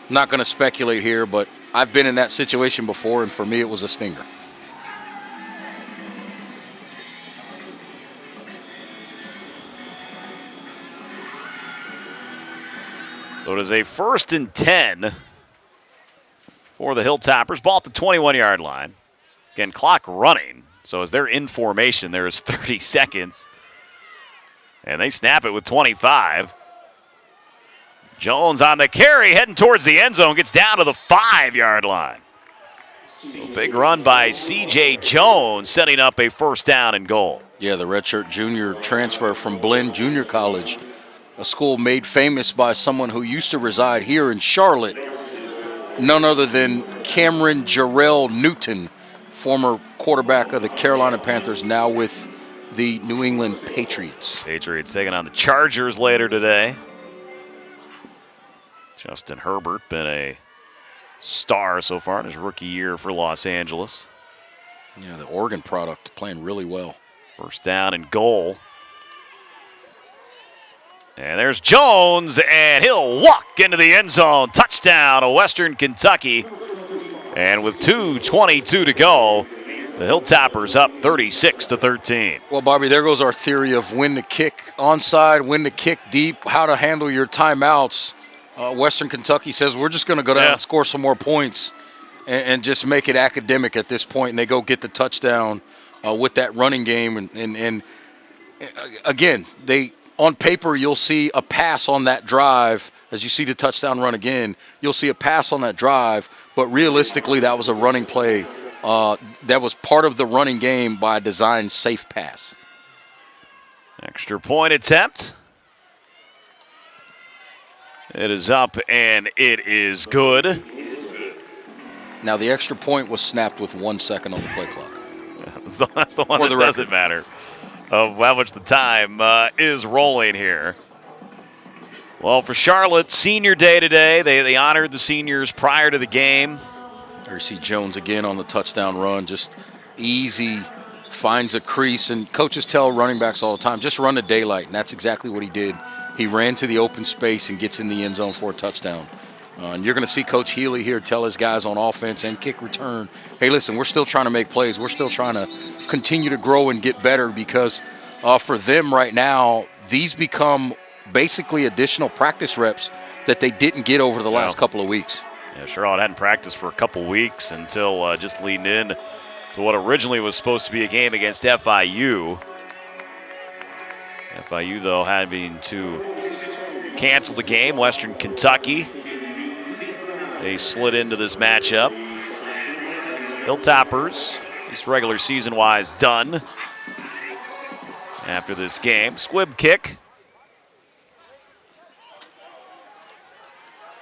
not going to speculate here, but I've been in that situation before, and for me it was a stinger. So it is a 1st and 10 for the Hilltoppers. Ball at the 21-yard line. Again, clock running. So as they're in formation, there's 30 seconds. And they snap it with 25. Jones on the carry, heading towards the end zone, gets down to the 5-yard line. So big run by C.J. Jones, setting up a first down and goal. Yeah, the redshirt junior transfer from Blinn Junior College, a school made famous by someone who used to reside here in Charlotte, none other than Cameron Jarrell Newton, former quarterback of the Carolina Panthers, now with the New England Patriots. Patriots taking on the Chargers later today. Justin Herbert been a star so far in his rookie year for Los Angeles. Yeah, the Oregon product playing really well. First down and goal. And there's Jones, and he'll walk into the end zone. Touchdown to Western Kentucky. And with 2:22 to go, the Hilltoppers up 36-13. Well, Bobby, there goes our theory of when to kick onside, when to kick deep, how to handle your timeouts. Western Kentucky says we're just going to go down and score some more points and just make it academic at this point, and they go get the touchdown with that running game. And again, on paper, you'll see a pass on that drive. As you see the touchdown run again, you'll see a pass on that drive. But realistically, that was a running play. That was part of the running game by a designed safe pass. Extra point attempt. It is up, and it is good. Now, the extra point was snapped with 1 second on the play clock. That's the one that doesn't matter of how much the time is rolling here. Well, for Charlotte, senior day today. They honored the seniors prior to the game. There you see Jones again on the touchdown run, just easy, finds a crease. And coaches tell running backs all the time, just run to daylight, and that's exactly what he did. He ran to the open space and gets in the end zone for a touchdown. And you're going to see Coach Healy here tell his guys on offense and kick return, hey, listen, we're still trying to make plays. We're still trying to continue to grow and get better because for them right now, these become basically additional practice reps that they didn't get over the last couple of weeks. Yeah, Charlotte hadn't practiced for a couple weeks until just leading in to what originally was supposed to be a game against FIU. FIU, though, having to cancel the game. Western Kentucky, they slid into this matchup. Hilltoppers, at least regular season-wise, done after this game. Squib kick.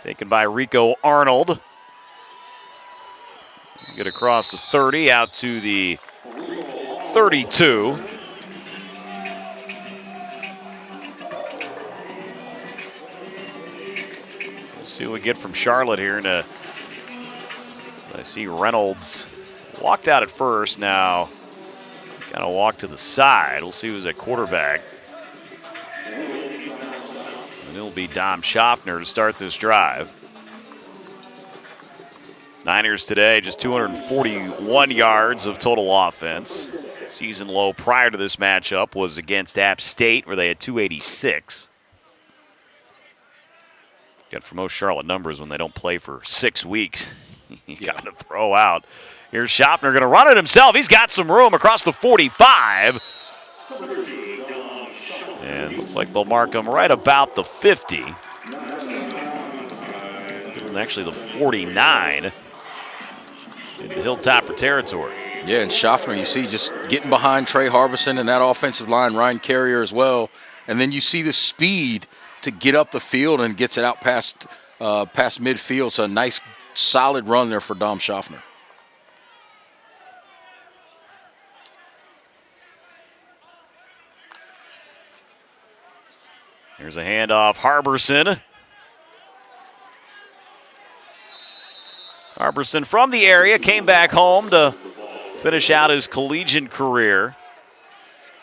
Taken by Rico Arnold. Get across the 30, out to the 32. We'll see what we get from Charlotte here. I see Reynolds walked out at first. Now kind of walked to the side. We'll see who's at quarterback. And it'll be Dom Schaffner to start this drive. Niners today, just 241 yards of total offense. Season low prior to this matchup was against App State, where they had 286. Again, for most Charlotte numbers, when they don't play for 6 weeks, you got to throw out. Here's Schaffner going to run it himself. He's got some room across the 45. And looks like they'll mark him right about the 50. And actually the 49 into Hilltopper territory. Yeah, and Schaffner, you see, just getting behind Trey Harbison and that offensive line, Ryan Carrier as well. And then you see the speed to get up the field and gets it out past midfield. So a nice, solid run there for Dom Schaffner. Here's a handoff, Harbison. Harbison from the area, came back home to finish out his collegiate career.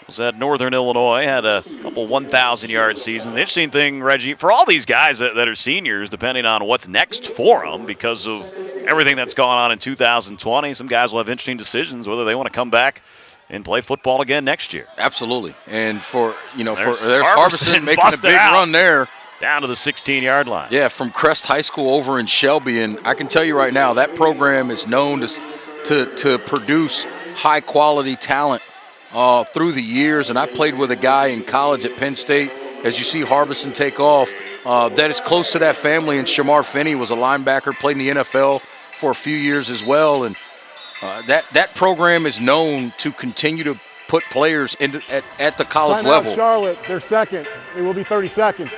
Was at Northern Illinois, had a couple 1,000-yard seasons. The interesting thing, Reggie, for all these guys that are seniors, depending on what's next for them, because of everything that's gone on in 2020, some guys will have interesting decisions whether they want to come back and play football again next year. Absolutely. And there's Harbison Harbison making a big run there. Down to the 16-yard line. Yeah, from Crest High School over in Shelby. And I can tell you right now, that program is known to produce high-quality talent through the years. And I played with a guy in college at Penn State, as you see Harbison take off, that is close to that family. And Shamar Finney was a linebacker, played in the NFL for a few years as well. And that program is known to continue to put players at the college level. Charlotte, they're second. It will be 30 seconds.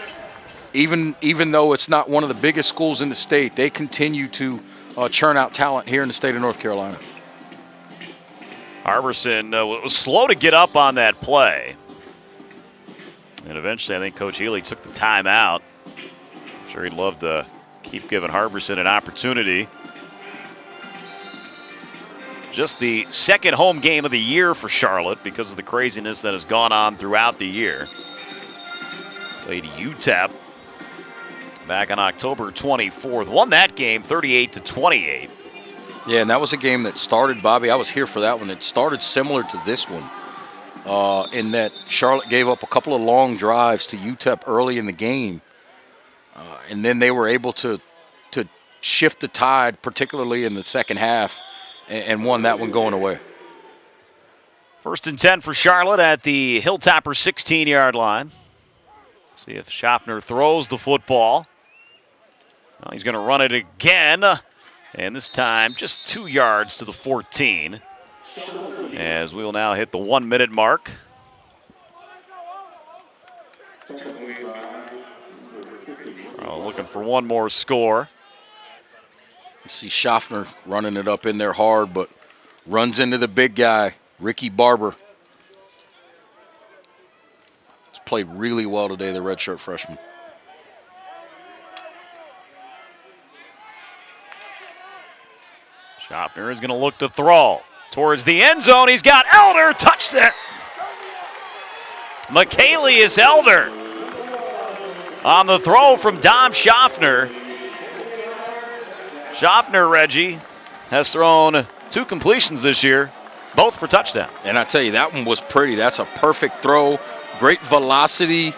Even though it's not one of the biggest schools in the state, they continue to churn out talent here in the state of North Carolina. Harbison was slow to get up on that play. And eventually, I think Coach Healy took the timeout. I'm sure he'd love to keep giving Harbison an opportunity. Just the second home game of the year for Charlotte because of the craziness that has gone on throughout the year. Played UTEP back on October 24th. Won that game 38-28. Yeah, and that was a game that started, Bobby, I was here for that one. It started similar to this one in that Charlotte gave up a couple of long drives to UTEP early in the game. And then they were able to shift the tide, particularly in the second half, and won that one going away. 1st and 10 for Charlotte at the Hilltopper 16-yard line. See if Schaffner throws the football. Well, he's going to run it again, and this time just 2 yards to the 14. As we will now hit the 1-minute mark. Looking for one more score. See Schaffner running it up in there hard, but runs into the big guy, Ricky Barber. He's played really well today, the redshirt freshman. Schaffner is going to look to throw towards the end zone. He's got Elder, touchdown. Michaelius Elder on the throw from Dom Schaffner. Schaffner, Reggie, has thrown 2 completions this year, both for touchdowns. And I tell you, that one was pretty. That's a perfect throw. Great velocity,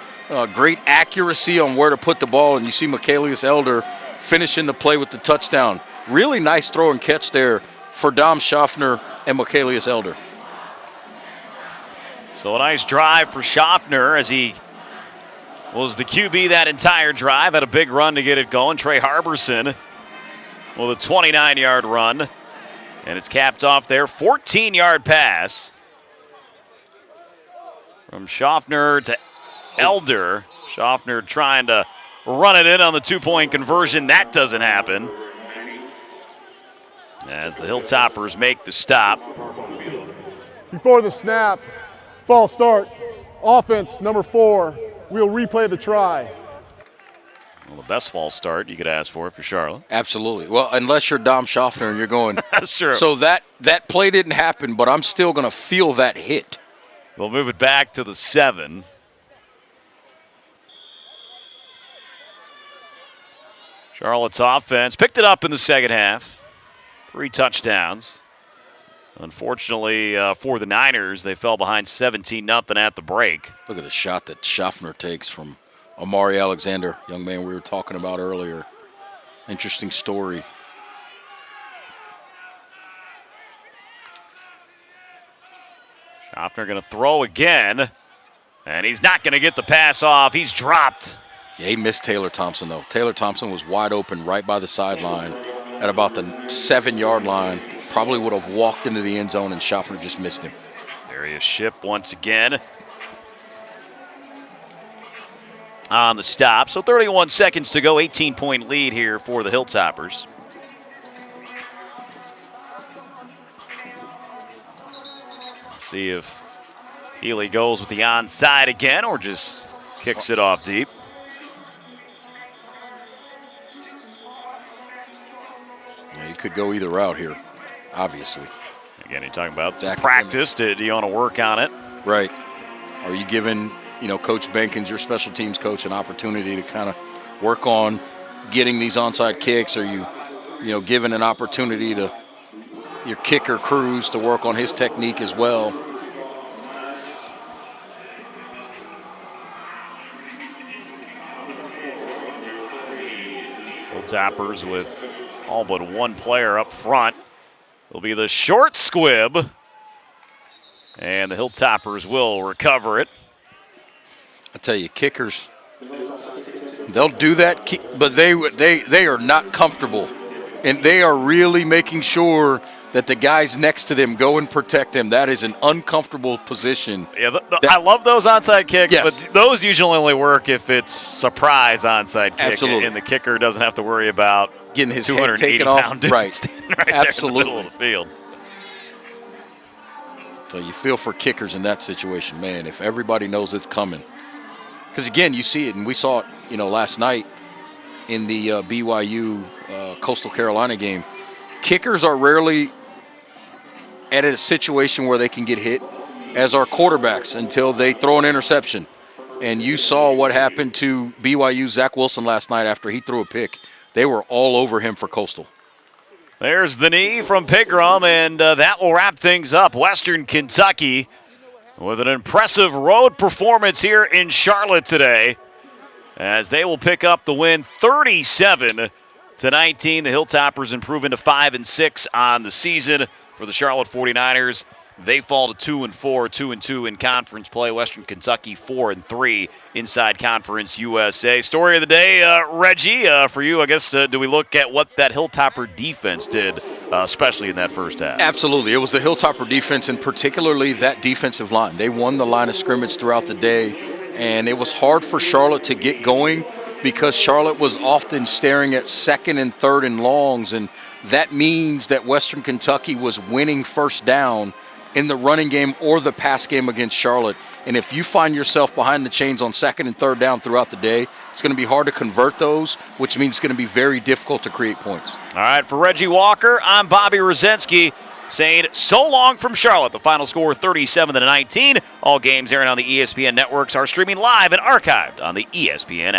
great accuracy on where to put the ball. And you see Michaelius Elder finishing the play with the touchdown. Really nice throw and catch there for Dom Schaffner and Michaelius Elder. So a nice drive for Schaffner as he was the QB that entire drive. Had a big run to get it going. Trey Harbison with a 29-yard run. And it's capped off there. 14-yard pass from Schaffner to Elder. Schaffner trying to run it in on the 2-point conversion. That doesn't happen. As the Hilltoppers make the stop. Before the snap, false start, offense number 4. We'll replay the try. Well, the best false start you could ask for if you're Charlotte. Absolutely. Well, unless you're Dom Schaffner and you're going, That's true. So that play didn't happen, but I'm still going to feel that hit. We'll move it back to the 7. Charlotte's offense picked it up in the second half. 3 touchdowns. Unfortunately for the Niners, they fell behind 17-0 at the break. Look at the shot that Schaffner takes from Amari Alexander, young man we were talking about earlier. Interesting story. Schaffner going to throw again, and he's not going to get the pass off. He's dropped. Yeah, he missed Taylor Thompson, though. Taylor Thompson was wide open right by the sideline at about the 7-yard line. Probably would have walked into the end zone, and Schaffner just missed him. Darius Shipp once again on the stop. So 31 seconds to go, 18-point lead here for the Hilltoppers. See if Healy goes with the onside again or just kicks it off deep. Yeah, you could go either route here, obviously. Again, you're talking about Zach practice. Do you want to work on it? Right. Are you giving, Coach Benkins, your special teams coach, an opportunity to kind of work on getting these onside kicks? Are you, giving an opportunity to your kicker Cruz to work on his technique as well? Hilltoppers with all but one player up front. It'll be the short squib, and the Hilltoppers will recover it. I tell you, kickers, they'll do that, but they are not comfortable, and they are really making sure that the guys next to them go and protect them. That is an uncomfortable position. Yeah, I love those onside kicks, yes, but those usually only work if it's surprise onside kick, absolutely, and the kicker doesn't have to worry about getting his head taken off. Right, absolutely, there in the middle of the field. So you feel for kickers in that situation, man. If everybody knows it's coming, because again, you see it, and we saw it, last night in the BYU Coastal Carolina game. Kickers are rarely at a situation where they can get hit as our quarterbacks until they throw an interception. And you saw what happened to BYU Zach Wilson last night after he threw a pick. They were all over him for Coastal. There's the knee from Pigram, and that will wrap things up. Western Kentucky with an impressive road performance here in Charlotte today, as they will pick up the win 37-19. The Hilltoppers improve into 5-6 on the season. For the Charlotte 49ers, they fall to 2-4, 2-2 in conference play. Western Kentucky 4-3 inside Conference USA. Story of the day, Reggie, for you, I guess, do we look at what that Hilltopper defense did, especially in that first half? Absolutely. It was the Hilltopper defense, and particularly that defensive line. They won the line of scrimmage throughout the day, and it was hard for Charlotte to get going because Charlotte was often staring at second and third and longs, and that means that Western Kentucky was winning first down in the running game or the pass game against Charlotte. And if you find yourself behind the chains on second and third down throughout the day, it's going to be hard to convert those, which means it's going to be very difficult to create points. All right, for Reggie Walker, I'm Bobby Rosensky saying so long from Charlotte. The final score 37-19. All games airing on the ESPN networks are streaming live and archived on the ESPN app.